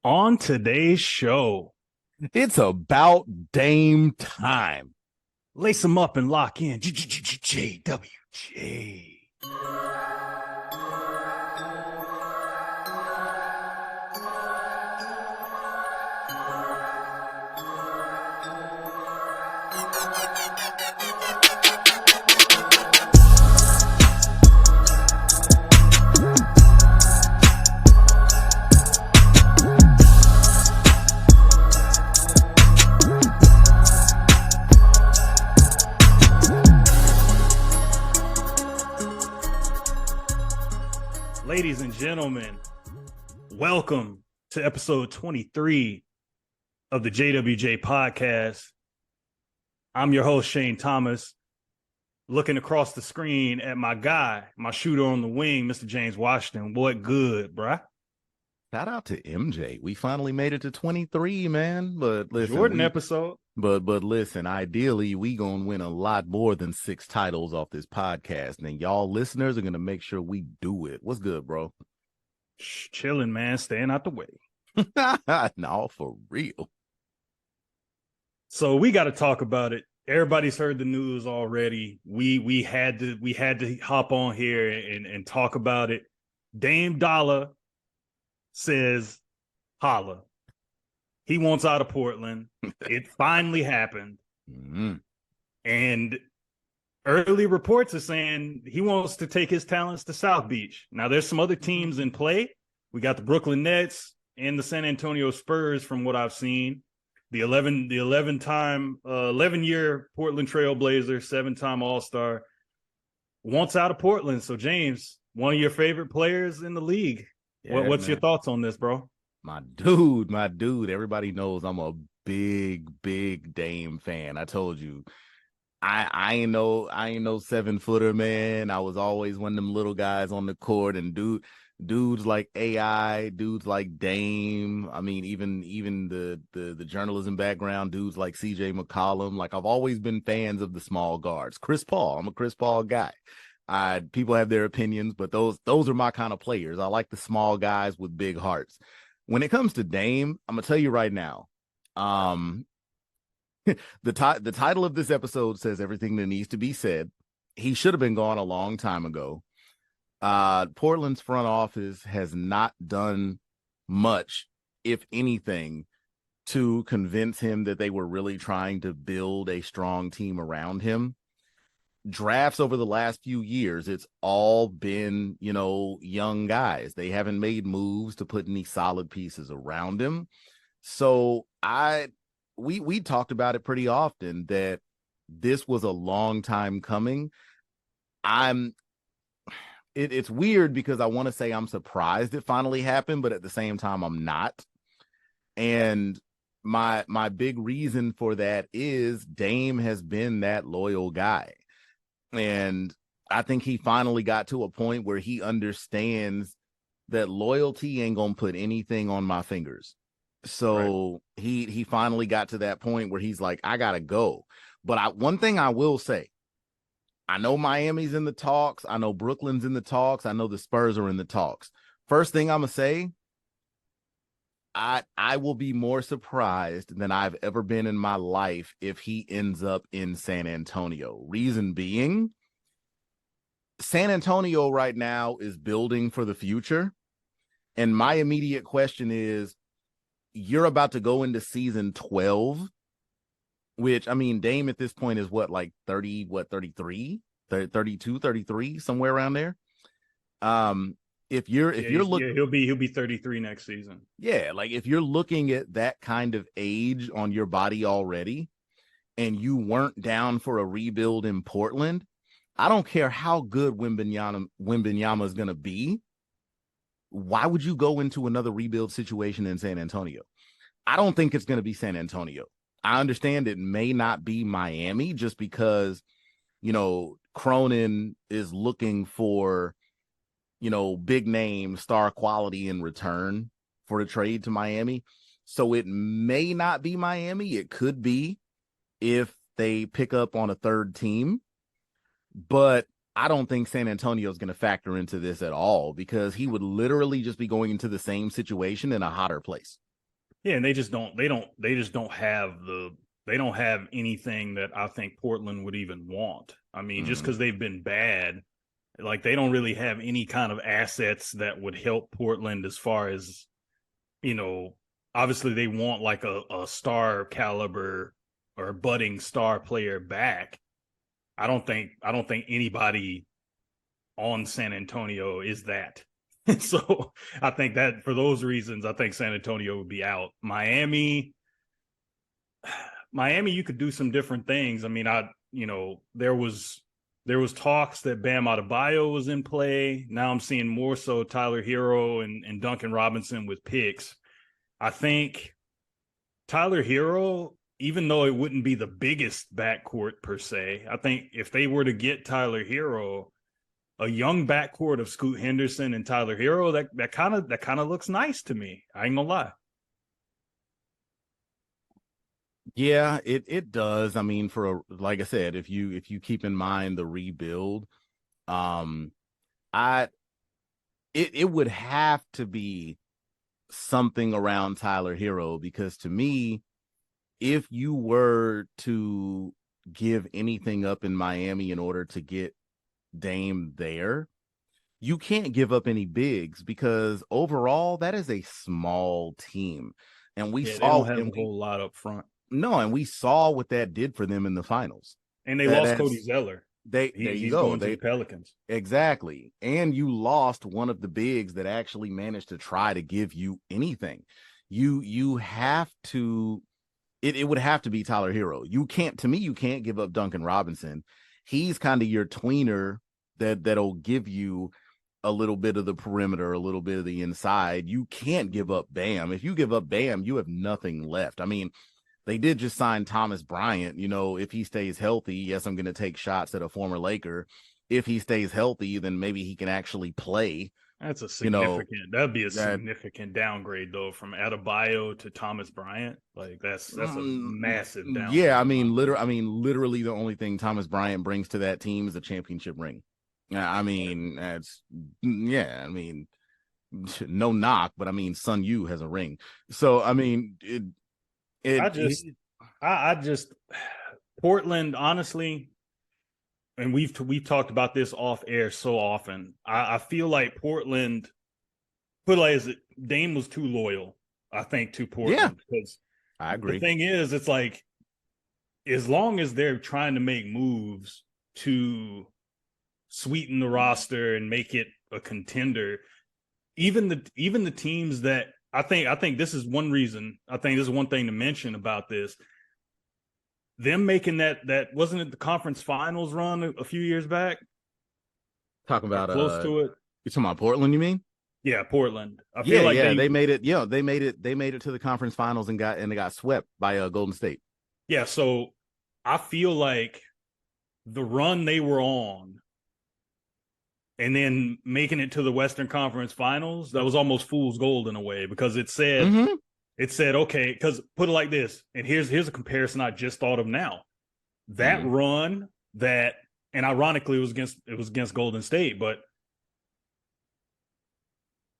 On today's show, It's about Dame time. lace them up and lock in. JWJ. Ladies and gentlemen, welcome to episode 23 of the JWJ podcast. I'm your host, Shane Thomas, looking across the screen at my guy, my shooter on the wing, Mr. James Washington. What good, bruh? Shout out to MJ. We finally made it to 23, man. But listen, Jordan episode. But listen, ideally, we gonna win a lot more than 6 titles off this podcast. And y'all listeners are gonna make sure we do it. What's good, bro? Chilling, man. Staying out the way. No, for real. So we got to talk about it. Everybody's heard the news already. We had to hop on here and talk about it. Dame Dollar says holla. He wants out of Portland. It finally happened. Mm-hmm. And early reports are saying he wants to take his talents to South Beach. Now, there's some other teams in play. We got the Brooklyn Nets and the San Antonio Spurs, from what I've seen. The 11-year Portland Trailblazer, 7-time All-Star, wants out of Portland. So, James, one of your favorite players in the league. Yeah, What's your thoughts on this, bro? My dude. Everybody knows I'm a big Dame fan. I told you. I ain't no 7-footer, man. I was always one of them little guys on the court, and dudes like AI, dudes like Dame. I mean, even the journalism background, dudes like CJ McCollum. Like, I've always been fans of the small guards. Chris Paul, I'm a Chris Paul guy. People have their opinions, but those are my kind of players. I like the small guys with big hearts. When it comes to Dame, I'm gonna tell you right now. The title of this episode says everything that needs to be said. He should have been gone a long time ago. Portland's front office has not done much, if anything, to convince him that they were really trying to build a strong team around him. Drafts over the last few years, it's all been, young guys. They haven't made moves to put any solid pieces around him. So we talked about it pretty often that this was a long time coming. It's weird because I want to say I'm surprised it finally happened, but at the same time, I'm not. And my big reason for that is Dame has been that loyal guy. And I think he finally got to a point where he understands that loyalty ain't gonna put anything on my fingers. So right. He finally got to that point where he's like, I gotta go. But one thing I will say, I know Miami's in the talks. I know Brooklyn's in the talks. I know the Spurs are in the talks. First thing I'm gonna say, I will be more surprised than I've ever been in my life if he ends up in San Antonio. Reason being, San Antonio right now is building for the future. And my immediate question is, you're about to go into season 12, which, I mean, Dame at this point is what, like 33, 32, 33, somewhere around there. If you're looking, he'll be 33 next season. Yeah, like if you're looking at that kind of age on your body already, and you weren't down for a rebuild in Portland, I don't care how good Wembanyama is going to be. Why would you go into another rebuild situation in San Antonio? I don't think it's going to be San Antonio. I understand it may not be Miami just because, Cronin is looking for, big name star quality in return for a trade to Miami. So it may not be Miami. It could be if they pick up on a third team. But I don't think San Antonio is going to factor into this at all because he would literally just be going into the same situation in a hotter place. Yeah, and they don't have anything that I think Portland would even want. I mean, just because they've been bad, like they don't really have any kind of assets that would help Portland as far as, you know, obviously they want like a star caliber or a budding star player back. I don't think anybody on San Antonio is that. So I think that for those reasons, I think San Antonio would be out. Miami, you could do some different things. I mean, there was talks that Bam Adebayo was in play. Now I'm seeing more so Tyler Hero and Duncan Robinson with picks. I think Tyler Hero, even though it wouldn't be the biggest backcourt per se, I think if they were to get Tyler Hero, a young backcourt of Scoot Henderson and Tyler Hero, that kind of looks nice to me. I ain't gonna lie. Yeah, it does. I mean, like I said, if you keep in mind the rebuild, it would have to be something around Tyler Hero, because to me, if you were to give anything up in Miami in order to get Dame there, you can't give up any bigs, because overall that is a small team. And they don't have a whole lot up front. No, and we saw what that did for them in the finals. And they lost Cody Zeller. There you go. Going to the Pelicans. Exactly. And you lost one of the bigs that actually managed to try to give you anything. You have to, it would have to be Tyler Hero. You can't give up Duncan Robinson. He's kind of your tweener that'll give you a little bit of the perimeter, a little bit of the inside. You can't give up Bam. If you give up Bam, you have nothing left. I mean, they did just sign Thomas Bryant. You know, if he stays healthy, yes, I'm going to take shots at a former Laker. If he stays healthy, then maybe he can actually play. That's a significant. That'd be a significant downgrade, though, from Adebayo to Thomas Bryant. Like that's a massive downgrade. Yeah, I mean, literally, the only thing Thomas Bryant brings to that team is a championship ring. I mean, I mean, no knock, but I mean, Sun Yu has a ring. So I mean, I just Portland, honestly, and we've talked about this off air so often. I feel like Portland, Dame was too loyal, I think, to Portland. Yeah, because I agree. The thing is, it's like, as long as they're trying to make moves to sweeten the roster and make it a contender, even the teams that I think this is one reason. I think this is one thing to mention about this. Them making that wasn't it the conference finals run a few years back? Talking about close to it. You talking about Portland? You mean? Yeah, Portland. I feel like they made it. Yeah, they made it to the conference finals and they got swept by Golden State. Yeah, so I feel like the run they were on, and then making it to the Western Conference Finals, that was almost fool's gold in a way, because it said, okay, because put it like this, and here's a comparison I just thought of now. That run and ironically it was against Golden State, but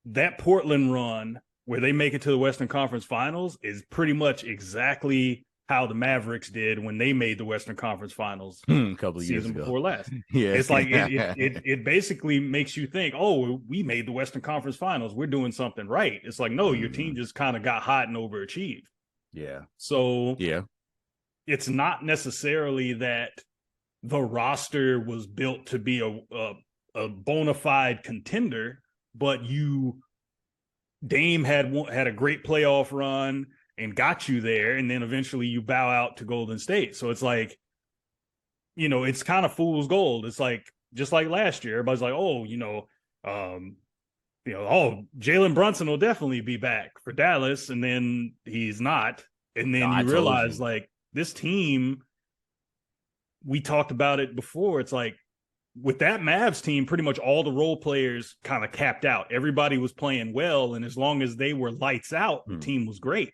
that Portland run where they make it to the Western Conference Finals is pretty much exactly how the Mavericks did when they made the Western Conference Finals a couple of years season ago. before last. Yeah, it's like it basically makes you think, oh, we made the Western Conference Finals, we're doing something right. It's like, no, your team just kind of got hot and overachieved. Yeah. So yeah, it's not necessarily that the roster was built to be a bona fide contender, but Dame had a great playoff run and got you there, and then eventually you bow out to Golden State. So it's like, it's kind of fool's gold. It's like, just like last year, everybody's like, oh, Jalen Brunson will definitely be back for Dallas, and then he's not. And then you realize, like, this team, we talked about it before, it's like, with that Mavs team, pretty much all the role players kind of capped out. Everybody was playing well, and as long as they were lights out, the team was great.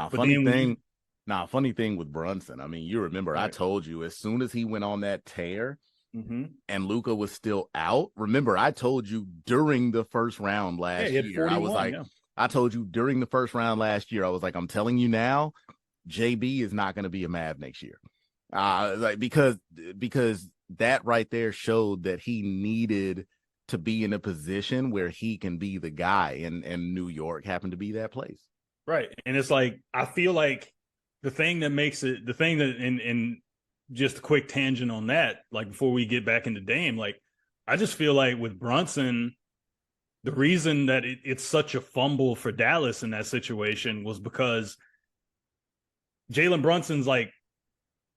Funny thing with Brunson. I mean, you remember, right. I told you, as soon as he went on that tear and Luka was still out, remember, I told you during the first round last year, I was like, I told you during the first round last year, I was like, I'm telling you now, JB is not going to be a Mav next year. Because that right there showed that he needed to be in a position where he can be the guy, and New York happened to be that place. Right. And it's like, I feel like the thing that, and just a quick tangent on that, like before we get back into Dame, like I just feel like with Brunson, the reason that it's such a fumble for Dallas in that situation was because Jalen Brunson's like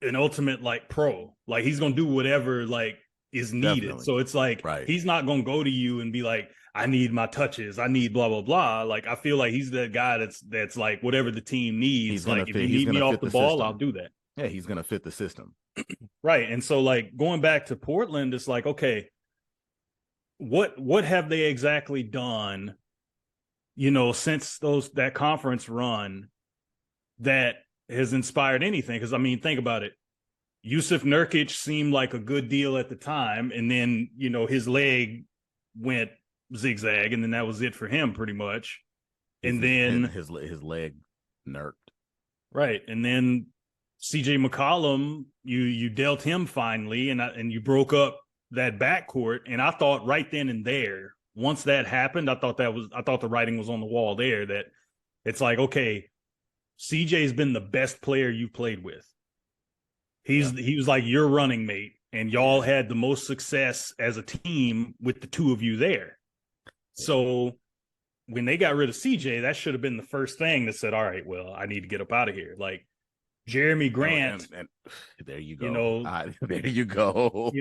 an ultimate like pro. Like he's gonna do whatever like is needed. Definitely. So it's like he's not gonna go to you and be like, I need my touches, I need blah blah blah. Like I feel like he's that guy that's like whatever the team needs. Like if you need me off the ball, I'll do that. Yeah, he's gonna fit the system. Right. And so like going back to Portland, it's like, okay, what have they exactly done, since that conference run that has inspired anything? Because I mean, think about it. Yusuf Nurkic seemed like a good deal at the time, and then his leg went zigzag, and then that was it for him pretty much. And then his leg nerked. Right, and then CJ McCollum, you dealt him finally, and you broke up that backcourt, and I thought right then and there, once that happened, I thought the writing was on the wall there, that it's like, okay, CJ's been the best player you've played with. He was like your running mate, and y'all had the most success as a team with the two of you there. So when they got rid of CJ, that should have been the first thing that said, all right, well, I need to get up out of here. Like Jeremy Grant, and there you go. There you go.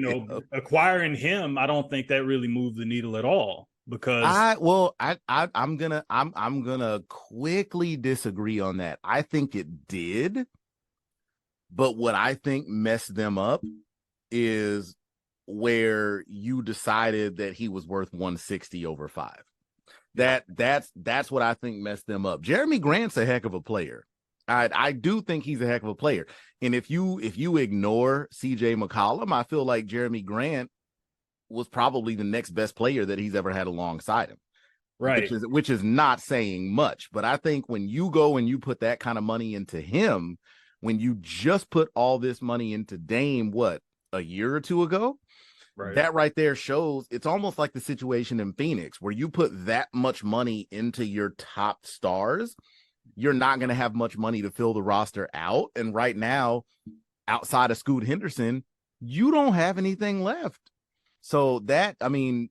Acquiring him, I don't think that really moved the needle at all, because I'm gonna quickly disagree on that. I think it did, but what I think messed them up is where you decided that he was worth 160 over 5. That's what I think messed them up. Jeremy Grant's a heck of a player. I do think he's a heck of a player. And if you ignore CJ McCollum, I feel like Jeremy Grant was probably the next best player that he's ever had alongside him. Right. Which is not saying much. But I think when you go and you put that kind of money into him, when you just put all this money into Dame, a year or two ago, that right there shows it's almost like the situation in Phoenix where you put that much money into your top stars, you're not going to have much money to fill the roster out. And right now, outside of Scoot Henderson, you don't have anything left. So that, I mean,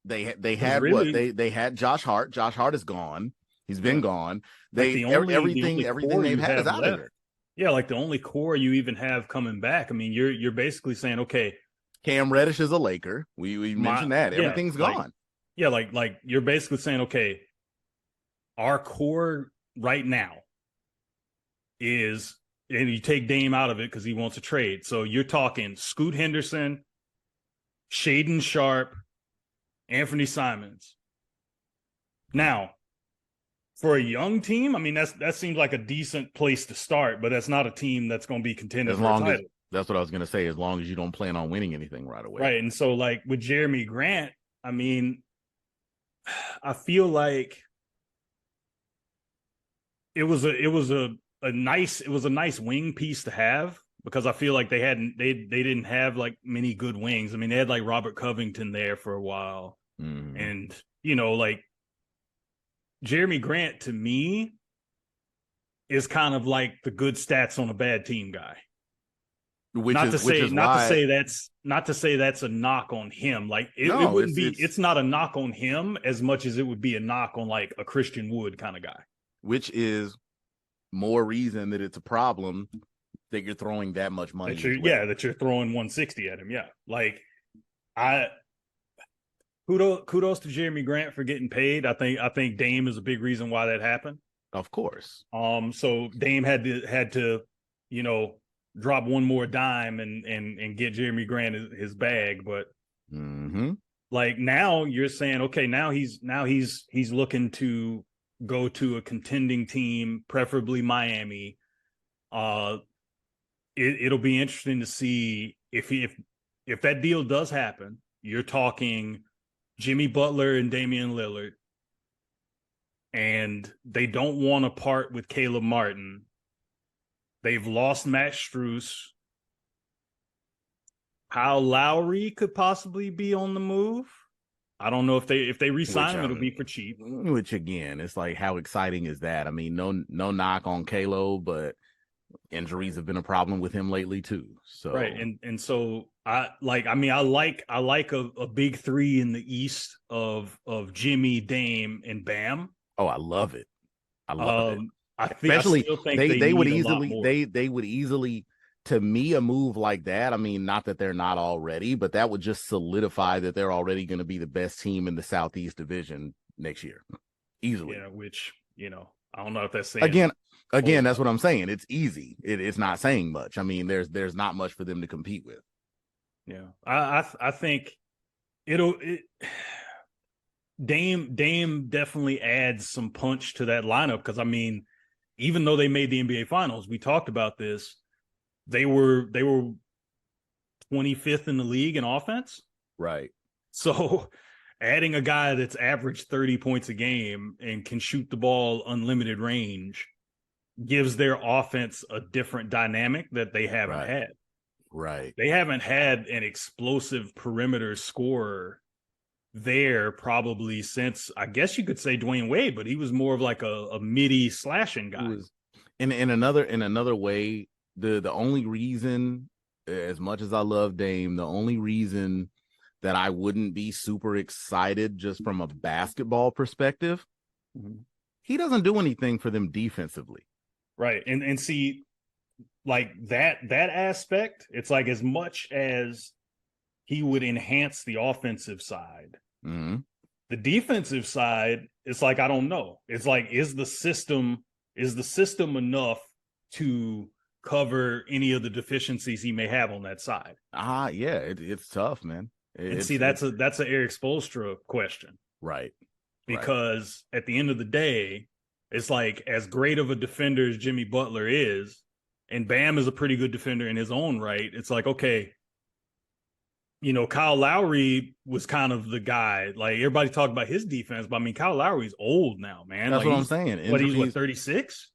they had really, they had Josh Hart. Josh Hart is gone. He's been gone. Everything they've had is out of there. Yeah, like the only core you even have coming back. I mean, you're basically saying, okay, Cam Reddish is a Laker. We mentioned that. Everything's gone. Like you're basically saying, okay, our core right now is, and you take Dame out of it because he wants a trade. So you're talking Scoot Henderson, Shaedon Sharpe, Anthony Simons. Now, for a young team, I mean, that seems like a decent place to start, but that's not a team that's going to be contending for a title. That's what I was going to say, as long as you don't plan on winning anything right away. Right. And so, like, with Jeremy Grant, I mean, I feel like it was a nice wing piece to have, because I feel like they didn't have like many good wings. I mean, they had like Robert Covington there for a while. Mm-hmm. And, like Jeremy Grant to me is kind of like the good stats on a bad team guy. Not to say that's a knock on him. Like it's not a knock on him as much as it would be a knock on like a Christian Wood kind of guy. Which is more reason that it's a problem that you're throwing that much money. That you're throwing 160 at him. Yeah. Like kudos to Jeremy Grant for getting paid. I think Dame is a big reason why that happened. Of course. So Dame had to, drop one more dime and get Jeremy Grant his bag. But like now you're saying, okay, now he's looking to go to a contending team, preferably Miami. It'll be interesting to see if that deal does happen. You're talking Jimmy Butler and Damian Lillard, and they don't want to part with Caleb Martin. They've lost Matt Strus. Kyle Lowry could possibly be on the move. I don't know if they re-sign him, it'll be for cheap. Which again, it's like, how exciting is that? I mean, no knock on Kalo, but injuries have been a problem with him lately too. So right, and so I like a big three in the East of Jimmy, Dame, and Bam. Oh, I love it. I love it. Especially, I still think they would need easily they would easily, to me, a move like that. I mean, not that they're not already, but that would just solidify that they're already going to be the best team in the Southeast Division next year, easily. Yeah, which, I don't know if that's saying again, that's what I'm saying. It's easy. It's not saying much. I mean, there's not much for them to compete with. Yeah, I think Dame definitely adds some punch to that lineup, because I mean, even though they made the NBA Finals, we talked about this. They were 25th in the league in offense. Right. So adding a guy that's averaged 30 points a game and can shoot the ball unlimited range gives their offense a different dynamic that they haven't had. Right. They haven't had an explosive perimeter scorer there probably since, I guess you could say, Dwayne Wade, but he was more of like a midi slashing guy. In another way, the only reason, as much as I love Dame, the only reason that I wouldn't be super excited just from a basketball perspective, he doesn't do anything for them defensively. Right. And see, like that aspect, it's like, as much as he would enhance the offensive side, the defensive side, it's like, I don't know. It's like, is the system enough to cover any of the deficiencies he may have on that side? Yeah, it's tough, man. That's an Eric Spoelstra question. Right. Because at the end of the day, it's like, as great of a defender as Jimmy Butler is, and Bam is a pretty good defender in his own right, it's like, okay, Kyle Lowry was kind of the guy. Like, everybody talked about his defense, but I mean, Kyle Lowry's old now, man. That's like, what I'm saying. He's 36?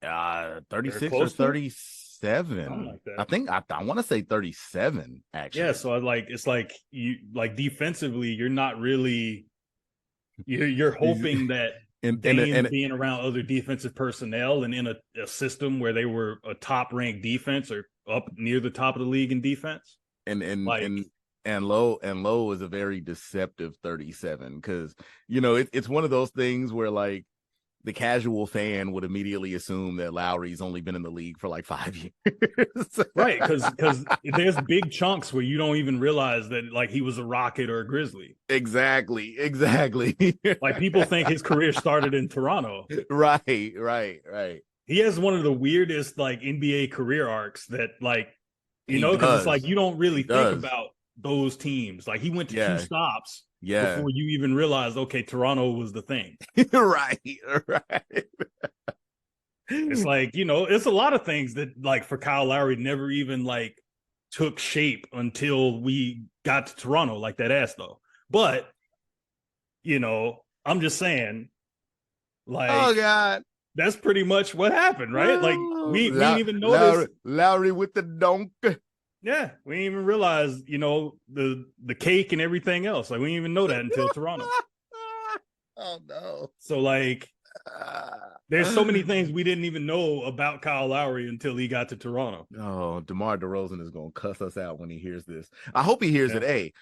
36 or 37. Like that. I think I want to say 37, actually. Yeah, so it's like, you like, defensively, you're not really, you're hoping that Dame being around other defensive personnel and in a system where they were a top-ranked defense or up near the top of the league in defense. And Lowe is a very deceptive 37, because it's one of those things where, like, the casual fan would immediately assume that Lowry's only been in the league for like 5 years. Right, because there's big chunks where you don't even realize that, like, he was a Rocket or a Grizzly. Exactly. Like, people think his career started in Toronto. Right. He has one of the weirdest, like, NBA career arcs that, like, because it's like, you don't really think about those teams. Like, he went to 2 stops before you even realized, okay, Toronto was the thing. Right. It's like, it's a lot of things that, like, for Kyle Lowry, never even, like, took shape until we got to Toronto, like that ass though. But, I'm just saying, like, oh God, that's pretty much what happened, right? Like, we didn't even notice Lowry with the dunk. Yeah, we didn't even realize, the cake and everything else. Like, we didn't even know that until Toronto. Oh no! So, like, there's so many things we didn't even know about Kyle Lowry until he got to Toronto. Oh, DeMar DeRozan is gonna cuss us out when he hears this. I hope he hears it. Hey,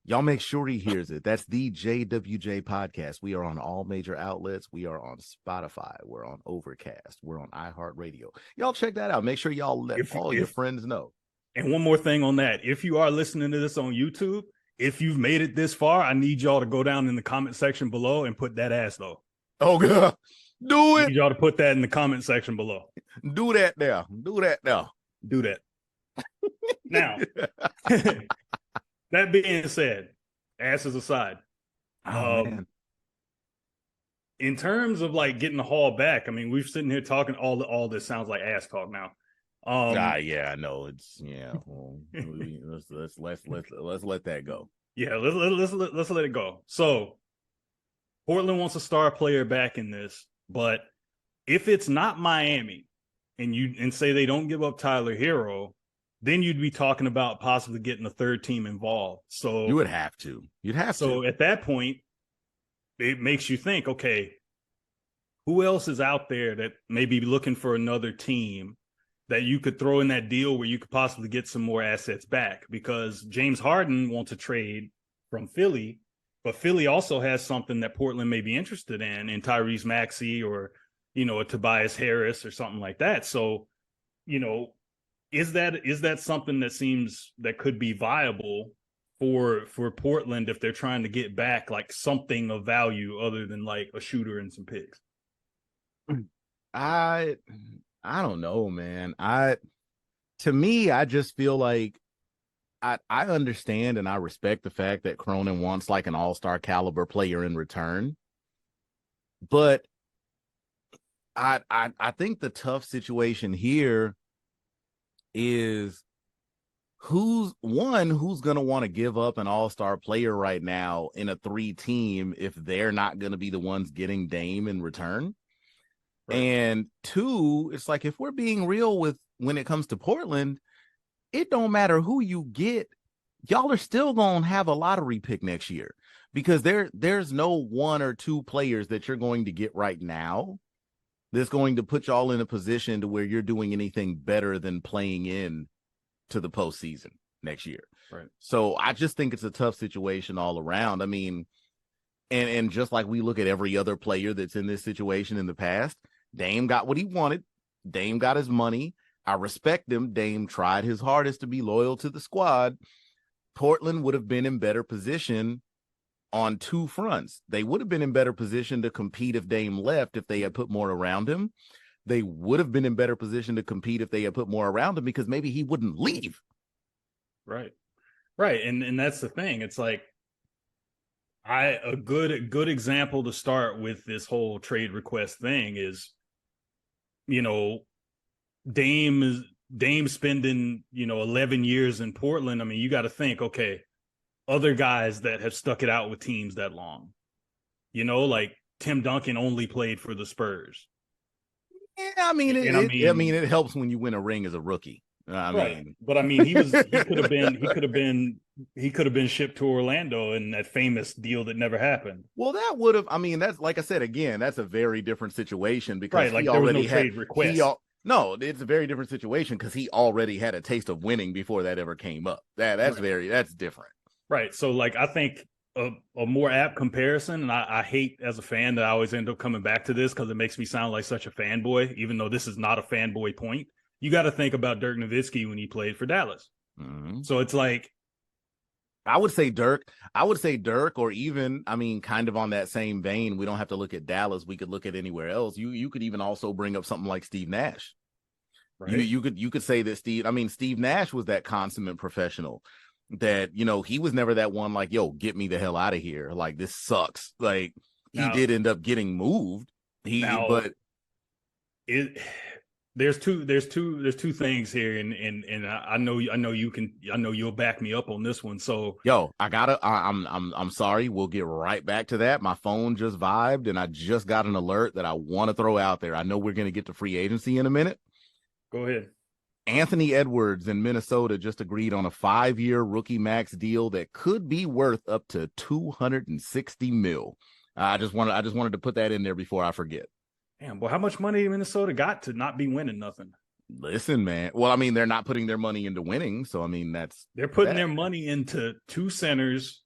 y'all make sure he hears it. That's the JWJ podcast. We are on all major outlets. We are on Spotify. We're on Overcast. We're on iHeartRadio. Y'all check that out. Make sure y'all let all your friends know. And one more thing on that. If you are listening to this on YouTube, if you've made it this far, I need y'all to go down in the comment section below and put that ass though. Oh God. Do it. I need y'all to put that in the comment section below. Do that now. Do that. Now, that being said, asses aside, man. In terms of, like, getting the Hall back, I mean, we've sitting here talking all this sounds like ass talk now. Yeah, I know it's Well, let's let that go. Yeah, let's let it go. So, Portland wants a star player back in this, but if it's not Miami and say they don't give up Tyler Hero, then you'd be talking about possibly getting a third team involved. So you would have to. You'd have to. So at that point, it makes you think, okay, who else is out there that may be looking for another team that you could throw in that deal where you could possibly get some more assets back? Because James Harden wants a trade from Philly, but Philly also has something that Portland may be interested in Tyrese Maxey or, a Tobias Harris or something like that. So, is that something that could be viable for Portland if they're trying to get back like something of value other than like a shooter and some picks? I don't know, man. To me, I just feel like I understand and I respect the fact that Cronin wants like an all-star caliber player in return. But I think the tough situation here is who's going to want to give up an all-star player right now in a 3-team if they're not going to be the ones getting Dame in return. Right. And 2, it's like, if we're being real with when it comes to Portland, it don't matter who you get. Y'all are still going to have a lottery pick next year because there's no 1 or 2 players that you're going to get right now that's going to put y'all in a position to where you're doing anything better than playing in to the postseason next year. Right. So I just think it's a tough situation all around. I mean, and just like we look at every other player that's in this situation in the past, Dame got what he wanted. Dame got his money. I respect him. Dame tried his hardest to be loyal to the squad. Portland would have been in better position on 2 fronts. They would have been in better position to compete if Dame left, if they had put more around him. They would have been in better position to compete if they had put more around him because maybe he wouldn't leave. Right. And that's the thing. It's like, a good example to start with this whole trade request thing is, Dame spending, 11 years in Portland. I mean, you got to think, okay, other guys that have stuck it out with teams that long, like Tim Duncan only played for the Spurs. Yeah, I mean, it helps when you win a ring as a rookie. I mean, but I mean, he could have been shipped to Orlando in that famous deal that never happened. Well, that would have. I mean, that's like I said again. That's a very different situation because he there already was no trade request. No, it's a very different situation because he already had a taste of winning before that ever came up. That's different. Right. So, like, I think a more apt comparison, and I hate as a fan that I always end up coming back to this because it makes me sound like such a fanboy, even though this is not a fanboy point. You got to think about Dirk Nowitzki when he played for Dallas. Mm-hmm. So it's like, I would say Dirk, or even, I mean, kind of on that same vein, we don't have to look at Dallas. We could look at anywhere else. You could even also bring up something like Steve Nash. Right. You could say that Steve Nash was that consummate professional that, he was never that one like, yo, get me the hell out of here. Like, this sucks. Like, he did end up getting moved. There's two things here, and I know you'll back me up on this one. So I'm sorry. We'll get right back to that. My phone just vibed, and I just got an alert that I want to throw out there. I know we're going to get to free agency in a minute. Go ahead. Anthony Edwards in Minnesota just agreed on a 5-year rookie max deal that could be worth up to $260 million. I just wanted to put that in there before I forget. Damn, boy, how much money Minnesota got to not be winning nothing? Listen, man. Well, I mean, they're not putting their money into winning, so I mean, they're putting their money into 2 centers,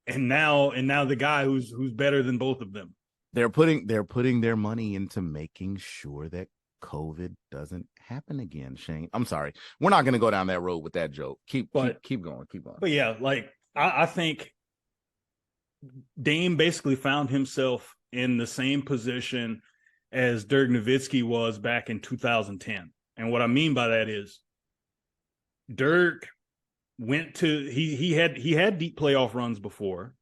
and now the guy who's better than both of them. They're putting their money into making sure that COVID doesn't happen again, Shane. I'm sorry. We're not going to go down that road with that joke. Keep going. But yeah, like I think Dame basically found himself in the same position as Dirk Nowitzki was back in 2010. And what I mean by that is Dirk went to he had deep playoff runs before.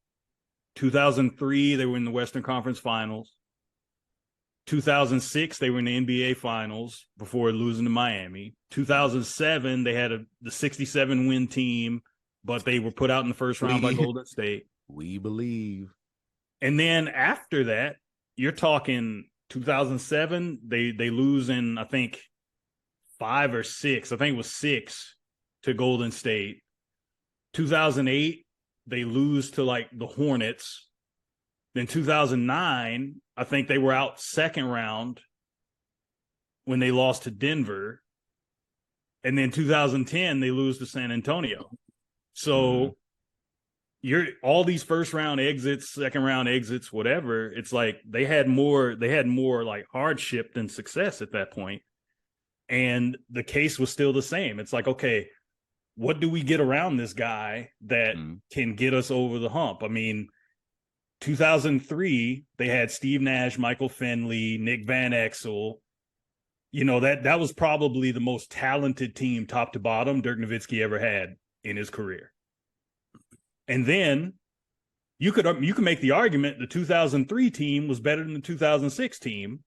2003, they were in the Western Conference Finals. 2006, they were in the NBA Finals before losing to Miami. 2007, they had the 67-win team, but they were put out in the first round by Golden State. We believe. And then after that, you're talking 2007, they lose in, I think, 5 or 6. I think it was 6 to Golden State. 2008, they lose to like the Hornets. Then 2009, I think they were out second round when they lost to Denver. And then 2010, they lose to San Antonio. So you're all these first round exits, second round exits, whatever. It's like they had more like hardship than success at that point. And the case was still the same. It's like, okay, what do we get around this guy that can get us over the hump? I mean, 2003, they had Steve Nash, Michael Finley, Nick Van Exel. You know, that was probably the most talented team top to bottom Dirk Nowitzki ever had in his career. And then you could make the argument the 2003 team was better than the 2006 team.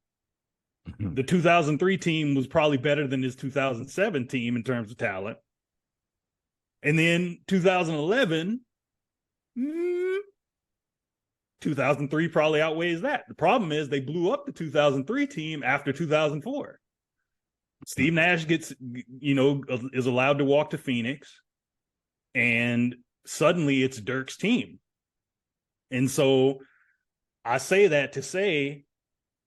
The 2003 team was probably better than his 2007 team in terms of talent. And then 2011, 2003 probably outweighs that. The problem is they blew up the 2003 team after 2004. Steve Nash is allowed to walk to Phoenix, and suddenly it's Dirk's team. And so I say that to say,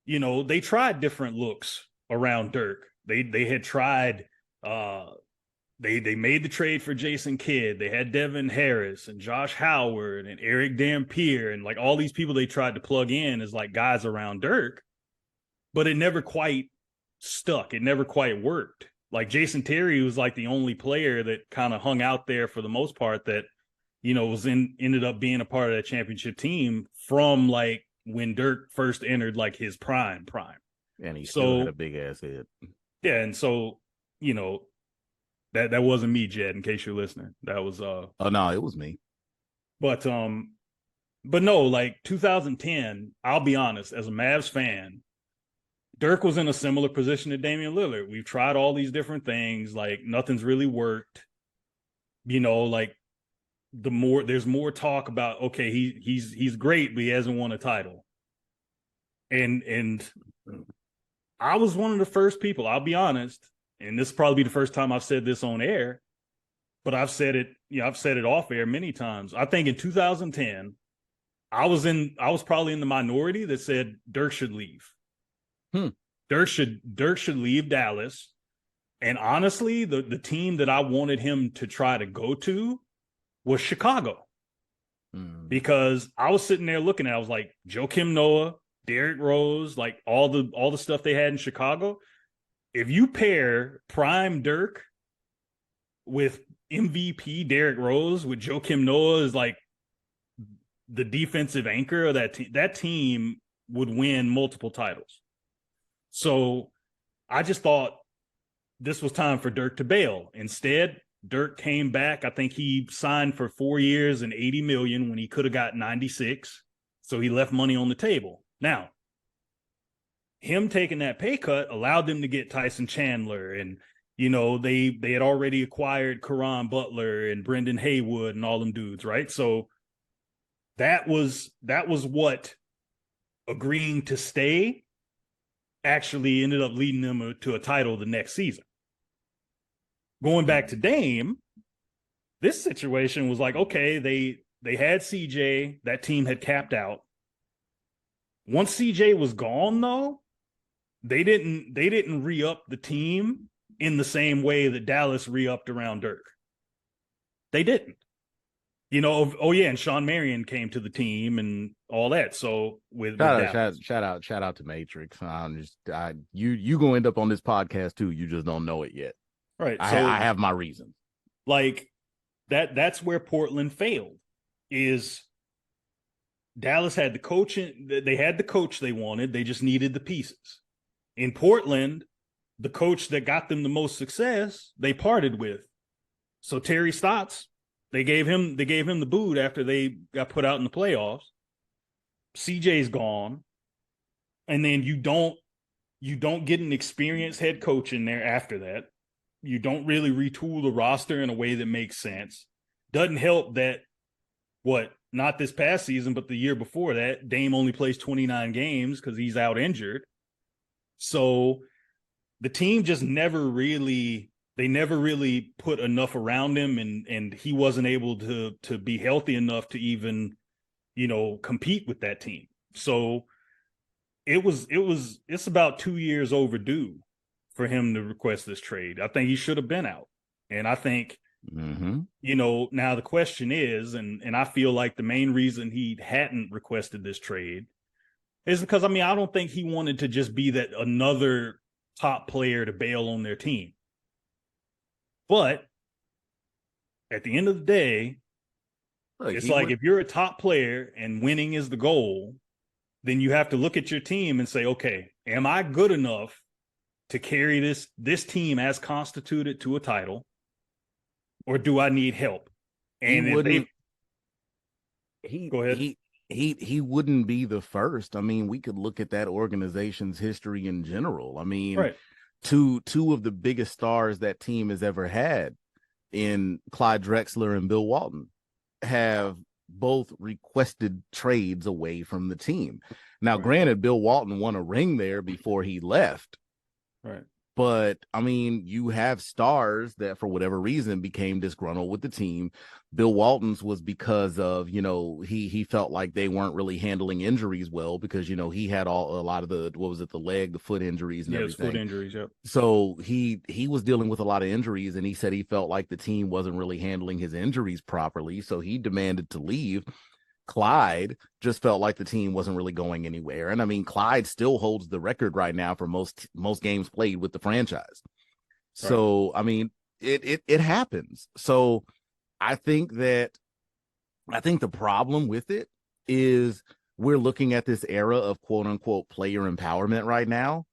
they tried different looks around Dirk. They had tried, they made the trade for Jason Kidd. They had Devin Harris and Josh Howard and Eric Dampier and like all these people they tried to plug in as like guys around Dirk, but it never quite stuck. It never quite worked. Like Jason Terry was like the only player that kind of hung out there for the most part that, ended up being a part of that championship team from like when Dirk first entered like his prime. And he still had a big ass head. Yeah. And so, that wasn't me, Jed, in case you're listening. That was oh no, it was me. But no, like 2010, I'll be honest, as a Mavs fan, Dirk was in a similar position to Damian Lillard. We've tried all these different things, like nothing's really worked. Like there's more talk about, okay, he's great, but he hasn't won a title. And I was one of the first people, I'll be honest, and this will probably be the first time I've said this on air, but I've said it off air many times. I think in 2010, I was probably in the minority that said Dirk should leave. Dirk should leave Dallas. And honestly, the team that I wanted him to try to go to was Chicago. Because I was sitting there looking at, I was like, Joakim Noah, Derrick Rose, like all the stuff they had in Chicago. If you pair prime Dirk with MVP Derrick Rose with Joakim Noah as like the defensive anchor of that team, that team would win multiple titles. So I just thought this was time for Dirk to bail. Instead, Dirk came back. I think he signed for 4 years and $80 million when he could have got 96. So he left money on the table. Now, him taking that pay cut allowed them to get Tyson Chandler, and they had already acquired Caron Butler and Brendan Haywood and all them dudes, right? So that was what agreeing to stay actually ended up leading them to a title the next season. Going back to Dame, this situation was like, okay, they had CJ, that team had capped out. Once CJ was gone, though, they didn't re-up the team in the same way that Dallas re-upped around Dirk. They didn't. And Sean Marion came to the team and all that. So shout out to Matrix. You gonna end up on this podcast too. You just don't know it yet. Right. I have my reasons. Like that's where Portland failed. Is Dallas had the coach, they had the coach they wanted. They just needed the pieces. In Portland, the coach that got them the most success, they parted with. So Terry Stotts, they gave him the boot after they got put out in the playoffs. CJ's gone. And then you don't get an experienced head coach in there after that. You don't really retool the roster in a way that makes sense. Doesn't help that not this past season, but the year before that, Dame only plays 29 games because he's out injured. So the team just never really put enough around him, and he wasn't able to be healthy enough to even, compete with that team. So it's about 2 years overdue for him to request this trade. I think he should have been out. And I think, now the question is, and I feel like the main reason he hadn't requested this trade is because, I don't think he wanted to just be that another top player to bail on their team. But at the end of the day, it's like if you're a top player and winning is the goal, then you have to look at your team and say, okay, am I good enough to carry this team as constituted to a title, or do I need help? And go ahead. He wouldn't be the first. We could look at that organization's history in general. Right. two of the biggest stars that team has ever had in Clyde Drexler and Bill Walton have both requested trades away from the team. Now, granted, Bill Walton won a ring there before he left. Right. But you have stars that for whatever reason became disgruntled with the team. Bill Walton's was because of, he felt like they weren't really handling injuries well because, he had a lot of the foot injuries and everything. Foot injuries, yep. So he was dealing with a lot of injuries, and he said he felt like the team wasn't really handling his injuries properly. So he demanded to leave. Clyde just felt like the team wasn't really going anywhere. And Clyde still holds the record right now for most games played with the franchise. Right. So, it happens. So I think the problem with it is we're looking at this era of quote unquote player empowerment right now.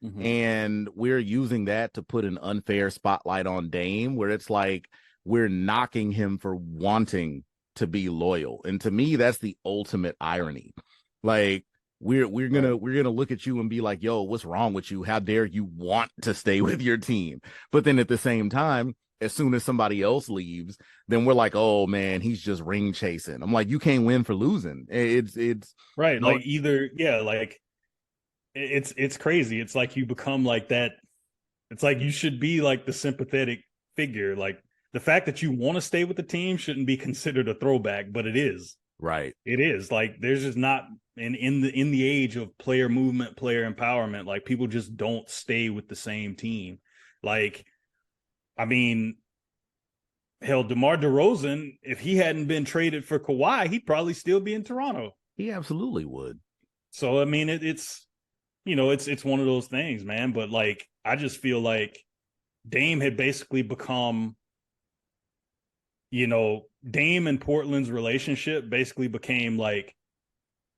Mm-hmm. And we're using that to put an unfair spotlight on Dame, where it's like we're knocking him for wanting to be loyal. And to me, that's the ultimate irony. Like we're gonna look at you and be like, yo, what's wrong with you? How dare you want to stay with your team? But then at the same time, as soon as somebody else leaves, then we're like, oh man, he's just ring chasing. I'm like, you can't win for losing. It's right. Like it's crazy. It's like you become like that. It's like you should be like the sympathetic figure. Like the fact that you want to stay with the team shouldn't be considered a throwback, but it is. Right. It is. Like there's just not in the age of player movement, player empowerment, like people just don't stay with the same team. Like, hell, DeMar DeRozan, if he hadn't been traded for Kawhi, he'd probably still be in Toronto. He absolutely would. So it's it's one of those things, man. But like I just feel like Dame had basically become, Dame and Portland's relationship basically became like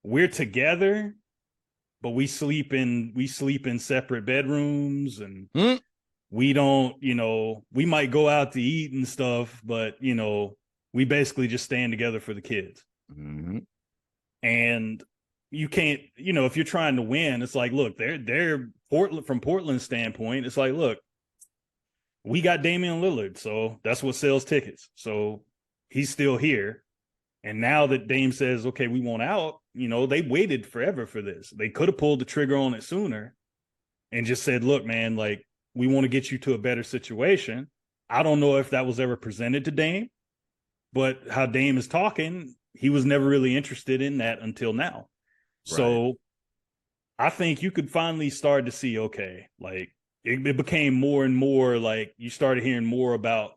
we're together, but we sleep in separate bedrooms, and we don't, we might go out to eat and stuff, but we basically just stand together for the kids. Mm-hmm. And you can't, if you're trying to win, it's like, look, they're Portland, from Portland's standpoint, it's like, look, we got Damian Lillard, so that's what sells tickets. So he's still here. And now that Dame says, okay, we want out, they waited forever for this. They could have pulled the trigger on it sooner and just said, look, man, like, we want to get you to a better situation. I don't know if that was ever presented to Dame, but how Dame is talking, he was never really interested in that until now. Right. So I think you could finally start to see, okay, like, it became more and more like you started hearing more about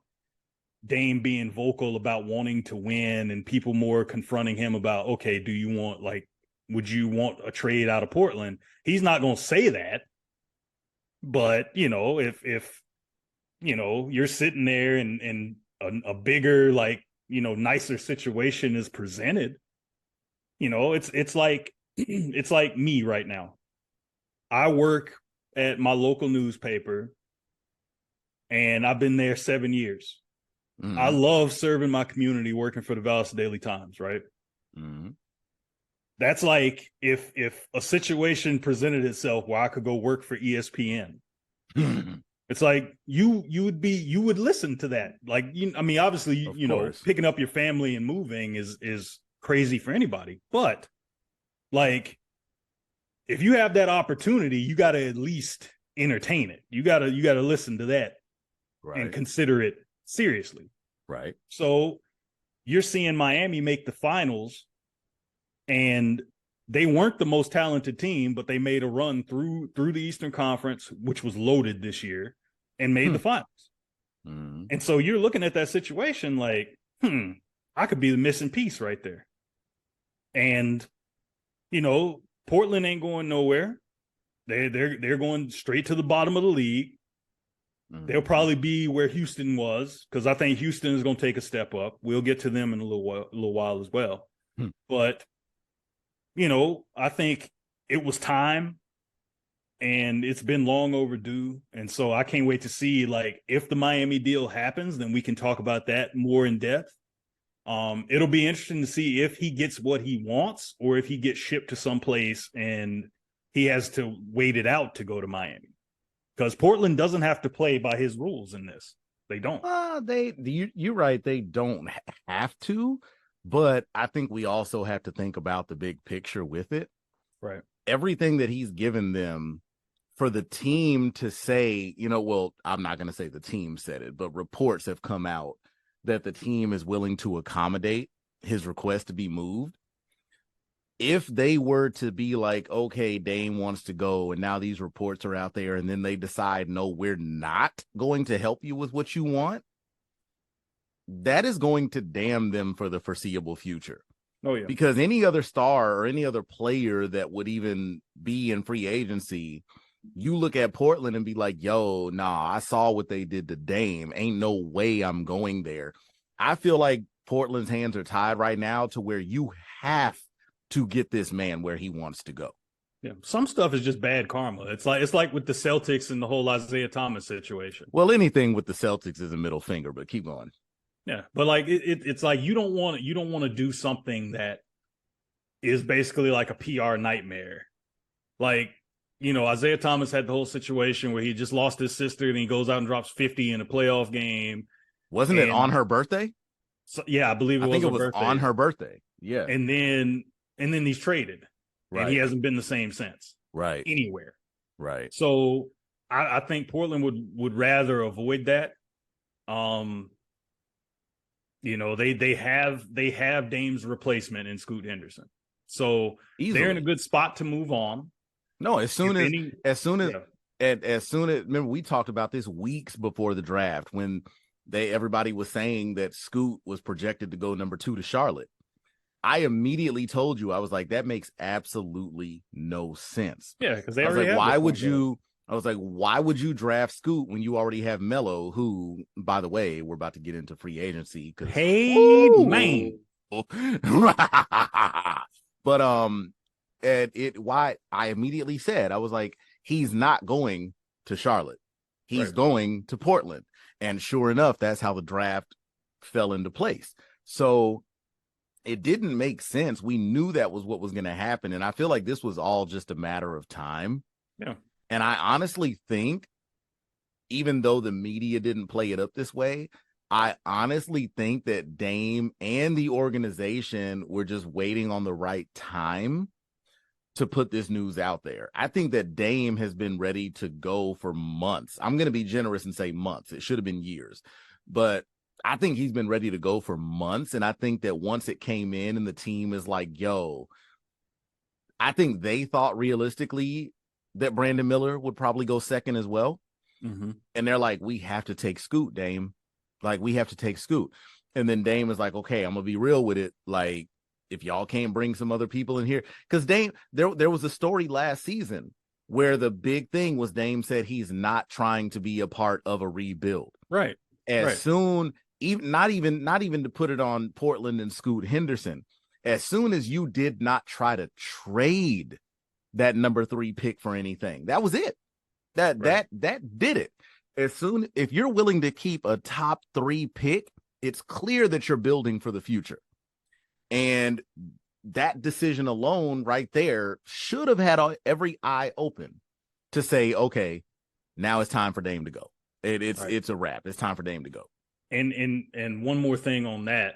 Dame being vocal about wanting to win, and people more confronting him about, okay, would you want a trade out of Portland? He's not going to say that, but if you're sitting there and a bigger, like, nicer situation is presented, it's like it's like me right now. I work at my local newspaper, and I've been there 7 years. Mm-hmm. I love serving my community, working for the Dallas Daily Times, right? Mm-hmm. That's like if a situation presented itself where I could go work for ESPN. It's like you would listen to that. Like, I mean, obviously, Of course. picking up your family and moving is crazy for anybody. But like, if you have that opportunity, you got to at least entertain it. You got to listen to that and Right. consider it seriously. Right. So you're seeing Miami make the finals, and they weren't the most talented team, but they made a run through the Eastern Conference, which was loaded this year, and made the finals. Mm-hmm. And so you're looking at that situation like, I could be the missing piece right there. And Portland ain't going nowhere. They're going straight to the bottom of the league. Mm-hmm. They'll probably be where Houston was, because I think Houston is going to take a step up. We'll get to them in a little while as well. But I think it was time, and it's been long overdue. And so I can't wait to see, like, if the Miami deal happens, then we can talk about that more in depth. It'll be interesting to see if he gets what he wants, or if he gets shipped to someplace and he has to wait it out to go to Miami, because Portland doesn't have to play by his rules in this. They don't. You're right. They don't have to, but I think we also have to think about the big picture with it. Right. Everything that he's given them, for the team to say, well, I'm not going to say the team said it, but reports have come out that the team is willing to accommodate his request to be moved. If they were to be like, okay, Dame wants to go, and now these reports are out there, and then they decide, no, we're not going to help you with what you want, that is going to damn them for the foreseeable future. Oh, yeah. Because any other star or any other player that would even be in free agency, you look at Portland and be like, yo, nah, I saw what they did to Dame. Ain't no way I'm going there. I feel like Portland's hands are tied right now to where you have to get this man where he wants to go. Yeah, some stuff is just bad karma. It's like with the Celtics and the whole Isaiah Thomas situation. Well, anything with the Celtics is a middle finger, but keep going. Yeah, but like it's like you don't want to do something that is basically like a PR nightmare. Like, Isaiah Thomas had the whole situation where he just lost his sister, and he goes out and drops 50 in a playoff game. Wasn't it on her birthday? So, yeah, I believe it was on her birthday. Yeah. And then he's traded. Right. And he hasn't been the same since. Right. Anywhere. Right. So I think Portland would rather avoid that. They have Dame's replacement in Scoot Henderson. So easily. They're in a good spot to move on. No, as soon as remember, we talked about this weeks before the draft, when everybody was saying that Scoot was projected to go number 2 to Charlotte. I immediately told you, I was like, that makes absolutely no sense. Yeah, because why would you draft Scoot when you already have Melo, who, by the way, we're about to get into free agency. Hey, man. But why I immediately said, I was like, he's not going to Charlotte. He's going to Portland. And sure enough, that's how the draft fell into place. So it didn't make sense. We knew that was what was going to happen. And I feel like this was all just a matter of time. Yeah. And I honestly think, even though the media didn't play it up this way, I honestly think that Dame and the organization were just waiting on the right time to put this news out there. I think that Dame has been ready to go for months. I'm going to be generous and say months. It should have been years. But I think he's been ready to go for months. And I think that once it came in and the team is like, yo, I think they thought realistically that Brandon Miller would probably go second as well. Mm-hmm. And they're like, we have to take Scoot, Dame. Like, we have to take Scoot. And then Dame is like, okay, I'm going to be real with it. Like, if y'all can't bring some other people in here. Because Dame, there was a story last season where the big thing was Dame said he's not trying to be a part of a rebuild. Right. Soon, not even to put it on Portland and Scoot Henderson, as soon as you did not try to trade that number 3 pick for anything, that was it. That did it. If you're willing to keep a top 3 pick, it's clear that you're building for the future. And that decision alone right there should have had every eye open to say, okay, now it's time for Dame to go. It's a wrap. It's time for Dame to go. And one more thing on that,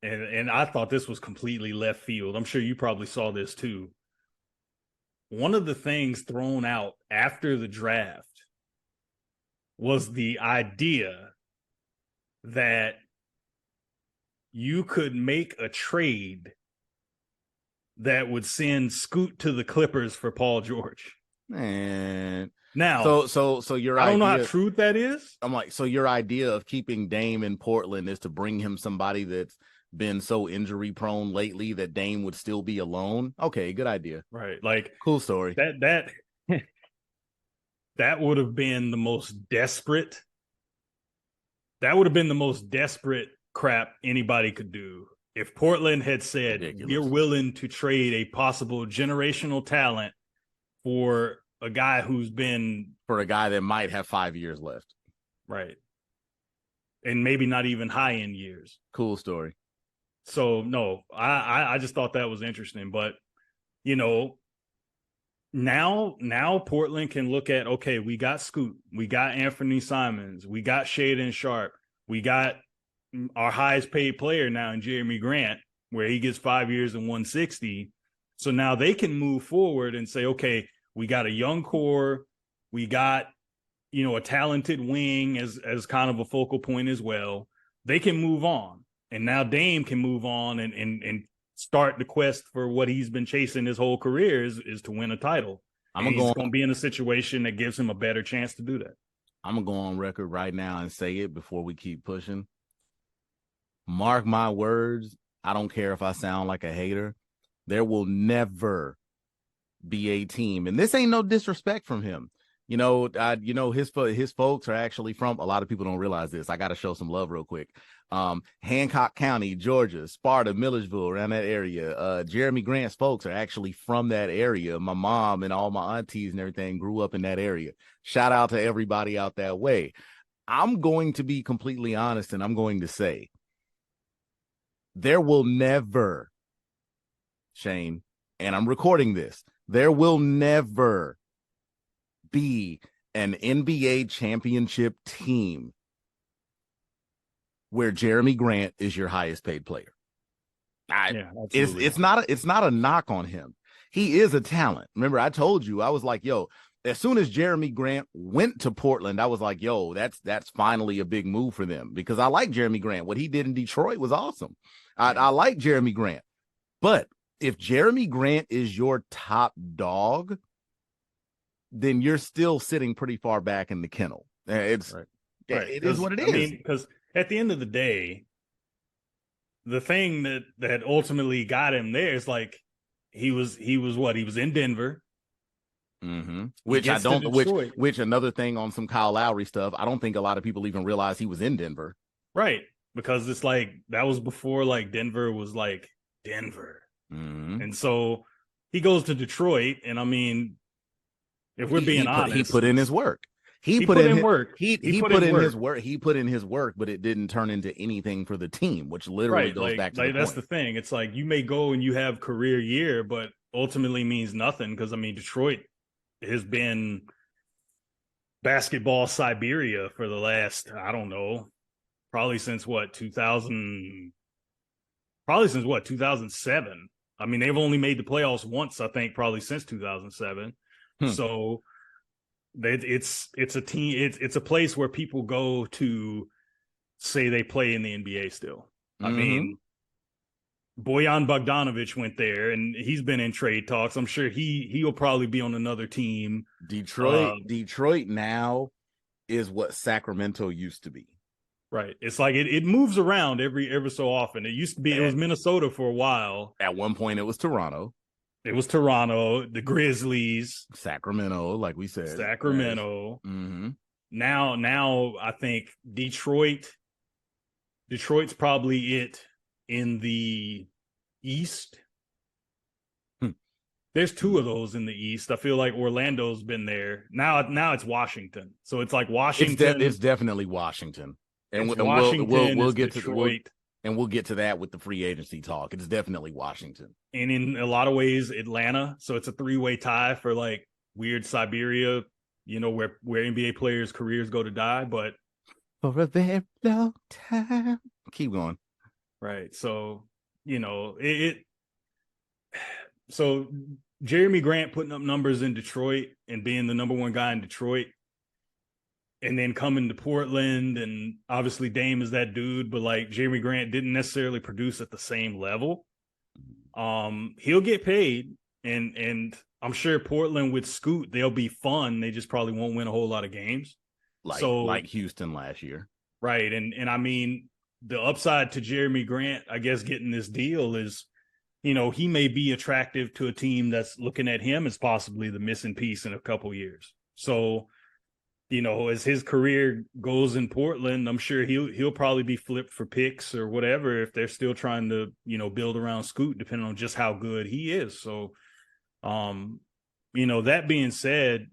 and I thought this was completely left field. I'm sure you probably saw this too. One of the things thrown out after the draft was the idea that you could make a trade that would send Scoot to the Clippers for Paul George. Man. Now, so your I don't know how idea, true that is. I'm like, so your idea of keeping Dame in Portland is to bring him somebody that's been so injury prone lately that Dame would still be alone. Okay, good idea. Right. Like, cool story. That would have been the most desperate. That would have been the most desperate crap anybody could do. If Portland had said, Ridiculous. We're willing to trade a possible generational talent for a guy who's been, for a guy that might have 5 years left. right. And maybe not even high end years. Cool story. So no, I just thought that was interesting. But you know, now Portland can look at, okay, we got Scoot, we got Anthony Simons, we got Shaedon Sharpe, we got our highest paid player now in Jeremy Grant, where he gets 5 years and 160. So now they can move forward and say, okay, we got a young core, we got, you know, a talented wing as kind of a focal point as well. They can move on. And now Dame can move on and start the quest for what he's been chasing his whole career is to win a title. He's going to be in a situation that gives him a better chance to do that. I'm going to go on record right now and say it before we keep pushing. Mark my words. I don't care if I sound like a hater. There will never be a team. And this ain't no disrespect from him. You know, his folks are actually from, a lot of people don't realize this. I got to show some love real quick. Hancock County, Georgia, Sparta, Milledgeville, around that area. Jeremy Grant's folks are actually from that area. My mom and all my aunties and everything grew up in that area. Shout out to everybody out that way. I'm going to be completely honest, and I'm going to say there will never, Shane, and I'm recording this, there will never be an NBA championship team where Jeremy Grant is your highest paid player. It's not a knock on him. He is a talent. Remember, I told you, I was like, yo, as soon as Jeremy Grant went to Portland, I was like, yo, that's finally a big move for them, because I like Jeremy Grant. What he did in Detroit was awesome. I like Jeremy Grant. But if Jeremy Grant is your top dog, then you're still sitting pretty far back in the kennel. It's right. It is what it is. I mean, because at the end of the day, the thing that ultimately got him there is like he was in Denver. Mm-hmm. Which another thing on some Kyle Lowry stuff, I don't think a lot of people even realize he was in Denver. Right. Because it's like that was before like Denver was like Denver. Mm-hmm. And so he goes to Detroit, and I mean, if we're being honest, he put in his work. He put in his work, but it didn't turn into anything for the team, which literally goes back to the that's point. The thing. It's like you may go and you have career year, but ultimately means nothing, because I mean Detroit has been basketball Siberia for the last, I don't know, probably since 2007. I mean, they've only made the playoffs once, I think, probably since 2007. So it's a team. It's a place where people go to say they play in the NBA still. Mm-hmm. I mean, Bojan Bogdanovic went there, and he's been in trade talks. I'm sure he'll probably be on another team. Detroit now is what Sacramento used to be. Right. It's like it moves around every so often. It used to be, it was Minnesota for a while. At one point, it was Toronto. It was Toronto, the Grizzlies, Sacramento, like we said. Sacramento. Mm-hmm. Now I think Detroit's probably it in the East. There's two of those in the East. I feel like Orlando's been there. Now it's Washington. So it's like Washington. It's definitely Washington. And we'll get Detroit. We'll get to that with the free agency talk. It's definitely Washington. And in a lot of ways, Atlanta. So it's a three-way tie for like weird Siberia, where NBA players' careers go to die, but for a very long time. Keep going. Right. So, so Jeremy Grant putting up numbers in Detroit and being the number one guy in Detroit, and then coming to Portland, and obviously Dame is that dude, but like Jeremy Grant didn't necessarily produce at the same level. He'll get paid, and I'm sure Portland with Scoot, they'll be fun. They just probably won't win a whole lot of games. Like Houston last year. Right. And I mean, the upside to Jeremy Grant, I guess, getting this deal is, he may be attractive to a team that's looking at him as possibly the missing piece in a couple years. So, as his career goes in Portland, I'm sure he'll probably be flipped for picks or whatever if they're still trying to, build around Scoot, depending on just how good he is. So, that being said,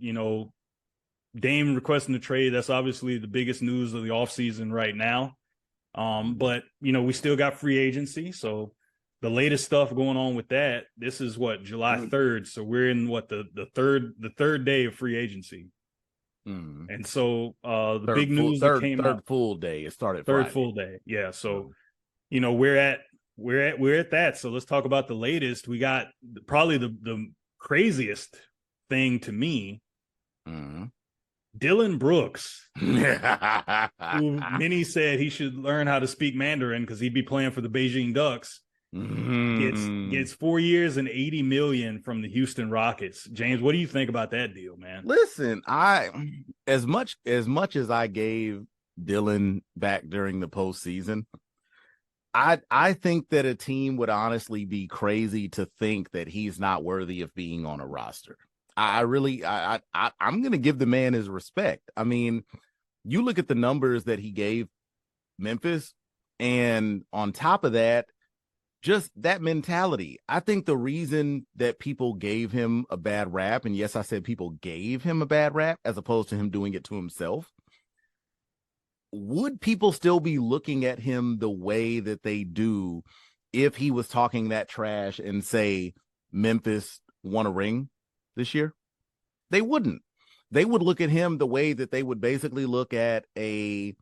Dame requesting the trade, that's obviously the biggest news of the offseason right now. But, we still got free agency. So the latest stuff going on with that, this is July 3rd. So we're in the third day of free agency. And so the big news that came out, full day. It started third Friday. full day. Yeah. So, we're at that. So let's talk about the latest. We got probably the craziest thing to me. Dylan Brooks, who many said he should learn how to speak Mandarin because he'd be playing for the Beijing Ducks. Gets 4 years and $80 million from the Houston Rockets. James, what do you think about that deal, man? Listen, as much as I gave Dylan back during the postseason, I think that a team would honestly be crazy to think that he's not worthy of being on a roster. I'm going to give the man his respect. I mean, you look at the numbers that he gave Memphis, and on top of that, just that mentality. I think the reason that people gave him a bad rap, and yes, I said people gave him a bad rap as opposed to him doing it to himself, would people still be looking at him the way that they do if he was talking that trash and say Memphis won a ring this year? They wouldn't. They would look at him the way that they would basically look at a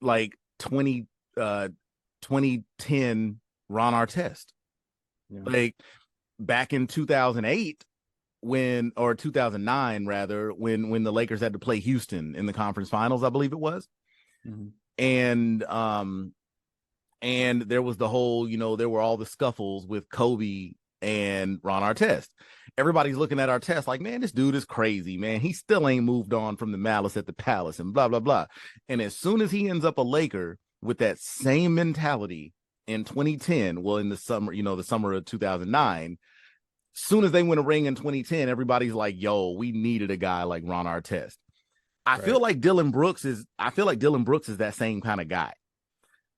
2010 Ron Artest. Yeah. Like back in 2008 or 2009 rather, when the Lakers had to play Houston in the conference finals, I believe it was. And there was the whole, there were all the scuffles with Kobe and Ron Artest. Everybody's looking at Artest like, man, this dude is crazy, man. He still ain't moved on from the malice at the palace and blah, blah, blah. And as soon as he ends up a Laker with that same mentality in 2010, well, in the summer, the summer of 2009, soon as they win a ring in 2010, everybody's like, yo, we needed a guy like Ron Artest. I feel like Dylan Brooks is that same kind of guy.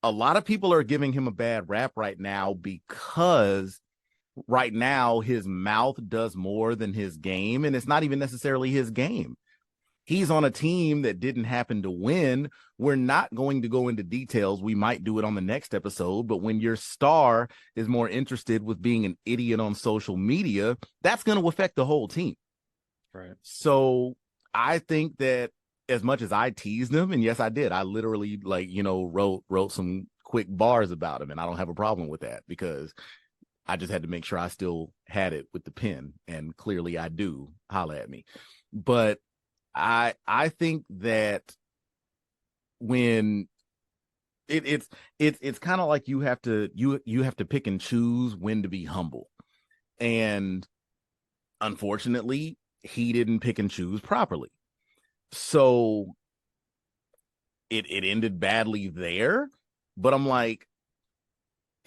A lot of people are giving him a bad rap right now because right now his mouth does more than his game, and it's not even necessarily his game. He's on a team that didn't happen to win. We're not going to go into details. We might do it on the next episode, but when your star is more interested with being an idiot on social media, that's going to affect the whole team. Right. So I think that as much as I teased him, and yes, I did, I literally wrote some quick bars about him, and I don't have a problem with that because I just had to make sure I still had it with the pen, and clearly I do. Holla at me. But I think that when it's kind of like you have to pick and choose when to be humble, and unfortunately he didn't pick and choose properly, so it ended badly there. But I'm like,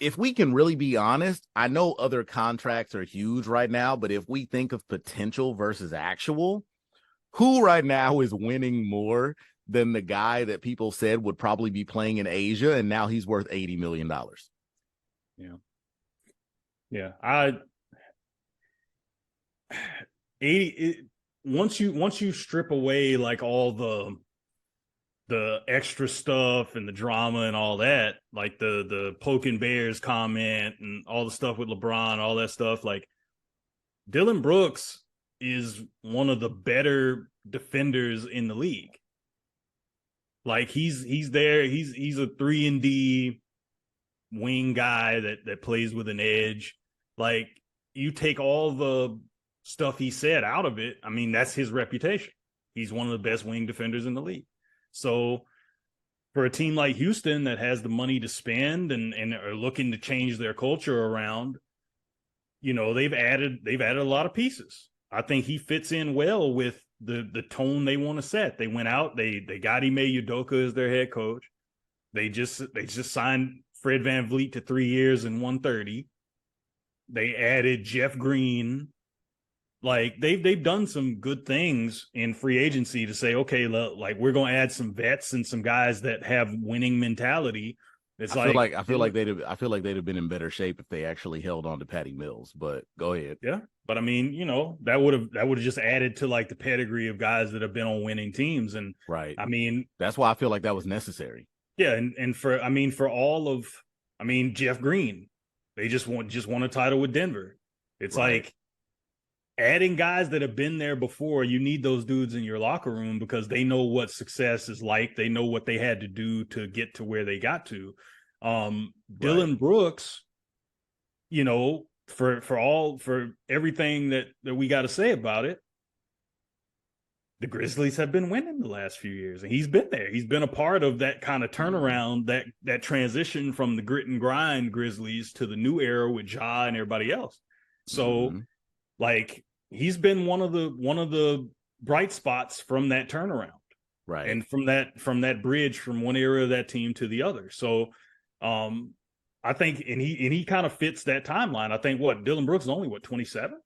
if we can really be honest, I know other contracts are huge right now, but if we think of potential versus actual, who right now is winning more than the guy that people said would probably be playing in Asia, and now he's worth $80 million? Yeah. Once you strip away like all the extra stuff and the drama and all that, like the poking bears comment and all the stuff with LeBron, all that stuff, like Dylan Brooks is one of the better defenders in the league. Like he's there. He's a 3-and-D wing guy that plays with an edge. Like you take all the stuff he said out of it. I mean, that's his reputation. He's one of the best wing defenders in the league. So for a team like Houston that has the money to spend and are looking to change their culture around, you know, they've added a lot of pieces. I think he fits in well with the tone they want to set. They went out, they got Ime Udoka as their head coach. They just signed Fred VanVleet to 3 years and 130. They added Jeff Green. Like they've done some good things in free agency to say, okay, like we're going to add some vets and some guys that have winning mentality. I feel like they'd have been in better shape if they actually held on to Patty Mills. But go ahead. Yeah, but I mean, you know, that would have just added to like the pedigree of guys that have been on winning teams. And right, I mean, that's why I feel like that was necessary. Yeah, and for Jeff Green, they just won a title with Denver. It's right. Like adding guys that have been there before. You need those dudes in your locker room because they know what success is like. They know what they had to do to get to where they got to. Dillon Brooks, you know, for everything that we got to say about it, the Grizzlies have been winning the last few years, and he's been there. He's been a part of that kind of turnaround, that transition from the grit and grind Grizzlies to the new era with Ja and everybody else. So, like, he's been one of the bright spots from that turnaround, right? And from that bridge from one era of that team to the other. So, I think, and he kind of fits that timeline. I think Dillon Brooks is only 27.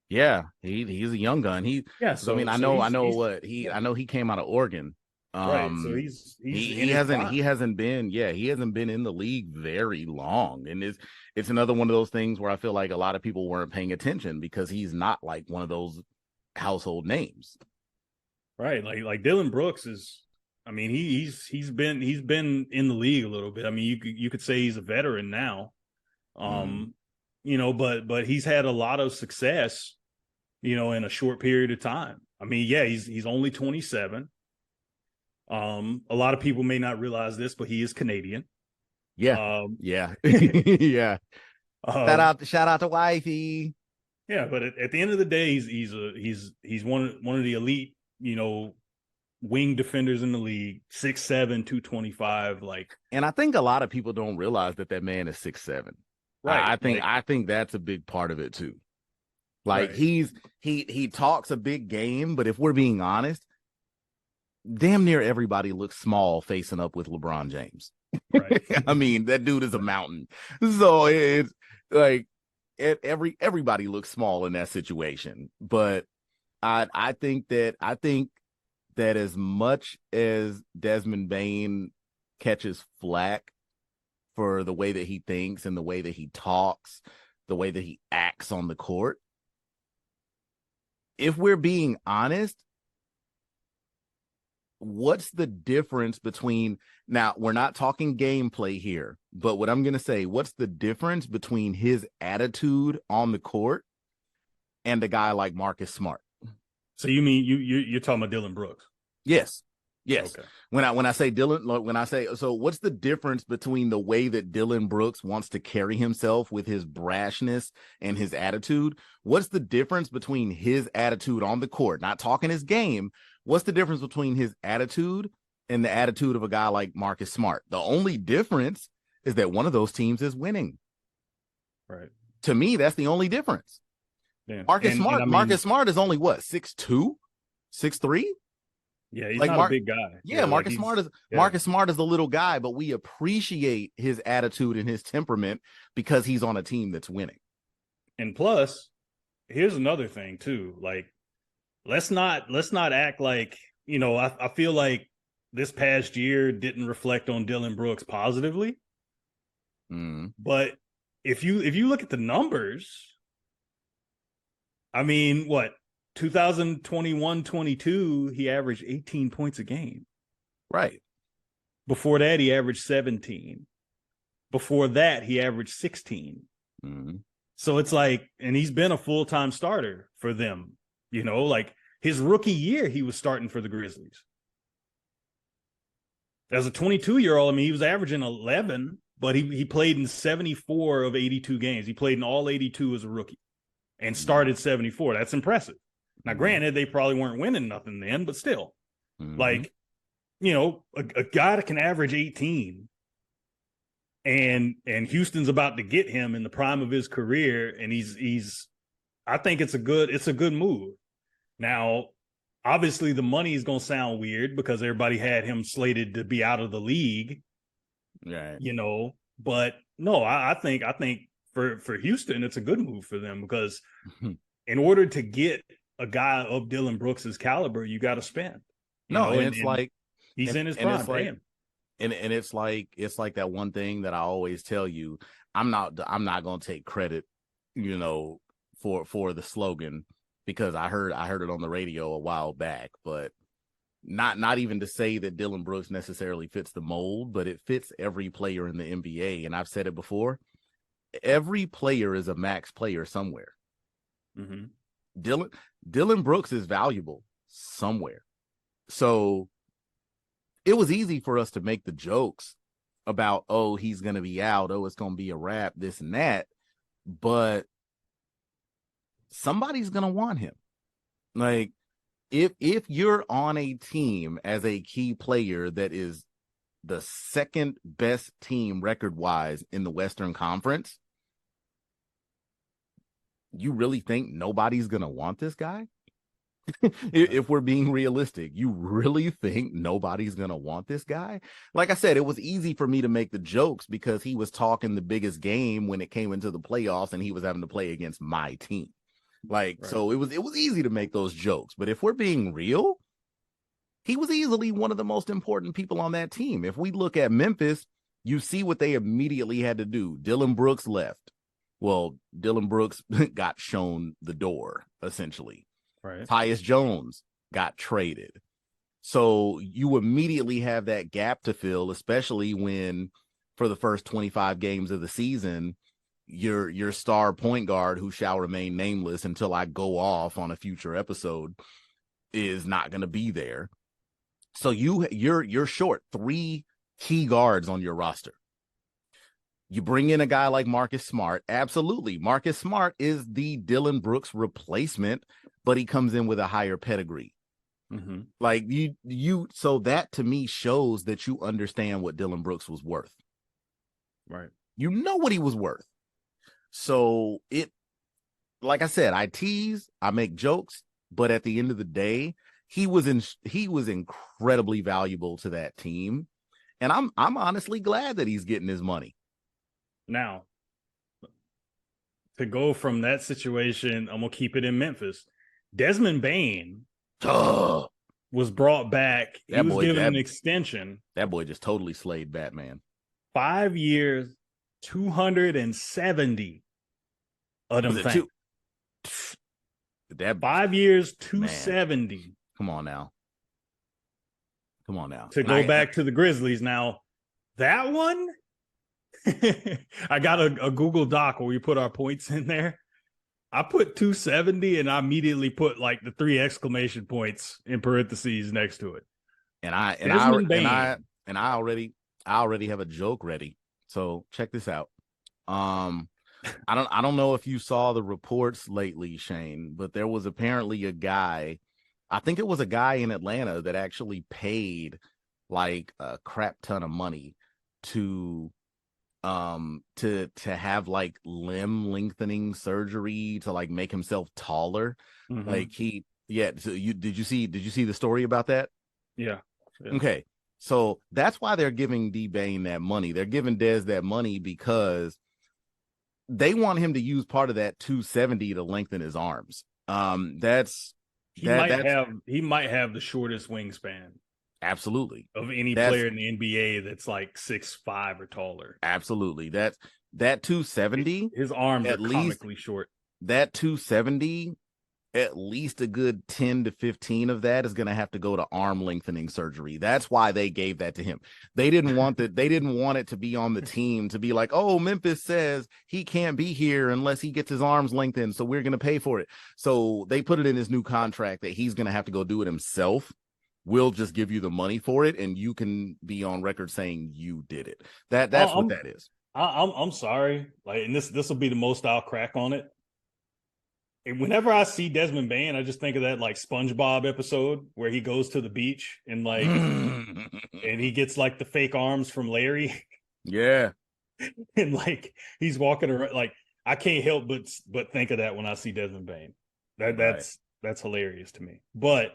Yeah, he's a young gun. So I know he came out of Oregon. Right. So he hasn't been in the league very long. And it's another one of those things where I feel like a lot of people weren't paying attention because he's not like one of those household names. Right. Like Dillon Brooks is, I mean, he's been in the league a little bit. I mean, you could say he's a veteran now. You know, but he's had a lot of success, you know, in a short period of time. I mean, yeah, he's only 27. A lot of people may not realize this, but he is Canadian. Yeah. Yeah. Yeah. Shout out to wifey. Yeah, but at the end of the day, he's one of the elite, you know, wing defenders in the league, 6'7", 225. Like, and I think a lot of people don't realize that man is 6'7". Right. I think that's a big part of it too. Like right. he talks a big game, but if we're being honest, damn near everybody looks small facing up with LeBron James. Right. I mean, that dude is a mountain. So it's like everybody looks small in that situation. But I think that as much as Desmond Bane catches flack for the way that he thinks and the way that he talks, the way that he acts on the court, if we're being honest, what's the difference between, now we're not talking gameplay here, but what I'm going to say, what's the difference between his attitude on the court and a guy like Marcus Smart? So you mean you're talking about Dillon Brooks? Yes. Okay. When I say so what's the difference between the way that Dillon Brooks wants to carry himself with his brashness and his attitude? What's the difference between his attitude on the court? Not talking his game. What's the difference between his attitude and the attitude of a guy like Marcus Smart? The only difference is that one of those teams is winning. Right. To me, that's the only difference. Yeah. Marcus Smart is only 6'2", 6'3". Yeah, he's like not a big guy. Yeah, Marcus Smart is a little guy, but we appreciate his attitude and his temperament because he's on a team that's winning. And plus, here's another thing too. Like, let's not act like, you know, I feel like this past year didn't reflect on Dillon Brooks positively. But if you look at the numbers, I mean, 2021-22, he averaged 18 points a game. Right. Before that, he averaged 17. Before that, he averaged 16. So it's like, and he's been a full-time starter for them, you know, like His rookie year, he was starting for the Grizzlies. As a 22-year-old, I mean, he was averaging 11, but he played in 74 of 82 games. He played in all 82 as a rookie and started 74. That's impressive. Now, granted, they probably weren't winning nothing then, but still, like, you know, a guy that can average 18 and Houston's about to get him in the prime of his career, and he's I think it's a good move. Now, obviously the money is going to sound weird because everybody had him slated to be out of the league. Right. You know, but no, I think for Houston, it's a good move for them because in order to get a guy of Dillon Brooks's caliber, you got to spend. It's like he's in his prime. Like, and it's like that one thing that I always tell you. I'm not going to take credit, you know, for the slogan because I heard it on the radio a while back, but not even to say that Dillon Brooks necessarily fits the mold, but it fits every player in the NBA. And I've said it before, every player is a max player somewhere. Dillon Brooks is valuable somewhere. So it was easy for us to make the jokes about, oh, he's going to be out. Oh, it's going to be a wrap, this and that. But somebody's going to want him. Like, if you're on a team as a key player that is the second best team record-wise in the Western Conference, you really think nobody's going to want this guy? If we're being realistic, you really think nobody's going to want this guy? Like I said, it was easy for me to make the jokes because he was talking the biggest game when it came into the playoffs and he was having to play against my team. Like, right. So it was easy to make those jokes. But if we're being real, he was easily one of the most important people on that team. If we look at Memphis, you see what they immediately had to do. Dillon Brooks left. Well, Dillon Brooks got shown the door, essentially. Right. Tyus Jones got traded. So you immediately have that gap to fill, especially when for the first 25 games of the season, your star point guard, who shall remain nameless until I go off on a future episode, is not going to be there. So you're short 3 key guards on your roster. You bring in a guy like Marcus Smart. Absolutely. Marcus Smart is the Dillon Brooks replacement, but he comes in with a higher pedigree. Like so that to me shows that you understand what Dillon Brooks was worth. Right. You know what he was worth. So like I said, I tease, I make jokes, but at the end of the day, he was incredibly valuable to that team. And I'm honestly glad that he's getting his money. Now, to go from that situation, I'm going to keep it in Memphis. Desmond Bane was brought back. He was given an extension. That boy just totally slayed Batman. 5 years, 270 of them things. 5 years, 270. Man. Come on now. To go back to the Grizzlies. Now, that one, I got a Google Doc where we put our points in there. I put 270 and I immediately put like the 3 exclamation points in parentheses next to it. And I already have a joke ready. So check this out. I don't know if you saw the reports lately, Shane, but there was apparently a guy, I think it was a guy in Atlanta that actually paid like a crap ton of money to have like limb lengthening surgery to like make himself taller. Like so did you see the story about that? Yeah. Okay. So that's why they're giving D Bane that money. They're giving Dez that money because they want him to use part of that 270 to lengthen his arms. He might have the shortest wingspan. Absolutely. Of any player in the NBA that's like 6'5" or taller. Absolutely. That 270. His arms are comically short. That 270 at least a good 10 to 15 of that is going to have to go to arm lengthening surgery. That's why they gave that to him. They didn't want that. They didn't want it to be on the team to be like, oh, Memphis says he can't be here unless he gets his arms lengthened, so we're going to pay for it. So they put it in his new contract that he's going to have to go do it himself. We'll just give you the money for it, and you can be on record saying you did it. That's what that is. I'm sorry, like, and this will be the most I'll crack on it. And whenever I see Desmond Bain, I just think of that like SpongeBob episode where he goes to the beach and like, and he gets like the fake arms from Larry. Yeah, and like he's walking around. Like I can't help but think of that when I see Desmond Bain. That's hilarious to me. But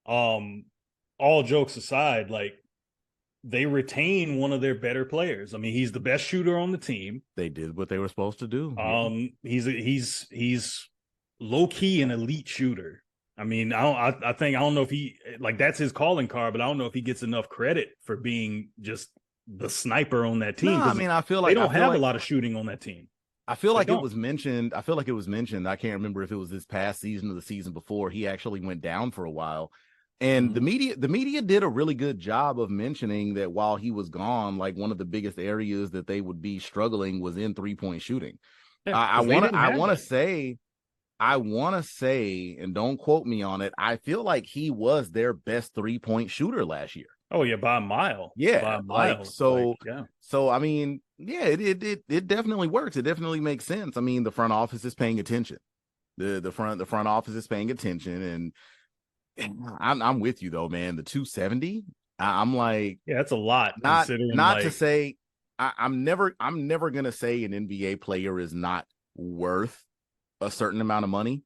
all jokes aside, like they retain one of their better players. I mean, he's the best shooter on the team. They did what they were supposed to do. He's low key an elite shooter. I mean, I don't know if he, like, that's his calling card, but I don't know if he gets enough credit for being just the sniper on that team. No, I mean, I feel like they don't have a lot of shooting on that team. I feel like it was mentioned. I feel like it was mentioned. I can't remember if it was this past season or the season before. He actually went down for a while. And the media did a really good job of mentioning that while he was gone, like one of the biggest areas that they would be struggling was in 3-point shooting. Yeah, I want to say, and don't quote me on it, I feel like he was their best 3-point shooter last year. Oh yeah, by a mile. Yeah, by a mile. So I mean, yeah, it definitely works. It definitely makes sense. I mean, the front office is paying attention. The front office is paying attention, and I'm with you though, man. The 270, I'm like, yeah, that's a lot. Not to say, I'm never gonna say an NBA player is not worth a certain amount of money,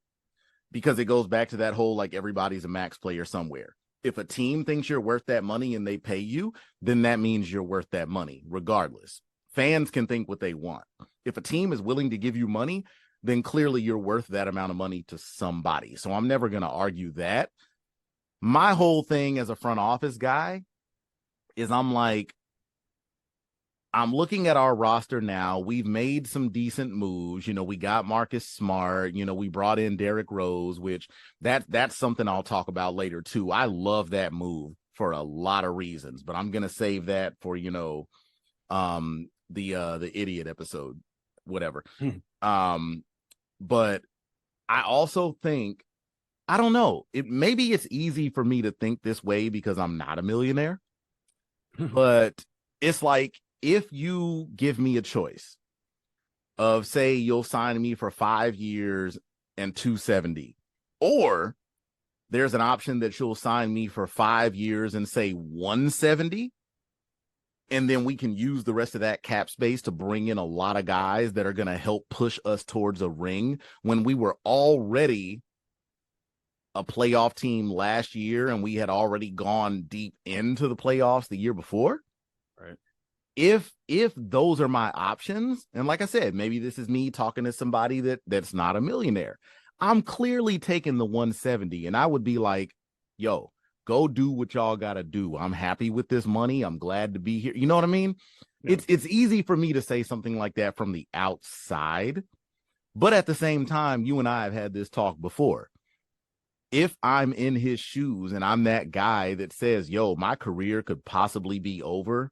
because it goes back to that whole like everybody's a max player somewhere. If a team thinks you're worth that money and they pay you, then that means you're worth that money, regardless. Fans can think what they want. If a team is willing to give you money, then clearly you're worth that amount of money to somebody. So I'm never going to argue that. My whole thing as a front office guy is I'm looking at our roster now. We've made some decent moves. You know, we got Marcus Smart. You know, we brought in Derrick Rose, which that's something I'll talk about later too. I love that move for a lot of reasons, but I'm going to save that for, you know, the idiot episode, whatever. But I also think, I don't know, maybe it's easy for me to think this way because I'm not a millionaire, but it's like, if you give me a choice of, say, you'll sign me for 5 years and 270, or there's an option that you'll sign me for 5 years and say 170, and then we can use the rest of that cap space to bring in a lot of guys that are going to help push us towards a ring when we were already a playoff team last year and we had already gone deep into the playoffs the year before. Right. If those are my options, and like I said, maybe this is me talking to somebody that's not a millionaire, I'm clearly taking the 170, and I would be like, yo, go do what y'all got to do. I'm happy with this money. I'm glad to be here. You know what I mean? Yeah. It's easy for me to say something like that from the outside, but at the same time, you and I have had this talk before. If I'm in his shoes and I'm that guy that says, yo, my career could possibly be over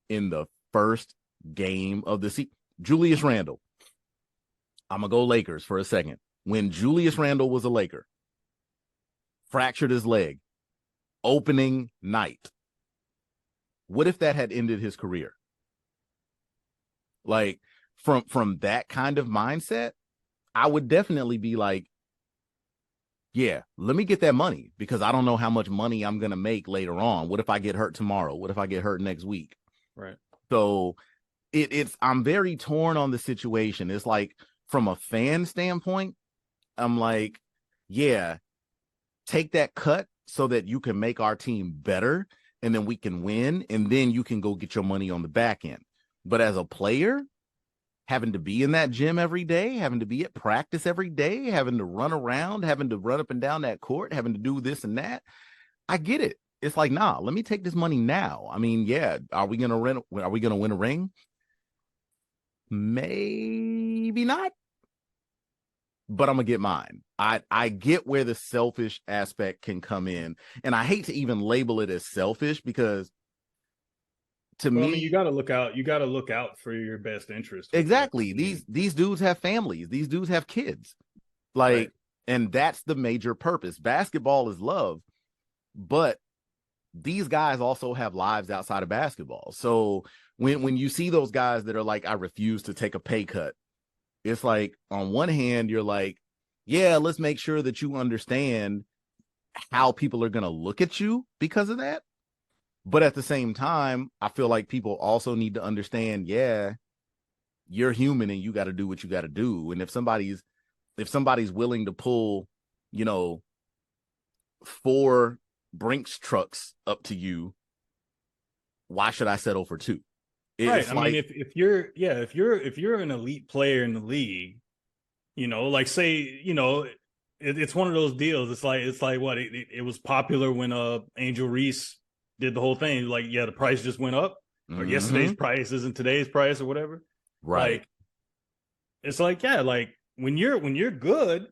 in the first game of the season. Julius Randle. I'm going to go Lakers for a second. When Julius Randle was a Laker, fractured his leg, opening night. What if that had ended his career? Like, from that kind of mindset, I would definitely be like, yeah, let me get that money, because I don't know how much money I'm going to make later on. What if I get hurt tomorrow? What if I get hurt next week? Right. So I'm very torn on the situation. It's like, from a fan standpoint, I'm like, yeah, take that cut so that you can make our team better, and then we can win, and then you can go get your money on the back end. But as a player, having to be in that gym every day, having to be at practice every day, having to run around, having to run up and down that court, having to do this and that, I get it. It's like, nah, let me take this money now. I mean, yeah, are we gonna win a ring? Maybe not. but I'm gonna get mine. I get where the selfish aspect can come in, and I hate to even label it as selfish because to Well, I me, mean, you got to look out. You got to look out for your best interest with that. exactly, I mean, these dudes have families, these dudes have kids, like, right. and that's the major purpose. Basketball is love, but these guys also have lives outside of basketball. So when you see those guys that are like, I refuse to take a pay cut, it's like, on one hand, you're like, yeah, let's make sure that you understand how people are going to look at you because of that. But at the same time, I feel like people also need to understand, yeah, you're human and you got to do what you got to do. And if somebody's willing to pull, you know, 4 Brinks trucks up to you, why should I settle for 2? Right. It's I mean, like, if you're if you're an elite player in the league, you know, like say, you know, it's one of those deals. It's like what it was popular when Angel Reese did the whole thing. Like, yeah, the price just went up, or yesterday's mm-hmm, price isn't today's price, or whatever. right, Like, it's like, yeah, like when you're good,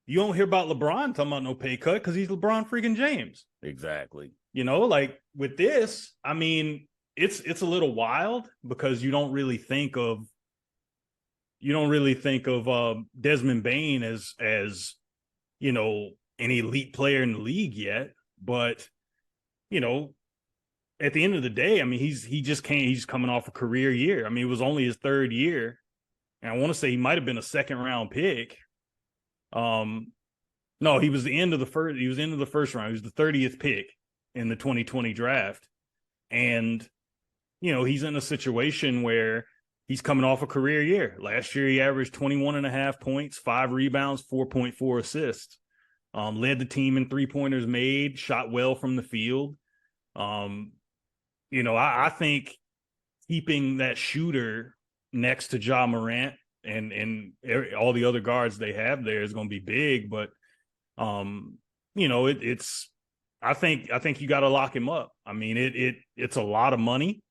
you don't hear about LeBron talking about no pay cut because he's LeBron freaking James. exactly. You know, like with this, I mean, it's a little wild because you don't really think of Desmond Bain as you know, an elite player in the league yet. But you know, at the end of the day, I mean, he just can't. He's coming off a career year. I mean, it was only his 3rd year, and I want to say he might have been a 2nd round pick. Um, no, he was the end of the first. He was into the first round. He was the 30th pick in the 2020 draft, and you know, he's in a situation where he's coming off a career year. Last year, he averaged 21 and a half points, 5 rebounds, 4.4 assists. Led the team in 3-pointers made, shot well from the field. Um, you know, I think keeping that shooter next to Ja Morant and all the other guards they have there is going to be big. But you know, it's I think you got to lock him up. I mean, it's a lot of money.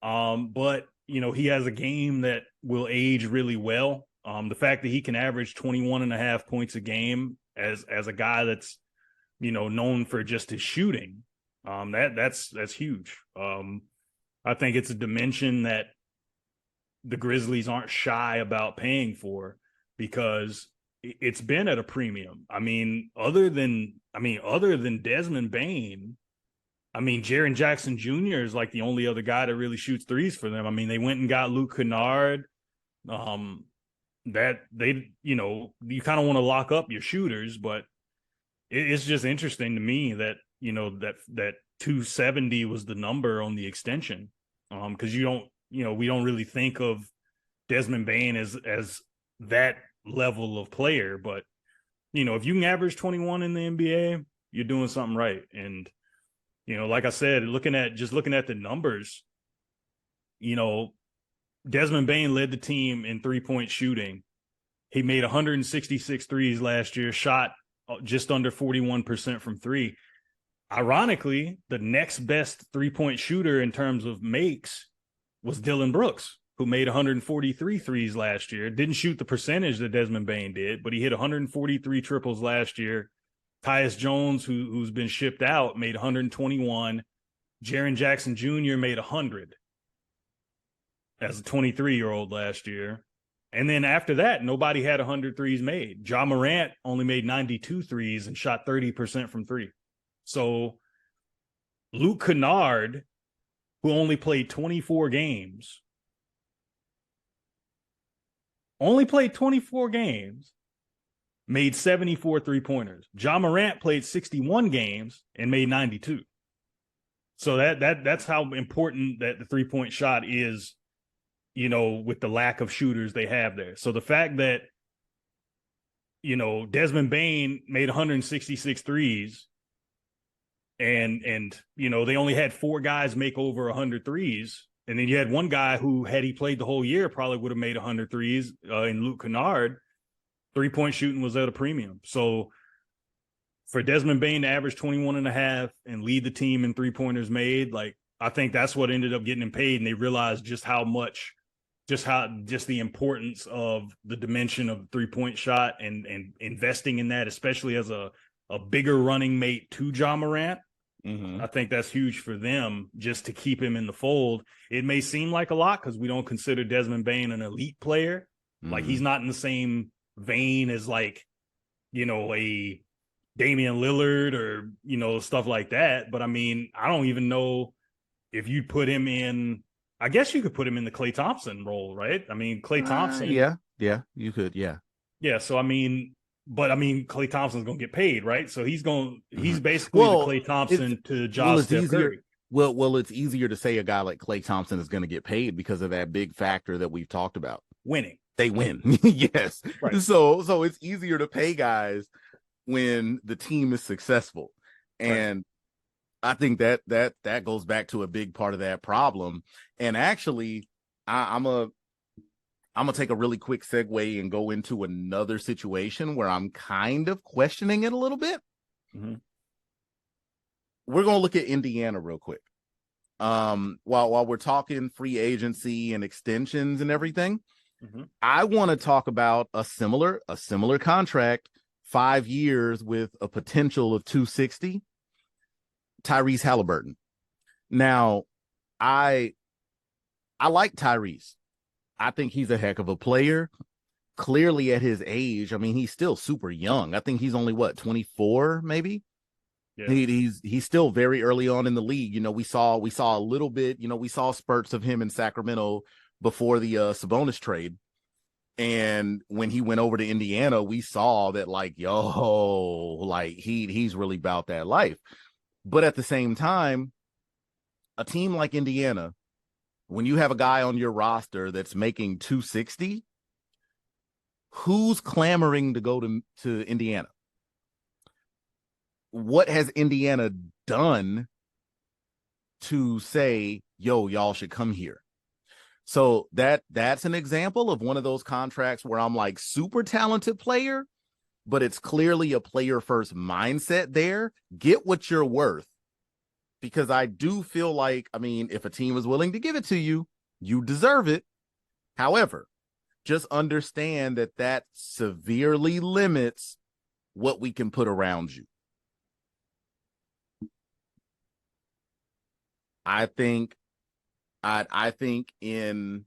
But you know, he has a game that will age really well. The fact that he can average 21 and a half points a game as a guy that's, you know, known for just his shooting, that's huge. I think it's a dimension that the Grizzlies aren't shy about paying for because it's been at a premium. I mean, other than Desmond Bain, I mean, Jaren Jackson Jr. is like the only other guy that really shoots threes for them. I mean, they went and got Luke Kennard. That they, you know, you kind of want to lock up your shooters, but it's just interesting to me that, you know, that 270 was the number on the extension. Because you don't, you know, we don't really think of Desmond Bain as that level of player, but you know, if you can average 21 in the NBA, you're doing something right. And you know, like I said, looking at the numbers, you know, Desmond Bain led the team in 3-point shooting. He made 166 threes last year, shot just under 41% from 3. Ironically, the next best 3-point shooter in terms of makes was Dylan Brooks, who made 143 threes last year. Didn't shoot the percentage that Desmond Bain did, but he hit 143 triples last year. Tyus Jones, who's been shipped out, made 121. Jaren Jackson Jr. made 100 as a 23-year-old last year. And then after that, nobody had 100 threes made. Ja Morant only made 92 threes and shot 30% from 3. So Luke Kennard, who only played 24 games, made 74 3-pointers. Ja Morant played 61 games and made 92. So that's how important that the 3-point shot is, you know, with the lack of shooters they have there. So the fact that, you know, Desmond Bain made 166 threes and you know, they only had 4 guys make over 100 threes. And then you had one guy who, had he played the whole year, probably would have made 100 threes in Luke Kennard. 3-point shooting was at a premium. So for Desmond Bain to average 21 and a half and lead the team in 3-pointers made, like, I think that's what ended up getting him paid. And they realized just how much just the importance of the dimension of the 3-point shot and investing in that, especially as a bigger running mate to Ja Morant. Mm-hmm. I think that's huge for them just to keep him in the fold. It may seem like a lot because we don't consider Desmond Bane an elite player. Mm-hmm. Like he's not in the same vein as like, a Damian Lillard or, stuff like that. But I mean, I don't even know if you put him in, I guess you could put him in the Klay Thompson role, right? I mean, Klay Thompson. Yeah, you could. Yeah. Yeah. So, Klay Thompson's going to get paid, right? So he's Mm-hmm. basically the Klay Thompson to Josh Steph easier. Curry. Well, it's easier to say a guy like Klay Thompson is going to get paid because of that big factor that we've talked about. Winning. They win. Yes. Right. So it's easier to pay guys when the team is successful. And I think that goes back to a big part of that problem. And actually, I'm gonna take a really quick segue and go into another situation where I'm kind of questioning it a little bit. Mm-hmm. We're gonna look at Indiana real quick. While we're talking free agency and extensions and everything, mm-hmm. I want to talk about a similar contract, 5 years with a potential of 260. Tyrese Halliburton. Now, I like Tyrese. I think he's a heck of a player. Clearly, at his age, I mean, he's still super young. I think he's only 24, maybe. Yeah. He's still very early on in the league. We saw a little bit. We saw spurts of him in Sacramento before the Sabonis trade. And when he went over to Indiana, we saw that he's really about that life. But at the same time, a team like Indiana, when you have a guy on your roster that's making 260, who's clamoring to go to Indiana? What has Indiana done to say, yo, y'all should come here? So that's an example of one of those contracts where I'm like, super talented player, but it's clearly a player first mindset there. Get what you're worth. Because I do feel like, I mean, if a team is willing to give it to you, you deserve it. However, just understand that severely limits what we can put around you. I think in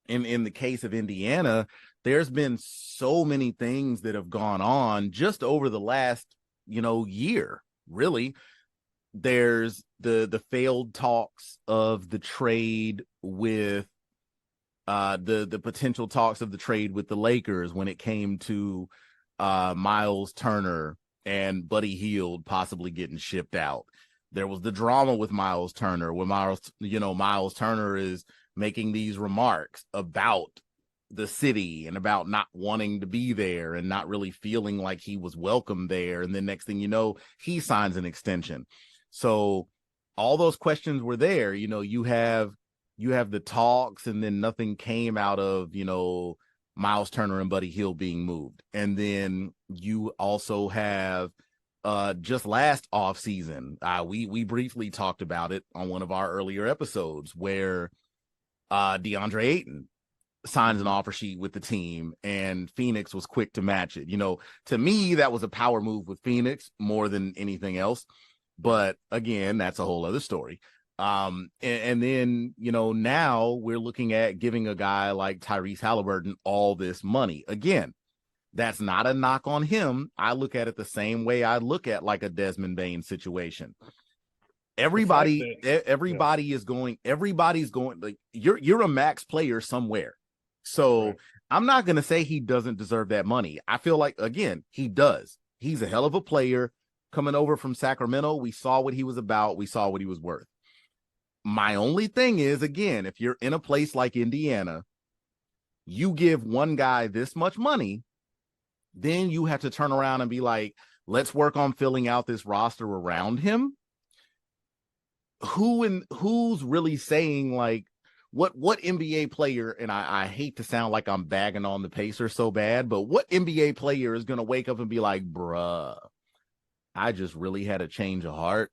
the case of Indiana, there's been so many things that have gone on just over the last, year, really. There's the failed talks of the trade with the potential talks of the trade with the Lakers when it came to Miles Turner and Buddy Hield possibly getting shipped out. There was the drama with Miles Turner where Miles Turner is making these remarks about the city and about not wanting to be there and not really feeling like he was welcome there. And then next thing you know, he signs an extension. So all those questions were there. You have the talks and then nothing came out of, Miles Turner and Buddy Hield being moved. And then you also have just last offseason, we briefly talked about it on one of our earlier episodes where DeAndre Ayton signs an offer sheet with the team and Phoenix was quick to match it. To me, that was a power move with Phoenix more than anything else. But again, that's a whole other story. And then, now we're looking at giving a guy like Tyrese Halliburton all this money. Again, that's not a knock on him. I look at it the same way I look at like a Desmond Bane situation. Everybody's going, like you're a max player somewhere. So right. I'm not going to say he doesn't deserve that money. I feel like, again, he does. He's a hell of a player coming over from Sacramento. We saw what he was about. We saw what he was worth. My only thing is, again, if you're in a place like Indiana, you give one guy this much money, then you have to turn around and be like, let's work on filling out this roster around him. Who's really saying like what NBA player, and I hate to sound like I'm bagging on the Pacers so bad, but what NBA player is going to wake up and be like, bruh, I just really had a change of heart.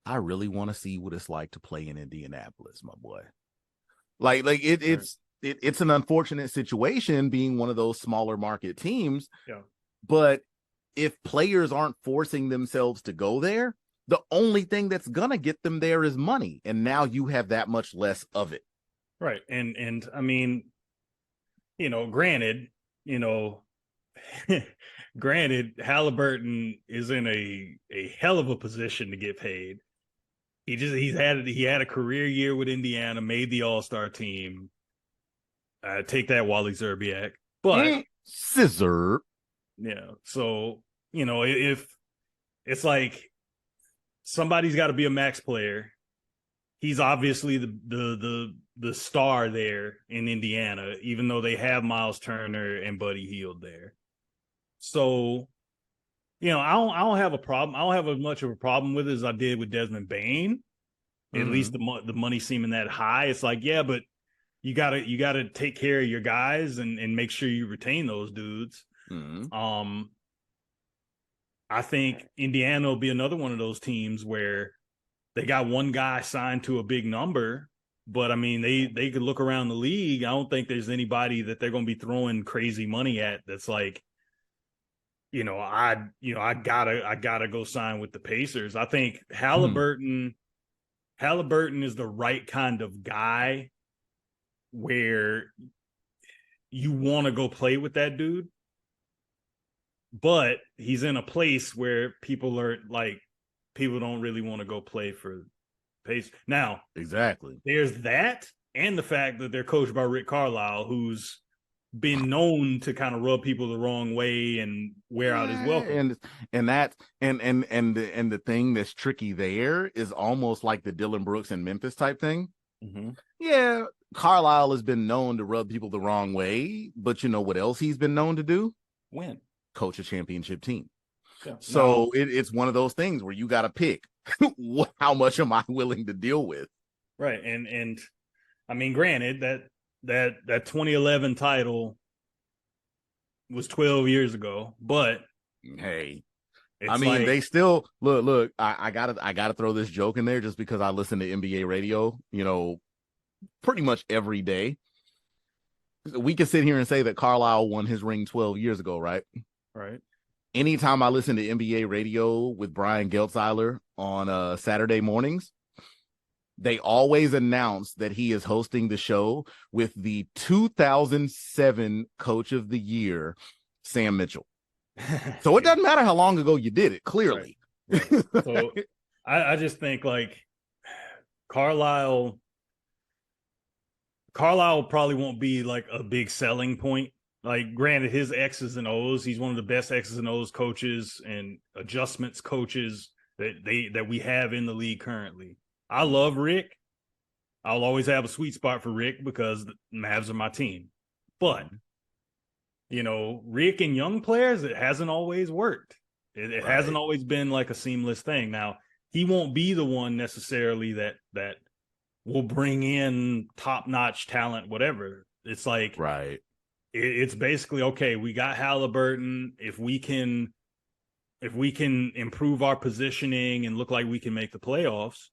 I really want to see what it's like to play in Indianapolis, my boy. It's an unfortunate situation being one of those smaller market teams. Yeah. But if players aren't forcing themselves to go there, the only thing that's gonna get them there is money, and now you have that much less of it. Right. And I mean, granted, you know, granted, Halliburton is in a hell of a position to get paid. He had a career year with Indiana, made the All-Star team. Take that, Wally Zerbiak. But scissor. Yeah. So, if it's like somebody's got to be a max player, he's obviously the star there in Indiana, even though they have Miles Turner and Buddy Hield there. So, I don't have a problem. I don't have as much of a problem with it as I did with Desmond Bane. At least the money seeming that high. It's like, yeah, but you gotta take care of your guys and make sure you retain those dudes. I think Indiana will be another one of those teams where they got one guy signed to a big number, but I mean they could look around the league. I don't think there's anybody that they're going to be throwing crazy money at that's like, I gotta go sign with the Pacers. I think Halliburton is the right kind of guy where you want to go play with that dude, but he's in a place where people don't really want to go play for Pace. Now, exactly. There's that, and the fact that they're coached by Rick Carlisle, who's been known to kind of rub people the wrong way and wear out his welcome. And the thing that's tricky there is almost like the Dylan Brooks and Memphis type thing. Yeah, Carlisle has been known to rub people the wrong way, but you know what else he's been known to do? Win. Coach a championship team. Yeah. So it's one of those things where you got to pick how much am I willing to deal with? Right. And I mean, granted that 2011 title was 12 years ago, but hey, I mean, they still look. I gotta throw this joke in there just because I listen to NBA radio, pretty much every day. We can sit here and say that Carlisle won his ring 12 years ago, right? Right. Anytime I listen to NBA radio with Brian Geltzeiler on Saturday mornings, they always announce that he is hosting the show with the 2007 Coach of the Year, Sam Mitchell. So it doesn't matter how long ago you did it, clearly. Right. So I just think like Carlisle probably won't be like a big selling point. Like, granted, his X's and O's, he's one of the best X's and O's coaches and adjustments coaches that we have in the league currently. I love Rick. I'll always have a sweet spot for Rick because the Mavs are my team. But, Rick and young players, it hasn't always worked. It hasn't always been like a seamless thing. Now, he won't be the one necessarily that will bring in top-notch talent, whatever. It's like, it's basically, okay, we got Halliburton. If we can improve our positioning and look like we can make the playoffs,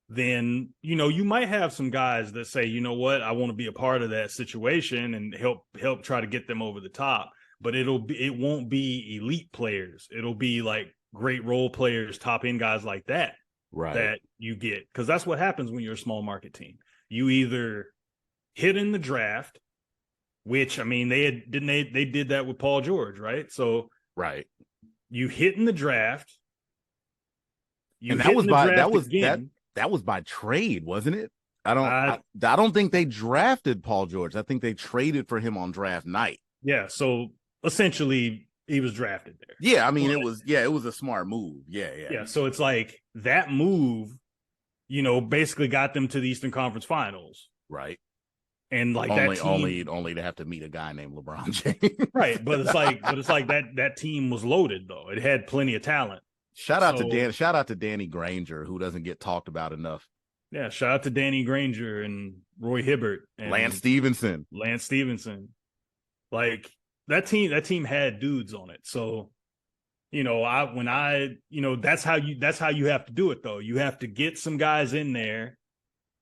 then, you might have some guys that say, you know what, I want to be a part of that situation and help try to get them over the top. But it won't be elite players. It'll be like great role players, top end guys like that. Right. That you get, because that's what happens when you're a small market team. You either hit in the draft, which, I mean, they did that with Paul George, right? So you hit in the draft, and that was by trade, wasn't it? I don't think they drafted Paul George. I think they traded for him on draft night. Yeah, so essentially he was drafted there. Yeah, I mean, it was a smart move. Yeah. So it's like that move, basically got them to the Eastern Conference Finals. Right. And like only to have to meet a guy named LeBron James. Right, but it's like that team was loaded though. It had plenty of talent. Shout out to Danny Granger, who doesn't get talked about enough. Yeah, shout out to Danny Granger and Roy Hibbert and Lance Stevenson. Like that team had dudes on it. So, that's how you have to do it though. You have to get some guys in there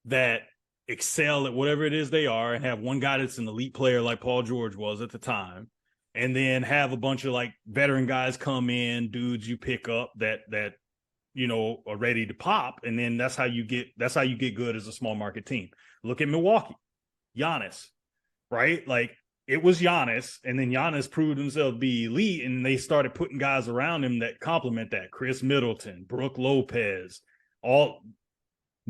that excel at whatever it is they are, and have one guy that's an elite player like Paul George was at the time, and then have a bunch of like veteran guys come in, dudes you pick up that are ready to pop, and then that's how you get good as a small market team. Look at Milwaukee, Giannis, right? Like, it was Giannis, and then Giannis proved himself to be elite, and they started putting guys around him that complement that. Chris Middleton, Brooke Lopez, all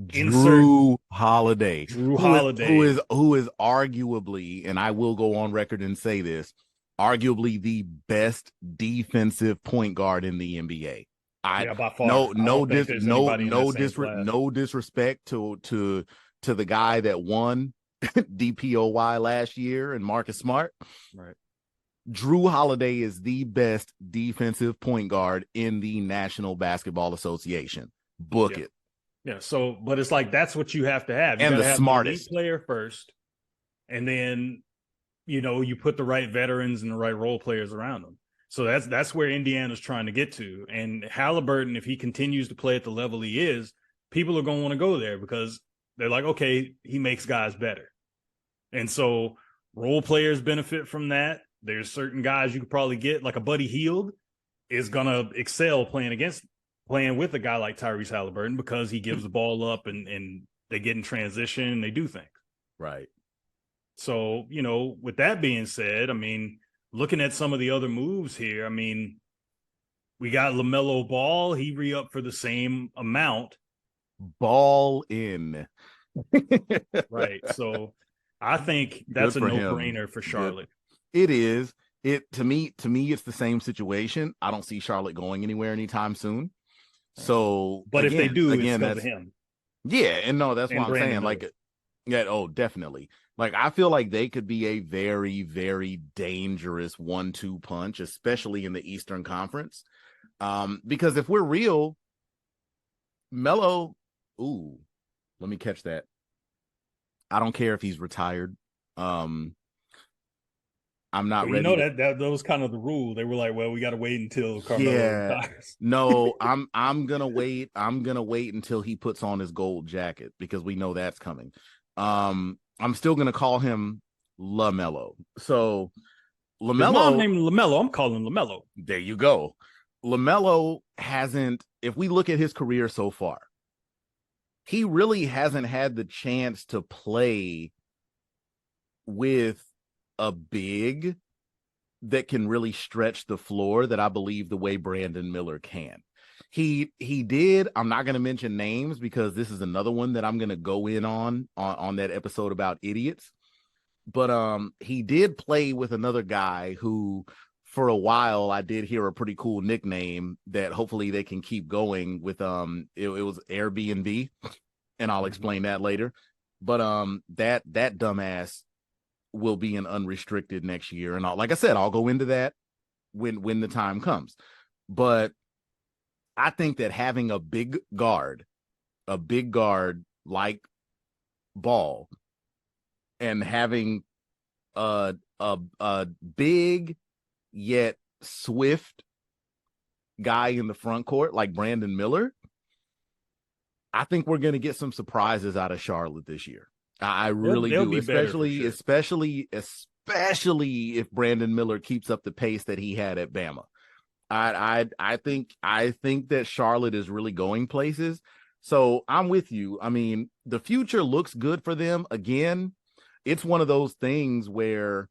Drew Holiday, Drew who Holiday, is arguably, and I will go on record and say this, arguably the best defensive point guard in the NBA. By far. No disrespect to the guy that won DPOY last year and Marcus Smart. Right. Drew Holiday is the best defensive point guard in the National Basketball Association. Book it. Yeah. So, but it's like, that's what you have to have. You and the have smartest the player first, and then, you put the right veterans and the right role players around them. So that's where Indiana's trying to get to. And Halliburton, if he continues to play at the level he is, people are going to want to go there because they're like, okay, he makes guys better. And so role players benefit from that. There's certain guys you could probably get, like a Buddy Hield is going to excel playing with a guy like Tyrese Halliburton because he gives the ball up and they get in transition and they do things. Right. So, with that being said, I mean, looking at some of the other moves here, I mean, we got LaMelo Ball. He re-upped for the same amount. Ball in. Right. So I think that's a no-brainer for Charlotte. It is. To me, it's the same situation. I don't see Charlotte going anywhere anytime soon. So, but again, if they do, it's because of him. Yeah, and no, that's what I'm saying. Like, yeah, oh, definitely. Like, I feel like they could be a very, very dangerous 1-2 punch, especially in the Eastern Conference. Because if we're real, Melo, let me catch that. I don't care if he's retired. I'm not ready. That was kind of the rule. They were like, well, we got to wait until Carmelo retires. No, I'm gonna wait. I'm gonna wait until he puts on his gold jacket because we know that's coming. I'm still gonna call him LaMelo. So LaMelo, his mom named LaMelo. I'm calling him LaMelo. There you go. LaMelo hasn't. If we look at his career so far, he really hasn't had the chance to play with a big that can really stretch the floor that I believe the way Brandon Miller can. He did. I'm not going to mention names because this is another one that I'm going to go in on that episode about idiots. But he did play with another guy who, for a while, I did hear a pretty cool nickname that hopefully they can keep going with. It was Airbnb, and I'll explain that later. But that dumbass will be an unrestricted next year, and like I said, I'll go into that when the time comes. But I think that having a big guard like Ball, and having a big yet swift guy in the front court like Brandon Miller, I think we're going to get some surprises out of Charlotte this year. I really do, especially if Brandon Miller keeps up the pace that he had at Bama. I think that Charlotte is really going places. So I'm with you. I mean, the future looks good for them. Again, it's one of those things where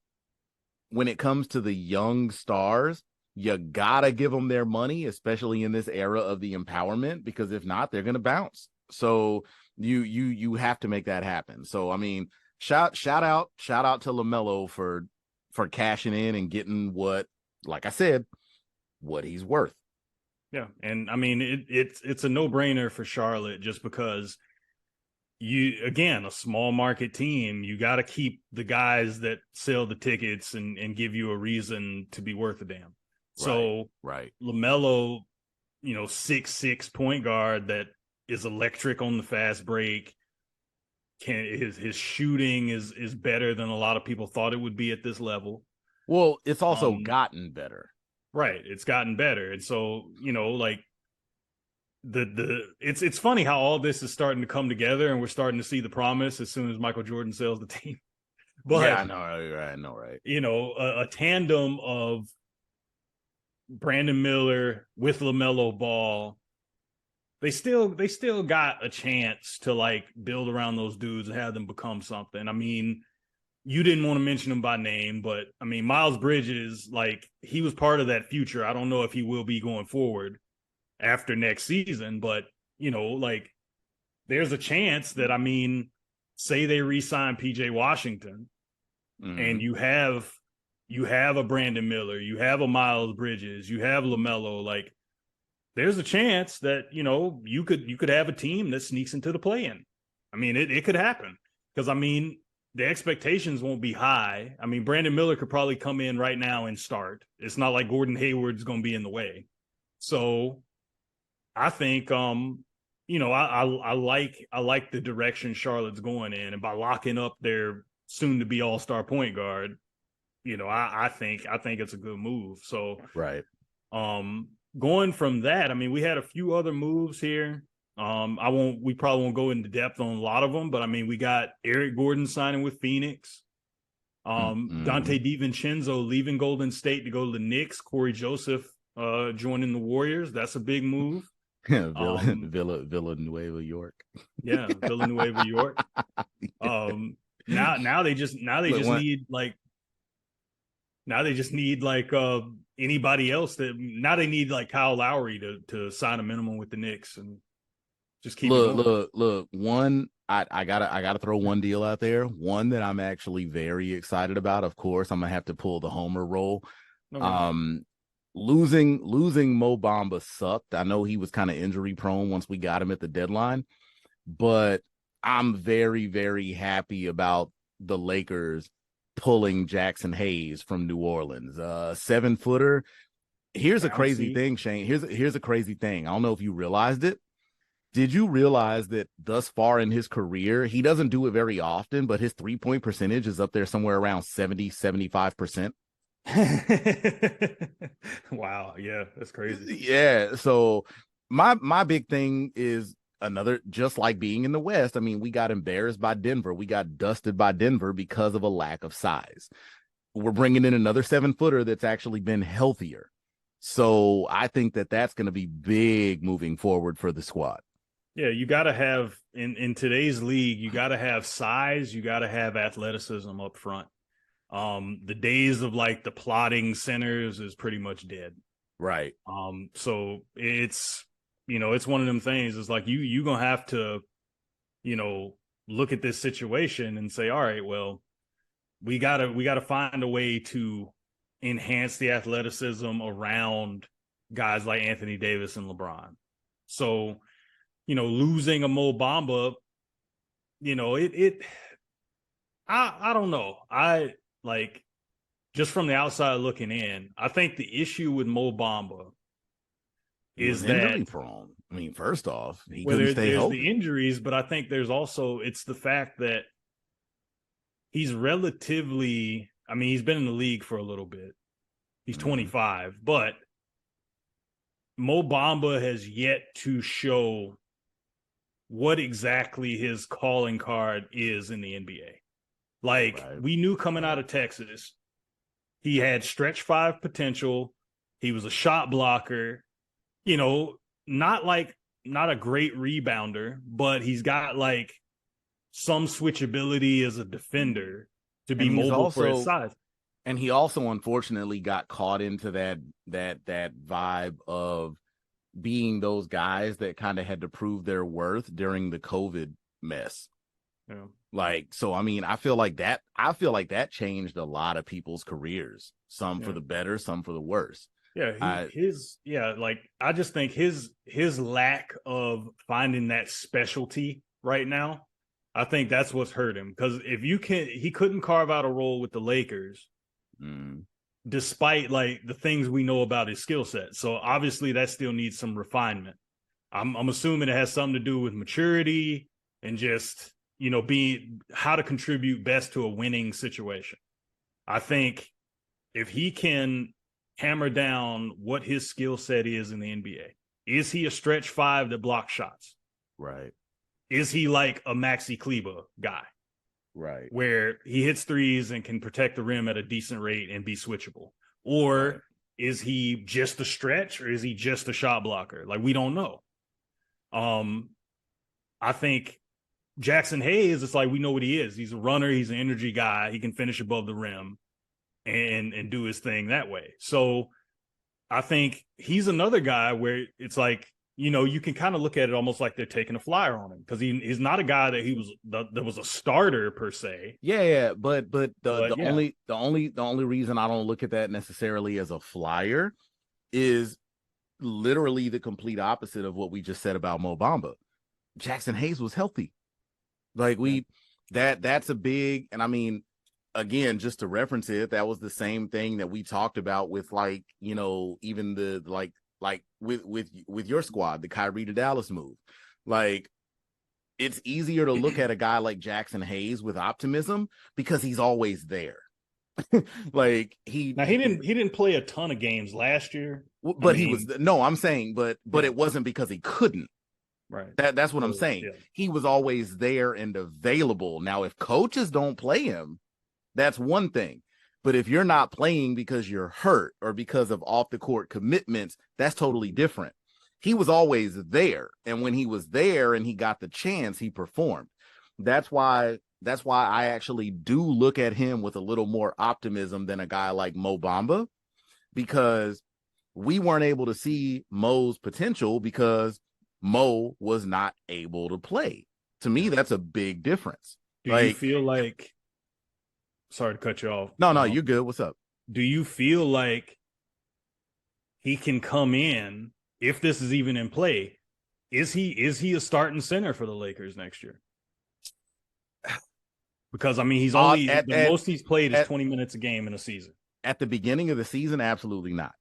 when it comes to the young stars, you gotta give them their money, especially in this era of the empowerment, because if not, they're gonna bounce. So you have to make that happen. So I mean, shout out to LaMelo for cashing in and getting what, like I said, what he's worth. Yeah, and I mean it's a no-brainer for Charlotte just because a small market team, you got to keep the guys that sell the tickets and give you a reason to be worth a damn. So right. LaMelo, 6'6" point guard that is electric on the fast break. His shooting is better than a lot of people thought it would be at this level. Well, it's also gotten better. Right. It's gotten better. And so, it's funny how all this is starting to come together, and we're starting to see the promise as soon as Michael Jordan sells the team. Yeah, But I know, right? I know, right? a tandem of Brandon Miller with LaMelo Ball, they still got a chance to like build around those dudes and have them become something. I mean, you didn't want to mention him by name, but I mean, Miles Bridges, like he was part of that future. I don't know if he will be going forward after next season, but like there's a chance that, I mean, say they re-sign PJ Washington and Mm-hmm. you have a Brandon Miller, you have a Miles Bridges, you have LaMelo, like there's a chance that, you could have a team that sneaks into the play-in. I mean, it could happen because, I mean, the expectations won't be high. I mean, Brandon Miller could probably come in right now and start. It's not like Gordon Hayward's going to be in the way. So I think, I like the direction Charlotte's going in, and by locking up their soon-to-be all-star point guard, I think it's a good move. So, Right. going from that, I mean, we had a few other moves here. We probably won't go into depth on a lot of them, but I mean, we got Eric Gordon signing with Phoenix. Mm-hmm. Dante DiVincenzo leaving Golden State to go to the Knicks. Corey Joseph joining the Warriors. That's a big move. Villanueva, York. Yeah, Villanueva, York. Now they just Look, need like anybody else that now they need like Kyle Lowry to sign a minimum with the Knicks and just keep it going. look. One, I gotta throw one deal out there. One that I'm actually very excited about. Of course, I'm gonna have to pull the homer role. Okay. Um, losing Mo Bamba sucked. I know he was kind of injury prone once we got him at the deadline, but I'm very, very happy about the Lakers pulling Jackson Hayes from New Orleans. 7-footer. Here's a crazy Bouncy. thing, Shane. Here's a crazy thing. I don't know if you realized it. Did you realize that thus far in his career, he doesn't do it very often, but his 3-point percentage is up there somewhere around 70-75%? Wow, yeah, that's crazy. Yeah. So my big thing is another, just like being in the West. I mean, we got embarrassed by Denver. We got dusted by Denver because of a lack of size. We're bringing in another 7-footer that's actually been healthier. So I think that that's going to be big moving forward for the squad. Yeah, you got to have in today's league, you got to have size, you got to have athleticism up front. The days of like the plotting centers is pretty much dead. Right. So it's one of them things. It's like you gonna have to, look at this situation and say, all right, well, we gotta find a way to enhance the athleticism around guys like Anthony Davis and LeBron. So, losing a Mo Bamba, I don't know. I like, just from the outside looking in, I think the issue with Mo Bamba He was is that, injury prone. I mean, first off, he well, couldn't stay there's the healthy. injuries, but I think there's also, it's the fact that he's relatively, I mean, he's been in the league for a little bit. He's Mm-hmm. 25, but Mo Bamba has yet to show what exactly his calling card is in the NBA. Like, Right. we knew coming out Right. of Texas, he had stretch five potential. He was a shot blocker, you know, not a great rebounder, but he's got like some switchability as a defender to be And he's mobile for his also size. and he also unfortunately got caught into that vibe of being those guys that kind of had to prove their worth during the COVID mess. Yeah. Like, so I mean, I feel like that changed a lot of people's careers, some for Yeah. the better, some for the worse. Yeah, I like I just think his lack of finding that specialty right now, I think that's what's hurt him. Because he couldn't carve out a role with the Lakers, mm, despite like the things we know about his skill set. So obviously that still needs some refinement. I'm assuming it has something to do with maturity and just, being how to contribute best to a winning situation. I think if he can hammer down what his skill set is in the NBA, Is he a stretch five that blocks shots? Right. Is he like a Maxi Kleber guy? Right. Where he hits threes and can protect the rim at a decent rate and be switchable? Or is he just a stretch, or is he just a shot blocker? Like, we don't know. I think Jackson Hayes, it's like we know what he is. He's a runner, he's an energy guy, he can finish above the rim and do his thing that way. So I think he's another guy where it's like, you know, you can kind of look at it almost like they're taking a flyer on him, because he's not a guy that was a starter per se. Yeah, but the only reason I don't look at that necessarily as a flyer is literally the complete opposite of what we just said about Mo Bamba. Jackson Hayes was healthy. Like that's a big, and I mean, again, just to reference it, that was the same thing that we talked about with, like, you know, even the like with your squad, the Kyrie to Dallas move. Like, it's easier to look at a guy like Jackson Hayes with optimism because he's always there. Like he didn't play a ton of games last year, but I'm saying, but it wasn't because he couldn't. Right. That's what I'm saying. Yeah. He was always there and available. Now, if coaches don't play him, that's one thing. But if you're not playing because you're hurt or because of off the court commitments, that's totally different. He was always there. And when he was there and he got the chance, he performed. That's why I actually do look at him with a little more optimism than a guy like Mo Bamba, because we weren't able to see Mo's potential because Mo was not able to play. To me, that's a big difference. Do you feel like, sorry to cut you off. No, you're good. What's up? Do you feel like he can come in, if this is even in play? Is he a starting center for the Lakers next year? Because, I mean, he's only the most he's played is 20 minutes a game in a season. At the beginning of the season, absolutely not.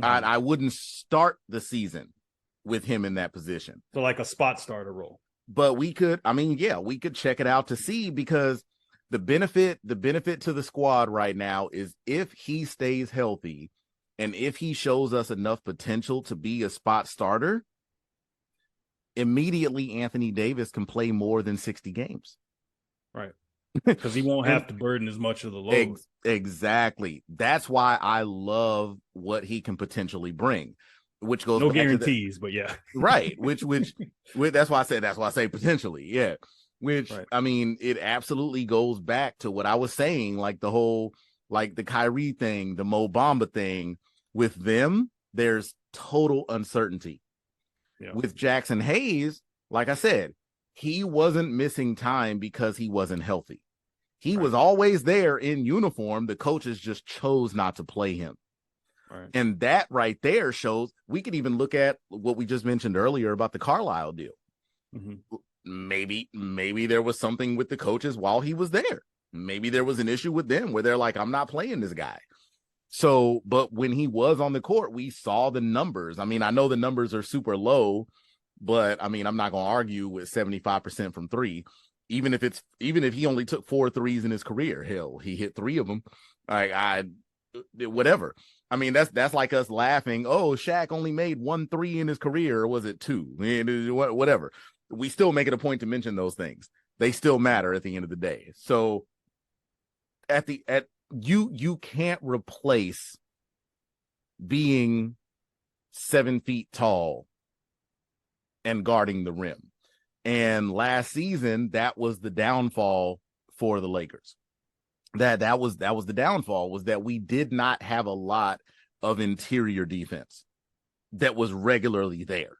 Mm-hmm. I wouldn't start the season with him in that position. So like a spot starter role. But we could check it out to see, because the benefit to the squad right now is if he stays healthy and if he shows us enough potential to be a spot starter, immediately Anthony Davis can play more than 60 games. Right. Because he won't have to burden as much of the load. Exactly. That's why I love what he can potentially bring. Which goes no guarantees, but yeah, right. Which that's why I say potentially, yeah. Which right. I mean, it absolutely goes back to what I was saying, like the whole, like the Kyrie thing, the Mo Bamba thing. With them, there's total uncertainty. Yeah. With Jackson Hayes, like I said, he wasn't missing time because he wasn't healthy. He was always there in uniform. The coaches just chose not to play him. Right. And that right there shows, we could even look at what we just mentioned earlier about the Carlisle deal. Mm-hmm. Maybe there was something with the coaches while he was there. Maybe there was an issue with them where they're like, I'm not playing this guy. So, but when he was on the court, we saw the numbers. I mean, I know the numbers are super low, but I mean, I'm not going to argue with 75% from three. Even if he only took 4 threes in his career, hell, he hit 3 of them. Whatever. I mean, that's like us laughing. Oh, Shaq only made 1 3 in his career, or was it 2? Whatever. We still make it a point to mention those things. They still matter at the end of the day. So you can't replace being 7 feet tall and guarding the rim. And last season, that was the downfall for the Lakers. That was the downfall, was that we did not have a lot of interior defense that was regularly there.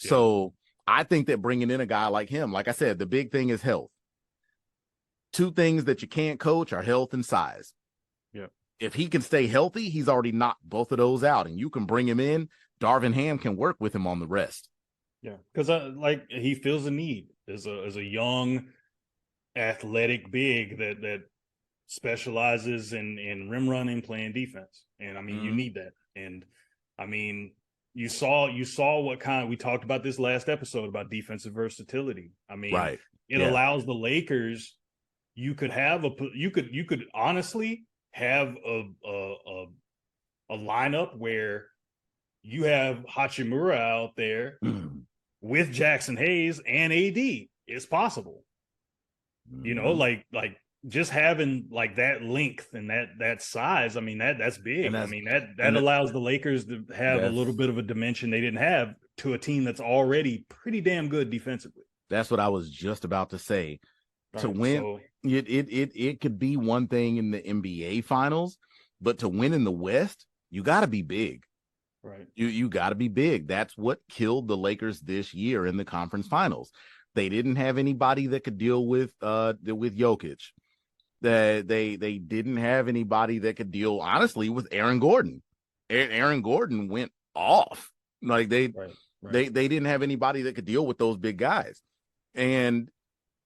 Yeah. So I think that bringing in a guy like him, like I said, the big thing is health. 2 things that you can't coach are health and size. Yeah. If he can stay healthy, he's already knocked both of those out, and you can bring him in. Darvin Ham can work with him on the rest. Yeah, because like he feels a need as a young, athletic big that specializes in rim running, playing defense, and I mean you need that. And I mean you saw what we talked about this last episode about defensive versatility. I mean, right. It allows the Lakers. You could honestly have a lineup where you have Hachimura out there with Jackson Hayes and AD. It's possible. You know, like just having like that length and that size. I mean, that's big. I mean, that allows the Lakers to have a little bit of a dimension they didn't have to a team that's already pretty damn good defensively. That's what I was just about to say. Right, to win, so, it could be one thing in the NBA finals, but to win in the West, you got to be big. Right. You got to be big. That's what killed the Lakers this year in the conference finals. They didn't have anybody that could deal with Jokic. They didn't have anybody that could deal, honestly, with Aaron Gordon. Aaron Gordon went off. Like they didn't have anybody that could deal with those big guys. And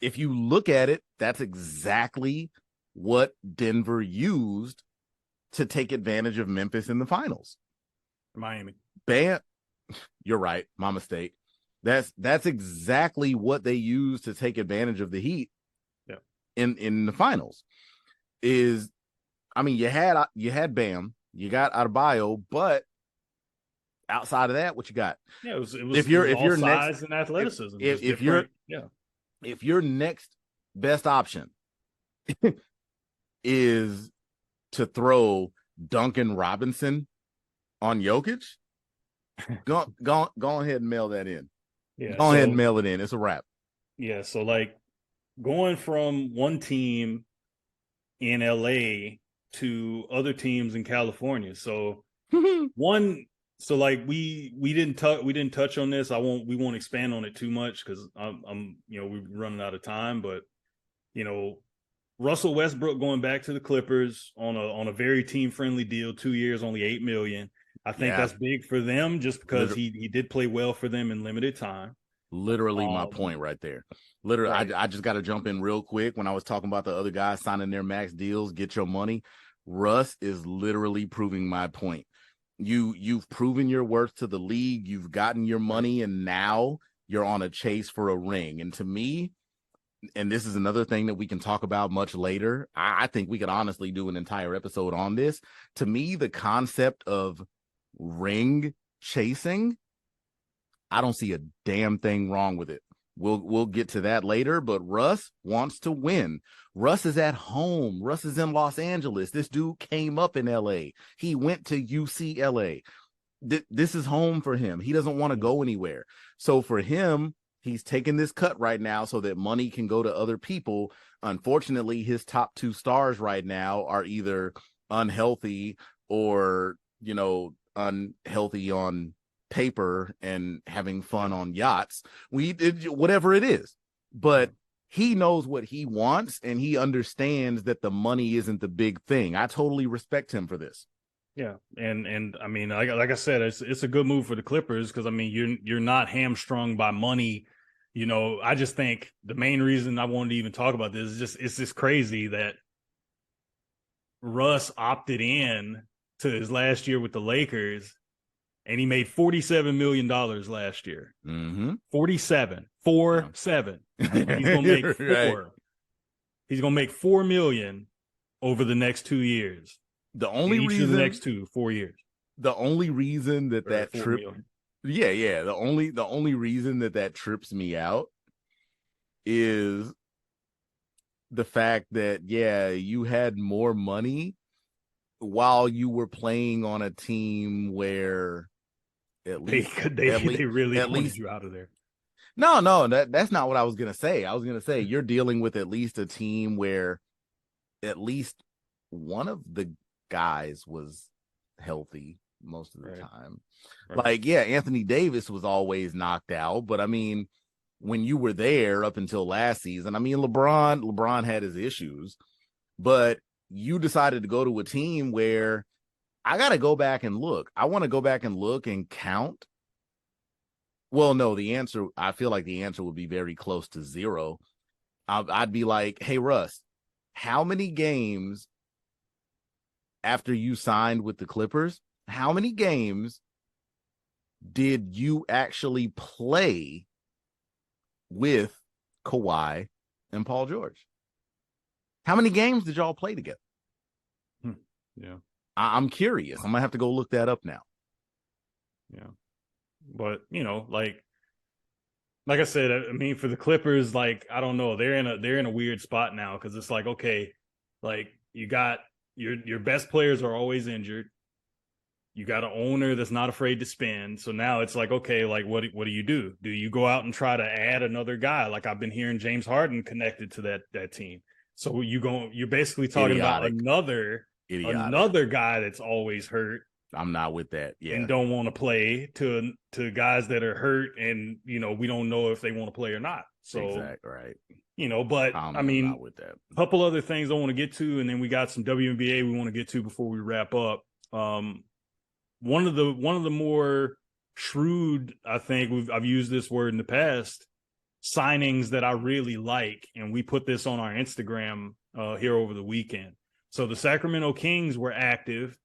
if you look at it, that's exactly what Denver used to take advantage of Memphis in the finals. Miami. Bam. You're right. My mistake. That's exactly what they used to take advantage of the Heat in the finals. Is, I mean, you had Bam, you got Adebayo, but outside of that, what you got? Yeah, it was if you're size next, and athleticism. If your next best option is to throw Duncan Robinson on Jokic, go ahead and mail that in. Yeah, go ahead and mail it in. It's a wrap. Yeah, so like going from one team in LA to other teams in California. So so like we didn't touch on this. We won't expand on it too much because I'm we're running out of time. But Russell Westbrook going back to the Clippers on a very team friendly deal, 2 years, only $8 million. I think that's big for them just because he did play well for them in limited time. Literally my point right there. Literally, right. I just got to jump in real quick. When I was talking about the other guys signing their max deals, get your money. Russ is literally proving my point. You've proven your worth to the league. You've gotten your money, and now you're on a chase for a ring. And to me, and this is another thing that we can talk about much later, I think we could honestly do an entire episode on this. To me, the concept of ring chasing, I don't see a damn thing wrong with it. We'll get to that later, but Russ wants to win. Russ is at home. Russ is in Los Angeles. This dude came up in LA. He went to UCLA. This is home for him. He doesn't want to go anywhere. So for him, he's taking this cut right now so that money can go to other people. Unfortunately, his top two stars right now are either unhealthy or, unhealthy on paper and having fun on yachts. Whatever it is. But he knows what he wants, and he understands that the money isn't the big thing. I totally respect him for this. Yeah, and I mean, like I said, it's a good move for the Clippers because I mean, you're not hamstrung by money. I just think the main reason I wanted to even talk about this is it's just crazy that Russ opted in to his last year with the Lakers, and he made $47 million last year. 47. He's gonna make $4. Right. He's gonna make $4 million over the next 2 years. The only reason the next 4 years. The only reason that trip, the only reason that trips me out is the fact that you had more money while you were playing on a team where at least they really wanted you out of there. No, that's not what I was gonna say. I was gonna say you're dealing with at least a team where at least one of the guys was healthy most of the time. Like, Anthony Davis was always knocked out, but I mean, when you were there up until last season, I mean, LeBron had his issues, but you decided to go to a team where I got to go back and look. I want to go back and look and count. Well, no, I feel like the answer would be very close to zero. I'd be like, hey, Russ, how many games after you signed with the Clippers, how many games did you actually play with Kawhi and Paul George? How many games did y'all play together? Yeah. I'm curious. I'm going to have to go look that up now. Yeah. But, like I said, I mean, for the Clippers, like, I don't know, they're in a weird spot now because it's like, okay, like you got your best players are always injured. You got an owner that's not afraid to spend. So now it's like, okay, like what do you do? Do you go out and try to add another guy? Like I've been hearing James Harden connected to that team. So you're basically talking about Idiotic. another guy that's always hurt I'm not with that. and Yeah. don't want to play to guys that are hurt and we don't know if they want to play or not. So Exactly right. But I I'm not mean, with that. a couple other things I want to get to, and then we got some WNBA we want to get to before we wrap up. One of the more shrewd, I think I've used this word in the past, signings that I really like, and we put this on our Instagram here over the weekend. So the Sacramento Kings were active.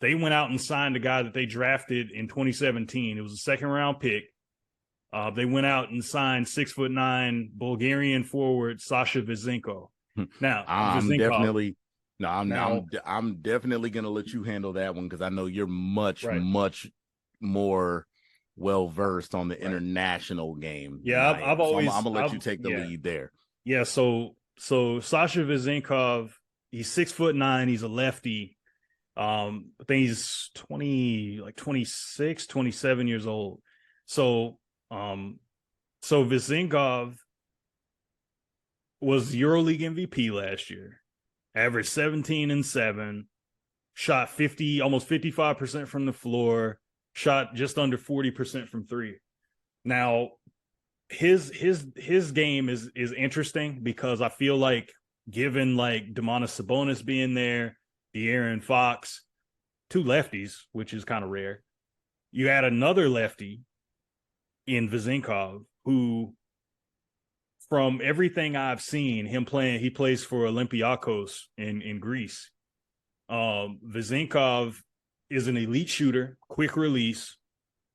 They went out and signed a guy that they drafted in 2017. It was a second round pick. They went out and signed 6'9" Bulgarian forward Sasha Vezinko. Now, I'm Vezinkov. definitely no, I'm definitely gonna let you handle that one because I know you're much more well versed on the international game. Yeah, I've always. I'm gonna let you take the lead there. Yeah, so Sasha Vezinkov, he's 6'9", he's a lefty. I think he's 26, 27 years old. So Vezinkov was EuroLeague MVP last year. Averaged 17 and 7, shot 50, almost 55% from the floor, shot just under 40% from three. Now, his game is interesting because I feel like given like Domantas Sabonis being there, De'Aaron Fox, two lefties, which is kind of rare. You add another lefty in Vezinkov, who, from everything I've seen him playing, he plays for Olympiakos in Greece. Vezinkov is an elite shooter, quick release.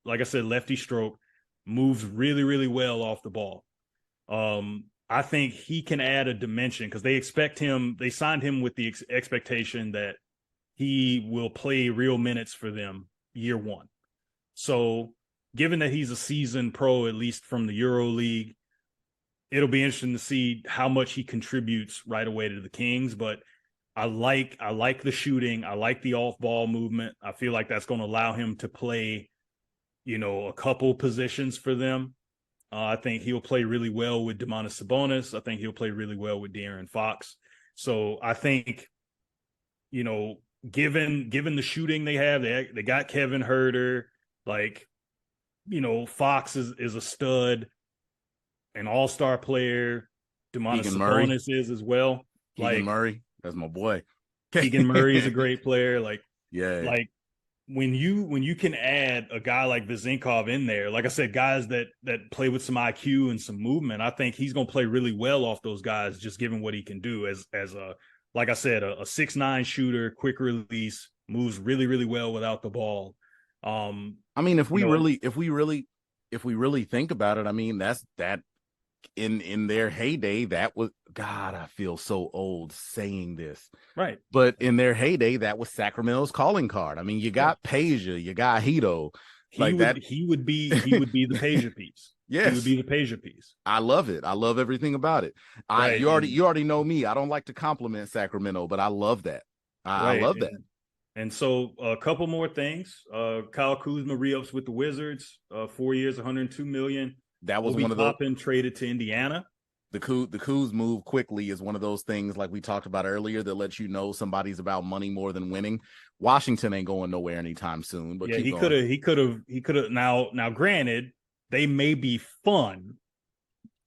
Like I said, lefty stroke, moves really, really well off the ball. I think he can add a dimension because they signed him with the expectation that he will play real minutes for them year one. So given that he's a seasoned pro, at least from the EuroLeague, it'll be interesting to see how much he contributes right away to the Kings. But I like the shooting. I like the off-ball movement. I feel like that's going to allow him to play, a couple positions for them. I think he'll play really well with Domantas Sabonis. I think he'll play really well with De'Aaron Fox. So I think, given the shooting they have, they got Kevin Huerter, like, Fox is a stud, an all-star player. Domantas Sabonis is as well. Keegan Murray, that's my boy. Keegan Murray is a great player. Like, yeah. Like when you can add a guy like Vezinkov in there, like I said, guys that play with some IQ and some movement, I think he's going to play really well off those guys, just given what he can do as a, like I said, a 6'9" shooter, quick release, moves really, really well without the ball. I mean, if we really think about it, I mean, that's that in their heyday, that was, God, I feel so old saying this. Right. But in their heyday, that was Sacramento's calling card. I mean, you got Peja, you got Hito. He would be the Peja piece. Yes. He would be the Peja piece. I love it. I love everything about it. Right. You already know me. I don't like to compliment Sacramento, but I love that. I love that. And so a couple more things. Kyle Kuzma re-ups with the Wizards, 4 years, $102 million. That was one of those traded to Indiana. The Kuz move quickly is one of those things like we talked about earlier that lets you know somebody's about money more than winning. Washington ain't going nowhere anytime soon. But yeah, he could have. Now, granted, they may be fun,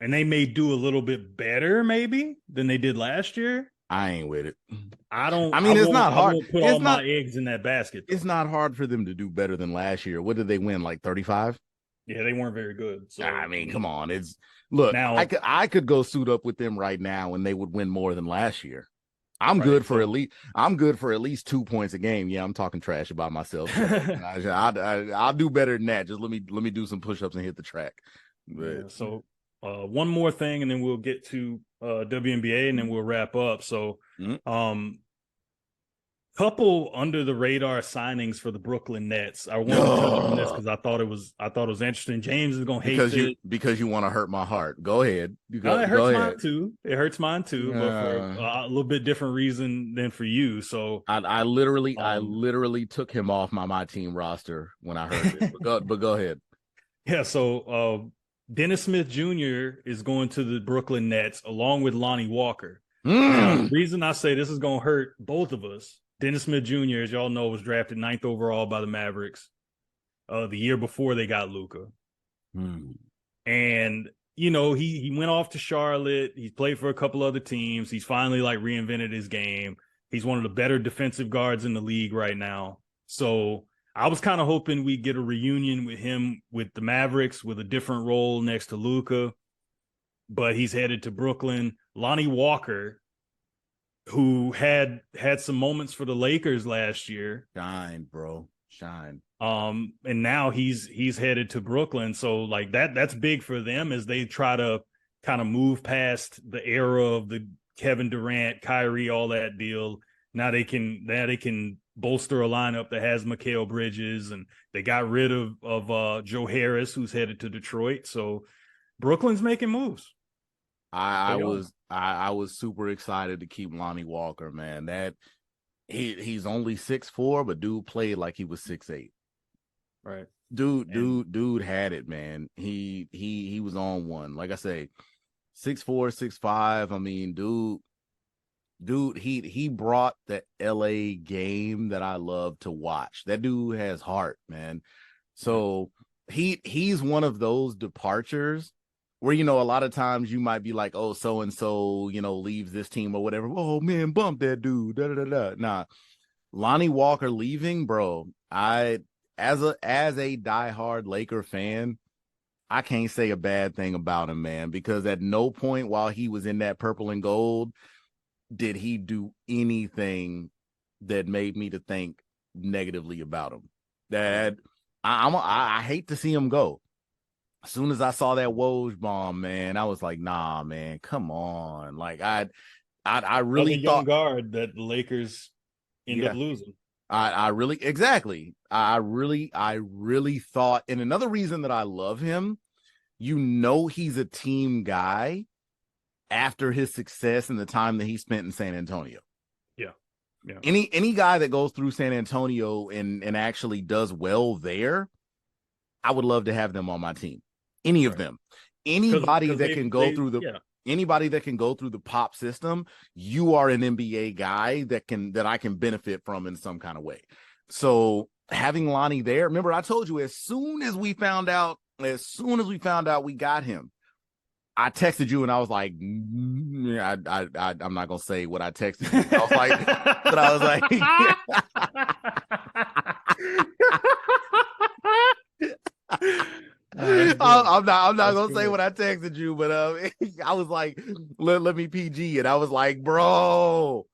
and they may do a little bit better maybe than they did last year. I ain't with it. It's not hard. I won't put all my eggs in that basket. It's not hard for them to do better than last year. What did they win? Like 35? Yeah, they weren't very good. So I mean, come on. I could go suit up with them right now and they would win more than last year. I'm good for at least 2 points a game. Yeah, I'm talking trash about myself. I'll do better than that. Just let me do some push-ups and hit the track. But, one more thing, and then we'll get to WNBA, and then we'll wrap up. So, couple under the radar signings for the Brooklyn Nets. I wanted to touch on this because I thought it was interesting. James is gonna hate this because you want to hurt my heart. Go ahead. it Go hurts ahead. mine too. It hurts mine too, but for a little bit different reason than for you. So I literally took him off my team roster when I heard it. But go ahead. Yeah. So Dennis Smith Jr. is going to the Brooklyn Nets along with Lonnie Walker. Now, the reason I say this is gonna hurt both of us. Dennis Smith Jr., as y'all know, was drafted 9th overall by the Mavericks the year before they got Luka. And, you know, he went off to Charlotte. He's played for a couple other teams. He's finally, like, reinvented his game. He's one of the better defensive guards in the league right now. So I was kind of hoping we'd get a reunion with him with the Mavericks with a different role next to Luka. But he's headed to Brooklyn. Lonnie Walker, who had some moments for the Lakers last year. Shine, bro. Shine. And now he's headed to Brooklyn. So like that's big for them as they try to kind of move past the era of the Kevin Durant, Kyrie, all that deal. Now they can bolster a lineup that has Mikal Bridges, and they got rid of Joe Harris, who's headed to Detroit. So Brooklyn's making moves. I was super excited to keep Lonnie Walker, man. That he's only 6'4", but dude played like he was 6'8". Right. Dude had it, man. He was on one. Like I say, 6'4", 6'5". I mean, dude, he brought the LA game that I love to watch. That dude has heart, man. So he's one of those departures where, you know, a lot of times you might be like, oh, so-and-so, you know, leaves this team or whatever. Oh, man, bump that dude. Da-da-da-da. Nah, Lonnie Walker leaving, bro, as a diehard Laker fan, I can't say a bad thing about him, man, because at no point while he was in that purple and gold did he do anything that made me to think negatively about him. That I hate to see him go. As soon as I saw that Woj bomb, man, I was like, nah, man, come on. Like I really thought young guard that the Lakers end up losing. I really thought, and another reason that I love him, you know, he's a team guy after his success and the time that he spent in San Antonio. Yeah. Any guy that goes through San Antonio and actually does well there, I would love to have them on my team. Any of them, anybody that can go through the pop system, you are an NBA guy that I can benefit from in some kind of way. So having Lonnie there, remember I told you as soon as we found out we got him, I texted you and I was like, I'm not gonna say what I texted you. I was like, but I was like. I'm not gonna say what I texted you, but I was like, let me PG, and I was like, bro,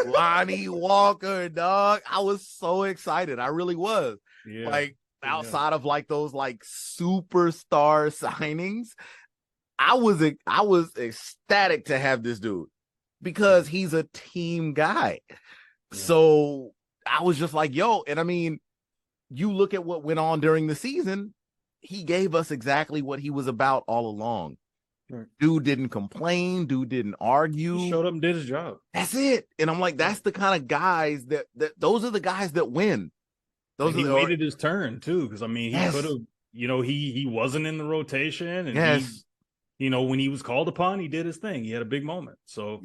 Lonnie Walker, dog. I was so excited. I really was. Yeah. Like outside of like those like superstar signings, I was ecstatic to have this dude because he's a team guy. Yeah. So I was just like, yo, and I mean, you look at what went on during the season. He gave us exactly what he was about all along. Right. Dude didn't complain. Dude didn't argue. He showed up and did his job. That's it. And I'm like, that's the kind of guys that those are the guys that win. He waited his turn too, because I mean, he could have. You know, he wasn't in the rotation, and he, when he was called upon, he did his thing. He had a big moment. So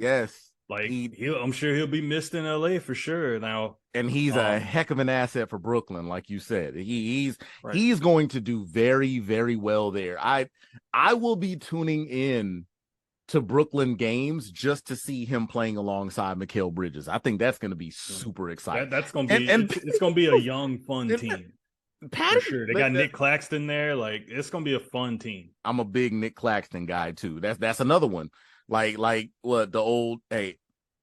like I'm sure he'll be missed in LA for sure now. And he's a heck of an asset for Brooklyn, like you said. He's going to do very, very well there. I will be tuning in to Brooklyn games just to see him playing alongside Mikal Bridges. I think that's going to be super exciting. That's going to be it's going to be a young, fun team. For sure. They got Nick Claxton there. Like, it's going to be a fun team. I'm a big Nick Claxton guy too. That's another one. Like what the old, hey,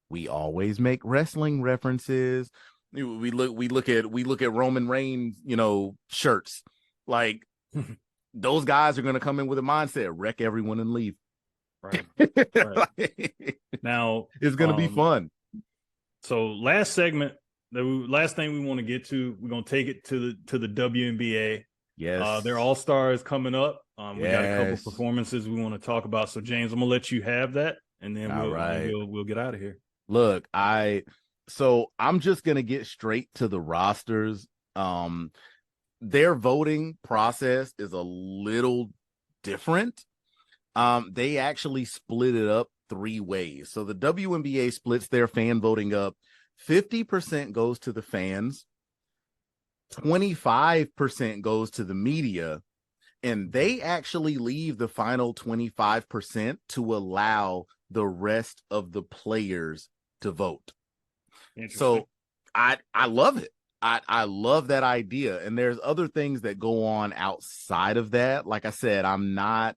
we always make wrestling references. We look at Roman Reigns, shirts. Like those guys are going to come in with a mindset, wreck everyone and leave. Right. Now it's going to be fun. So last segment, last thing we want to get to, we're gonna take it to the WNBA. Yes. Their All-Star is coming up. We got a couple Yes. performances we want to talk about. So James, I'm gonna let you have that, and then All right. we'll get out of here. Look, so I'm just gonna get straight to the rosters. Their voting process is a little different. They actually split it up 3 ways. So the WNBA splits their fan voting up. 50% goes to the fans, 25% goes to the media, and they actually leave the final 25% to allow the rest of the players to vote. So I love it. I love that idea. And there's other things that go on outside of that. Like I said, I'm not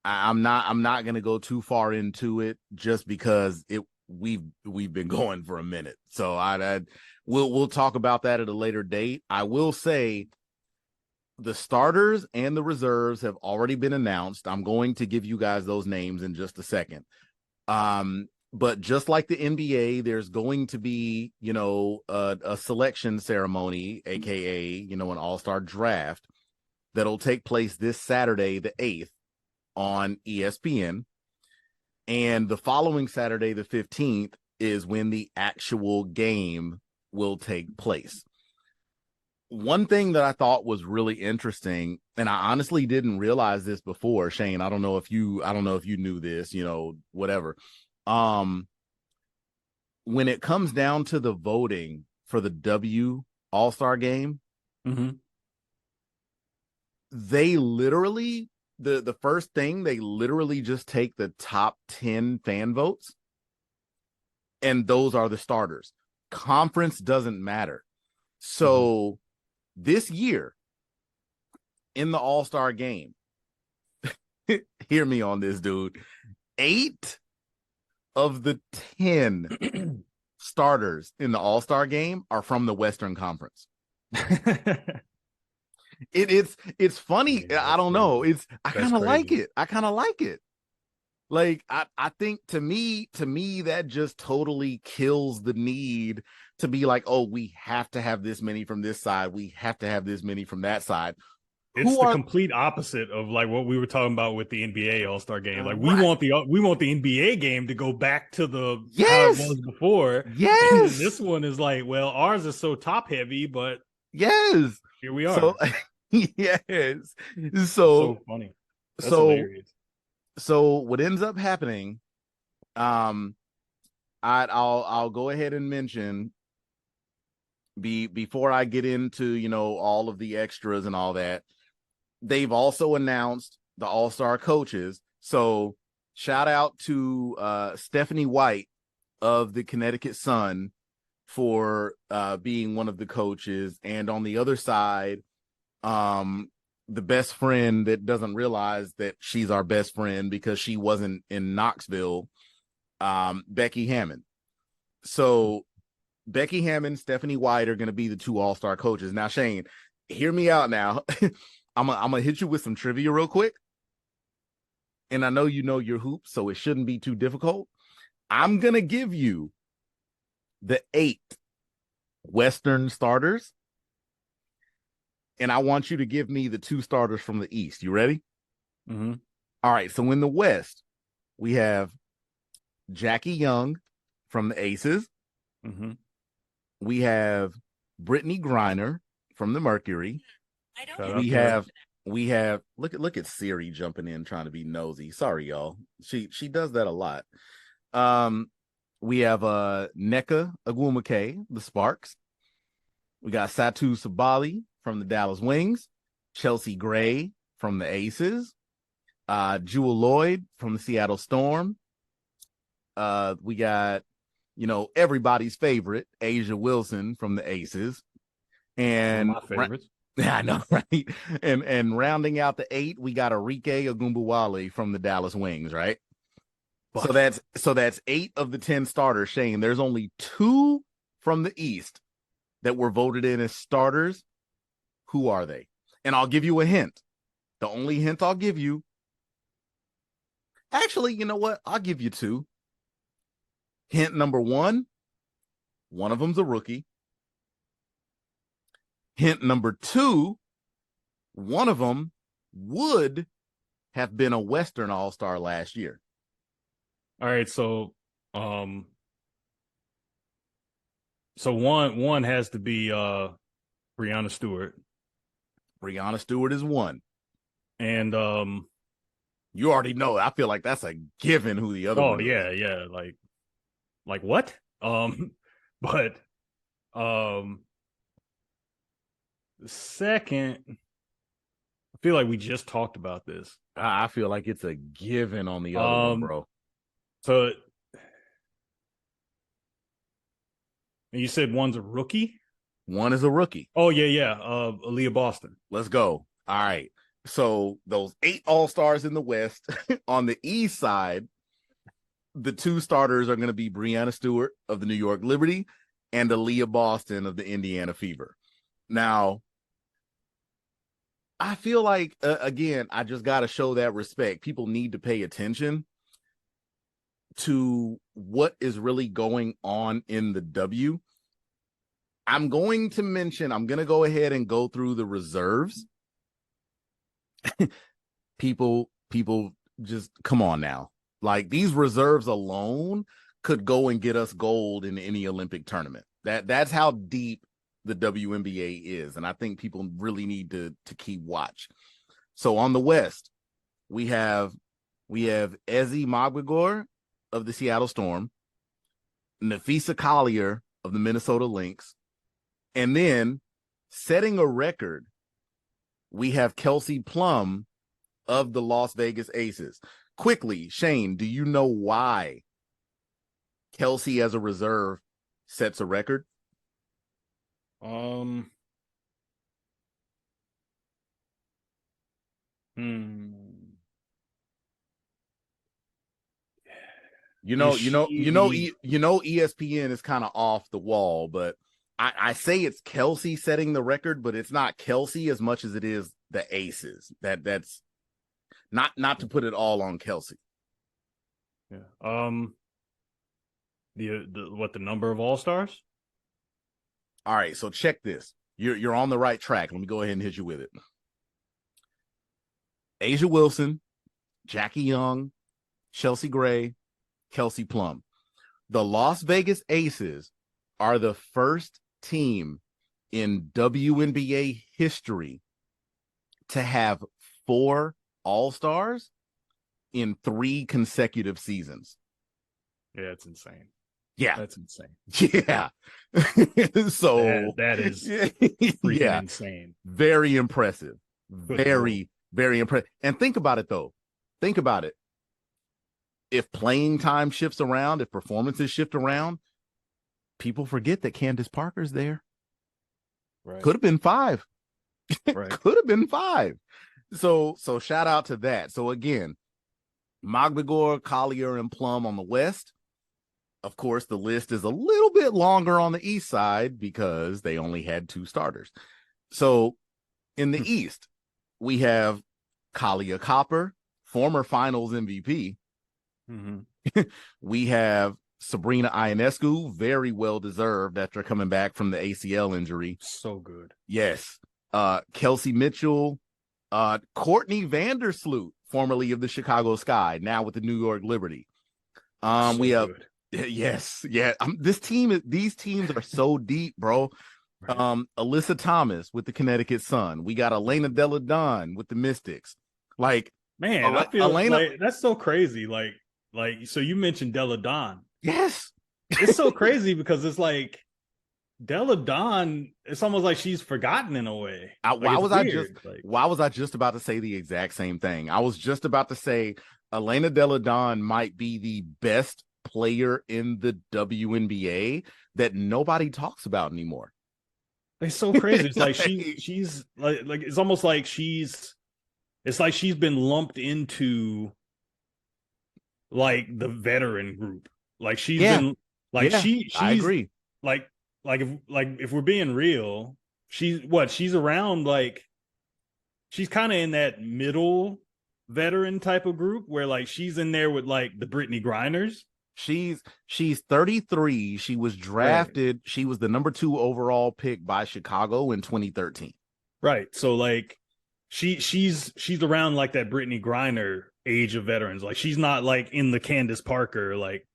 going to go too far into it just because we've been going for a minute. So we'll talk about that at a later date. I will say the starters and the reserves have already been announced. I'm going to give you guys those names in just a second. But just like the NBA, there's going to be, a selection ceremony, aka, an all-star draft that'll take place this Saturday, the 8th, on ESPN. And the following Saturday, the 15th, is when the actual game will take place. One thing that I thought was really interesting, and I honestly didn't realize this before, Shane, I don't know if you knew this, whatever. When it comes down to the voting for the W All-Star game, they literally, the first thing, they literally just take the top 10 fan votes, and those are the starters. Conference doesn't matter. So this year in the All-Star game, hear me on this, dude, 8 of the 10 starters in the All-Star game are from the Western Conference. It's funny. Yeah, I don't know. I kind of like it. Like, I think to me, that just totally kills the need to be like, oh, we have to have this many from this side. We have to have this many from that side. It's the complete opposite of like what we were talking about with the NBA All-Star game. Like, we want the NBA game to go back to how it was before. Yes. And then this one is like, well, ours is so top heavy, but yes, here we are. So, yes. So funny. That's hilarious. So what ends up happening, I'll go ahead and mention before I get into, all of the extras and all that. They've also announced the All-Star coaches. So shout out to Stephanie White of the Connecticut Sun for being one of the coaches. And on the other side, the best friend that doesn't realize that she's our best friend because she wasn't in Knoxville, Becky Hammon. So Becky Hammon, Stephanie White are going to be the 2 All-Star coaches. Now, Shane, hear me out now. I'm gonna hit you with some trivia real quick. And I know you know your hoops, so it shouldn't be too difficult. I'm going to give you the 8 Western starters, and I want you to give me the 2 starters from the East. You ready? All right, so in the West, we have Jackie Young from the Aces. We have Brittany Griner from the Mercury. We have look at Siri jumping in trying to be nosy. Sorry, y'all. She does that a lot. We have Nneka Ogwumike, the Sparks. We got Satu Sabali from the Dallas Wings, Chelsea Gray from the Aces, Jewel Lloyd from the Seattle Storm. We got, everybody's favorite, Asia Wilson from the Aces. And my favorites. I know, right? And rounding out the 8, we got Arike Ogunbowale from the Dallas Wings, right? So that's 8 of the 10 starters. Shane, there's only 2 from the East that were voted in as starters. Who are they? And I'll give you a hint. The only hint I'll give you. Actually, you know what? I'll give you 2. Hint number 1, one of them's a rookie. Hint number 2, one of them would have been a Western All-Star last year. All right, so one has to be Breanna Stewart. Breanna Stewart is one. And you already know. I feel like that's a given who the other one is. Yeah. Like what? But the second, I feel like we just talked about this. I feel like it's a given on the other one, bro. So you said one's a rookie? One is a rookie. Oh, yeah. Aaliyah Boston. Let's go. All right. So those 8 All-Stars in the West. On the East side, the 2 starters are going to be Breanna Stewart of the New York Liberty and Aaliyah Boston of the Indiana Fever. Now, I feel like, again, I just got to show that respect. People need to pay attention to what is really going on in the W. I'm going to go ahead and go through the reserves. people just come on now. Like, these reserves alone could go and get us gold in any Olympic tournament. That's how deep the WNBA is. And I think people really need to keep watch. So on the West, we have Ezi Magbegor of the Seattle Storm, Nafisa Collier of the Minnesota Lynx, and then setting a record, we have Kelsey Plum of the Las Vegas Aces. Quickly, Shane, do you know why Kelsey as a reserve sets a record? ESPN is kind of off the wall, but I say it's Kelsey setting the record, but it's not Kelsey as much as it is the Aces. That's not to put it all on Kelsey. Yeah. The number of All-Stars? All right, so check this. You're on the right track. Let me go ahead and hit you with it. Asia Wilson, Jackie Young, Chelsea Gray, Kelsey Plum. The Las Vegas Aces are the first team in WNBA history to have 4 All-Stars in 3 consecutive seasons. Yeah, it's insane. Yeah, that's insane. Yeah. So that is freaking insane. Very impressive. Very impressive. And think about it though. Think about it. If playing time shifts around, if performances shift around, people forget that Candace Parker's there. Right. Could have been 5. Right. Could have been 5. So shout out to that. So again, Magbegor, Collier, and Plum on the West. Of course, the list is a little bit longer on the East side because they only had 2 starters. So in the East, we have Kalia Copper, former finals MVP. Mm-hmm. We have Sabrina Ionescu, very well deserved after coming back from the ACL injury. So good. Yes. Kelsey Mitchell, Courtney Vandersloot, formerly of the Chicago Sky, now with the New York Liberty. We have good. Yes, yeah. These teams are so deep, bro. Right. Alyssa Thomas with the Connecticut Sun. We got Elena Delle Donne with the Mystics. Like, man, I feel like that's so crazy. Like, so you mentioned Delle Donne. Yes, it's so crazy because it's like Delle Donne. It's almost like she's forgotten in a way. Why was I just about to say the exact same thing? I was just about to say Elena Delle Donne might be the best player in the WNBA that nobody talks about anymore. It's so crazy. It's like she's like it's almost like she's been lumped into like the veteran group. Like she's been like she's I agree. Like if we're being real, she's around, like she's kind of in that middle veteran type of group where like she's in there with like the Brittany Griners. She's 33. She was Right. drafted. She was the number 2 overall pick by Chicago in 2013. Right. So like she's around like that Brittany Griner age of veterans. Like she's not like in the Candace Parker, like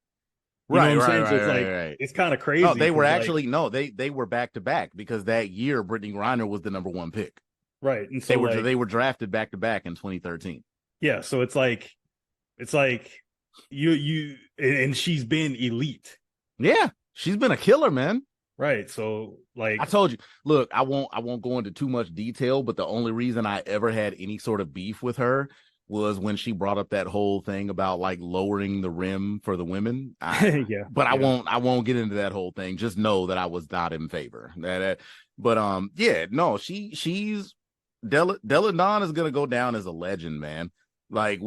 you know what Right, I'm right, saying? So right, it's right, like right. it's kind of No, crazy they were because like actually no, they were back to back because that year Brittany Griner was the number 1 pick. right. And They so were like they were drafted back to back in 2013. yeah, so it's like you and she's been elite. Yeah, she's been a killer, man. Right. So I like told you, look, I won't go into too much detail, but the only reason I ever had any sort of beef with her was when she brought up that whole thing about like lowering the rim for the women. yeah, But yeah. I won't get into that whole thing. Just know that I was not in favor. But yeah, no, she's Della Don is gonna go down as a legend, man. Like,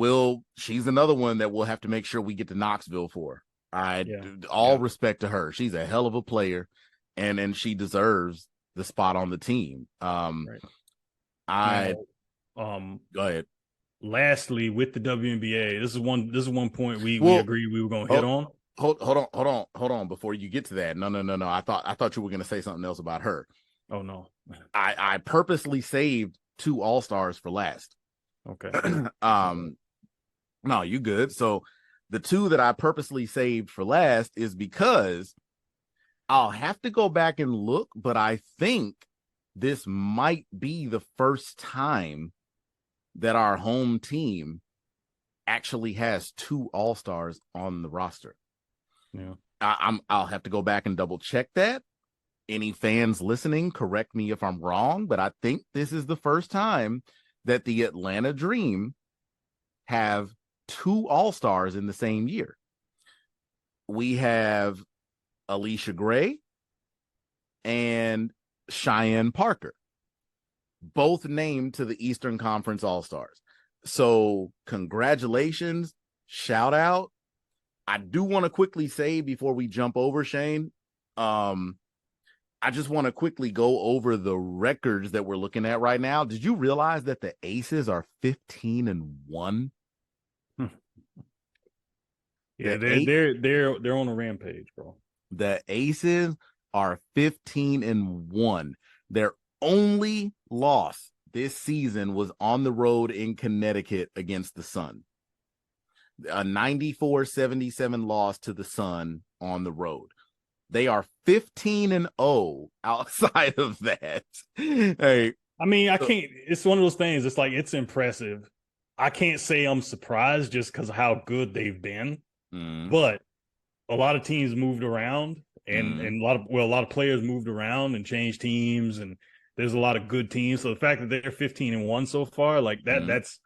she's another one that we'll have to make sure we get to Knoxville for. I Yeah. all Yeah. respect to her. She's a hell of a player, and she deserves the spot on the team. Right. I Now, go ahead. lastly, with the WNBA, this is one point we Well, agreed we were gonna hit hold, on. hold on. Before you get to that, no. I thought you were gonna say something else about her. Oh no. I purposely saved 2 All-Stars for last. Okay. No, you good. So the 2 that I purposely saved for last is because I'll have to go back and look, but I think this might be the first time that our home team actually has 2 All-Stars on the roster. Yeah. I'll have to go back and double check that. Any fans listening, correct me if I'm wrong, but I think this is the first time that the Atlanta Dream have 2 All-Stars in the same year. We have Alicia Gray and Cheyenne Parker, both named to the Eastern Conference All-Stars. So congratulations, shout out. I do want to quickly say before we jump over, Shane, I just want to quickly go over the records that we're looking at right now. Did you realize that the Aces are 15-1? Yeah, they're on a rampage, bro. The Aces are 15-1. Their only loss this season was on the road in Connecticut against the Sun. A 94-77 loss to the Sun on the road. They are 15-0 outside of that. Hey, I mean, I can't. It's one of those things. It's like it's impressive. I can't say I'm surprised just because of how good they've been, but a lot of teams moved around, and a lot of players moved around and changed teams, and there's a lot of good teams. So the fact that they're 15-1 so far, like that's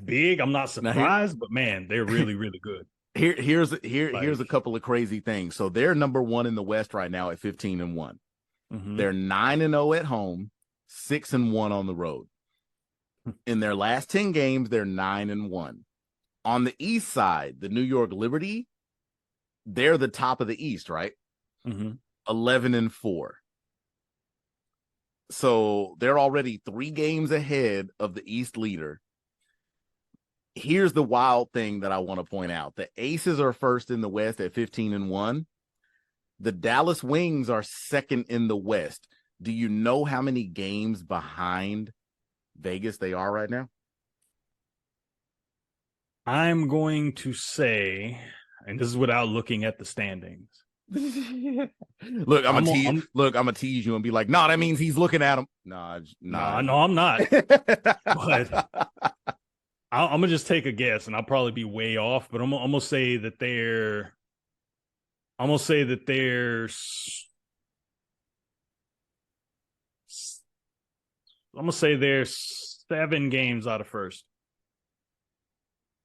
big. I'm not surprised, but man, they're really really good. Here's a couple of crazy things. So they're number 1 in the West right now at 15-1. They're 9-0 at home, 6-1 on the road. In their last 10 games, they're 9-1. On the East side, the New York Liberty, they're the top of the East, right? 11-4. So they're already 3 games ahead of the East leader. Here's the wild thing that I want to point out. The Aces are first in the West at 15-1. The Dallas Wings are second in the West. Do you know how many games behind Vegas they are right now? I'm going to say, and this is without looking at the standings. Look, I'm gonna tease you and be like, no, that means he's looking at him. No, I'm not. But I'm gonna just take a guess, and I'll probably be way off. But I'm gonna say that they're. I'm gonna say that there's. I'm gonna say there's 7 games out of first.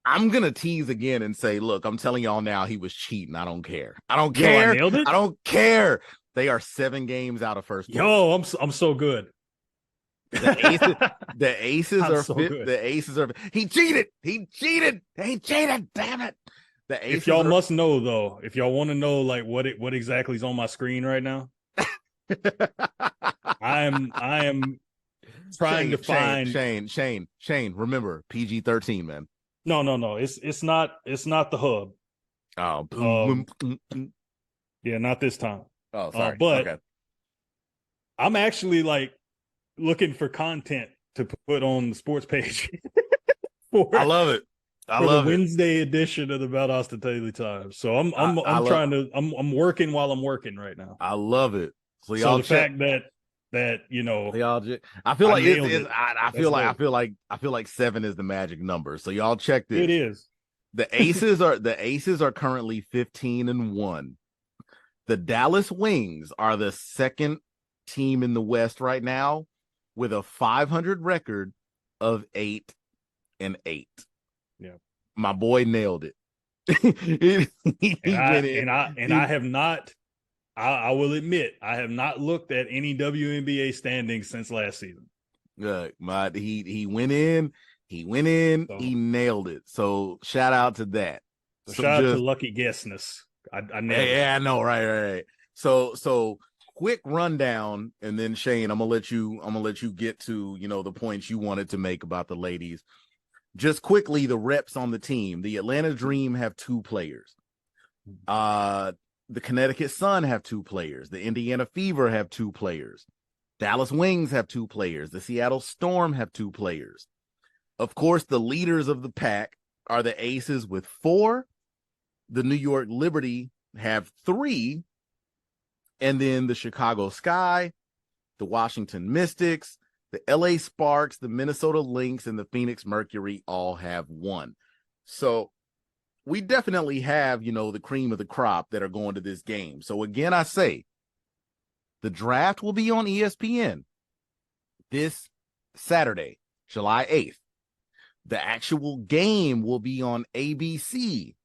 I'm gonna tease again and say, look, I'm telling y'all now, he was cheating. I don't care. I don't Yo, care. I nailed it. I don't care. They are 7 games out of first place. Yo, I'm so good. The Aces are so fit. Good. The Aces are. He cheated. Damn it. The Aces. If y'all must know though, if y'all want to know like what exactly is on my screen right now, I am trying to find Shane. Remember PG-13, man. No. It's not the hub. Oh, Um, boom, boom, boom. yeah, not this time. Oh, sorry. But Okay. I'm actually like looking for content to put on the sports page for I love it. I for the love it. Wednesday edition of the Valdosta Daily Times. So I I'm love trying to I'm working while I'm working right now. I love it. So So y'all the check. fact that Y'all, I feel I like nailed it. That's dope. I feel like 7 is the magic number. So y'all check It this. is. The Aces are currently 15-1. The Dallas Wings are the second team in the West right now with a 500 record of 8-8. Yeah. My boy nailed it. He went in. I have not. I will admit I have not looked at any WNBA standings since last season. He went in. He went in. So, He nailed it. So shout out to that. so So shout out to just Lucky Guessness. I nailed yeah, it. I know, right. So quick rundown, and then Shane, I'm gonna let you get to the points you wanted to make about the ladies. Just quickly, the reps on the team. The Atlanta Dream have 2 players. The Connecticut Sun have 2 players. The Indiana Fever have 2 players. Dallas Wings have 2 players. The Seattle Storm have 2 players. Of course, the leaders of the pack are the Aces with 4. The New York Liberty have 3. And then the Chicago Sky, the Washington Mystics, the LA Sparks, the Minnesota Lynx, and the Phoenix Mercury all have 1. So we definitely have, the cream of the crop that are going to this game. So again, I say the draft will be on ESPN this Saturday, July 8th. The actual game will be on ABC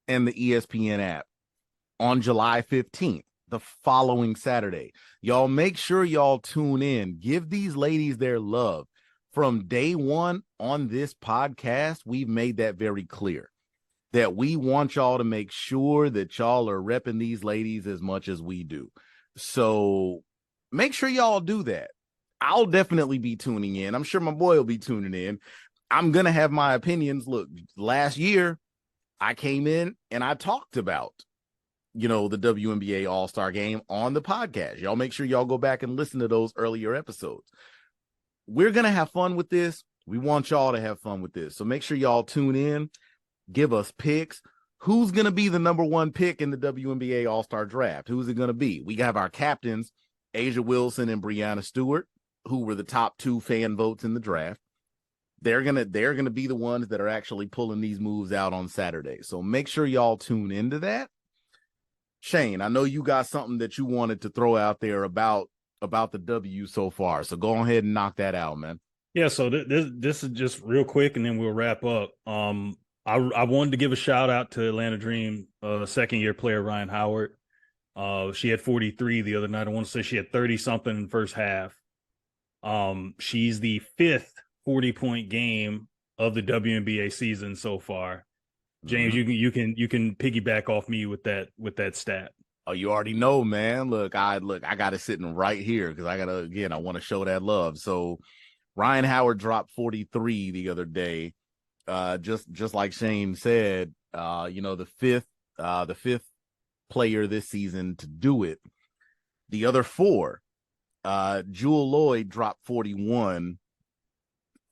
and the ESPN app on July 15th, the following Saturday. Y'all make sure y'all tune in. Give these ladies their love. From day one on this podcast, we've made that very clear that we want y'all to make sure that y'all are repping these ladies as much as we do. So make sure y'all do that. I'll definitely be tuning in. I'm sure my boy will be tuning in. I'm going to have my opinions. Look, last year I came in and I talked about, the WNBA All-Star Game on the podcast. Y'all make sure y'all go back and listen to those earlier episodes. We're going to have fun with this. We want y'all to have fun with this. So make sure y'all tune in. Give us picks. Who's going to be the number 1 pick in the WNBA All-Star Draft? Who's it going to be? We have our captains, Asia Wilson and Breanna Stewart, who were the top 2 fan votes in the draft. They're gonna be the ones that are actually pulling these moves out on Saturday. So make sure y'all tune into that. Shane, I know you got something that you wanted to throw out there about the W so far. So go ahead and knock that out, man. Yeah. So this is just real quick, and then we'll wrap up. I wanted to give a shout out to Atlanta Dream, 2nd-year player Ryan Howard. She had 43 the other night. I want to say she had 30 something in the first half. She's the 5th 40-point game of the WNBA season so far. James, you can piggyback off me with that stat. Oh, you already know, man. Look, I got it sitting right here because I want to show that love. So Ryan Howard dropped 43 the other day. Just like Shane said, the fifth player this season to do it. The other 4, Jewel Lloyd dropped 41.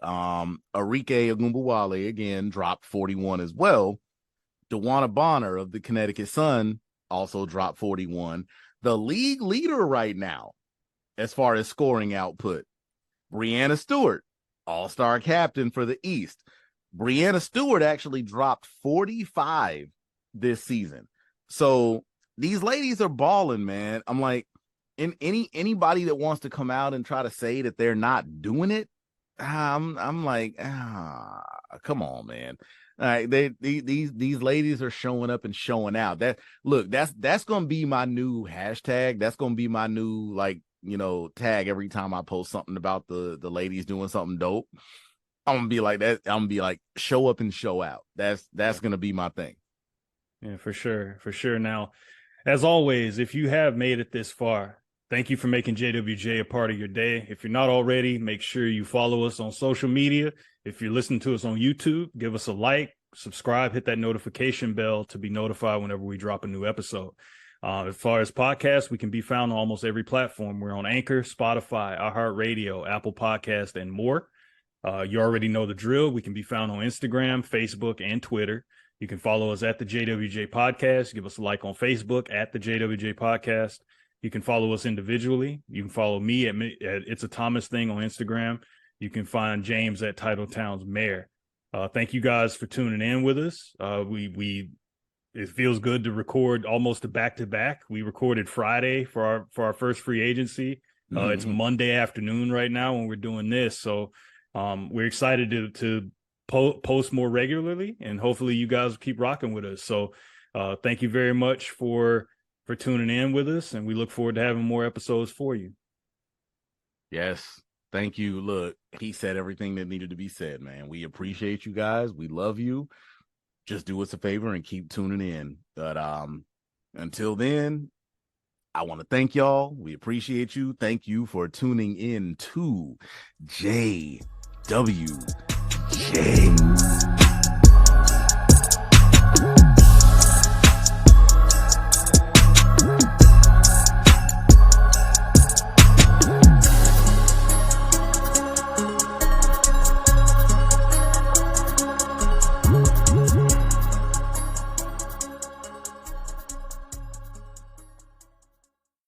Arike Ogunbowale again dropped 41 as well. DeWanna Bonner of the Connecticut Sun also dropped 41. The league leader right now, as far as scoring output, Breanna Stewart, all-star captain for the East. Breanna Stewart actually dropped 45 this season. So these ladies are balling, man. I'm like, anybody that wants to come out and try to say that they're not doing it, I'm like, come on, man. All right, these ladies are showing up and showing out. That's gonna be my new hashtag. That's gonna be my new tag every time I post something about the ladies doing something dope. I'm gonna be like that. I'm gonna be like, show up and show out. That's gonna be my thing. Yeah, for sure. Now, as always, if you have made it this far, thank you for making JWJ a part of your day. If you're not already, make sure you follow us on social media. If you're listening to us on YouTube, give us a like, subscribe, hit that notification bell to be notified whenever we drop a new episode. As far as podcasts, we can be found on almost every platform. We're on Anchor, Spotify, iHeartRadio, Apple Podcast, and more. You already know the drill. We can be found on Instagram, Facebook, and Twitter. You can follow us at the JWJ Podcast. Give us a like on Facebook at the JWJ Podcast. You can follow us individually. You can follow me at It's a Thomas Thing on Instagram. You can find James at Titletown's Mayor. Thank you guys for tuning in with us. It feels good to record almost a back-to-back. We recorded Friday for our first free agency. It's Monday afternoon right now when we're doing this. So we're excited to post more regularly, and hopefully you guys keep rocking with us. So thank you very much for tuning in with us, and we look forward to having more episodes for you. Yes. Thank you. Look, he said everything that needed to be said, man. We appreciate you guys. We love you. Just do us a favor and keep tuning in. But until then, I want to thank y'all. We appreciate you. Thank you for tuning in to JWJ.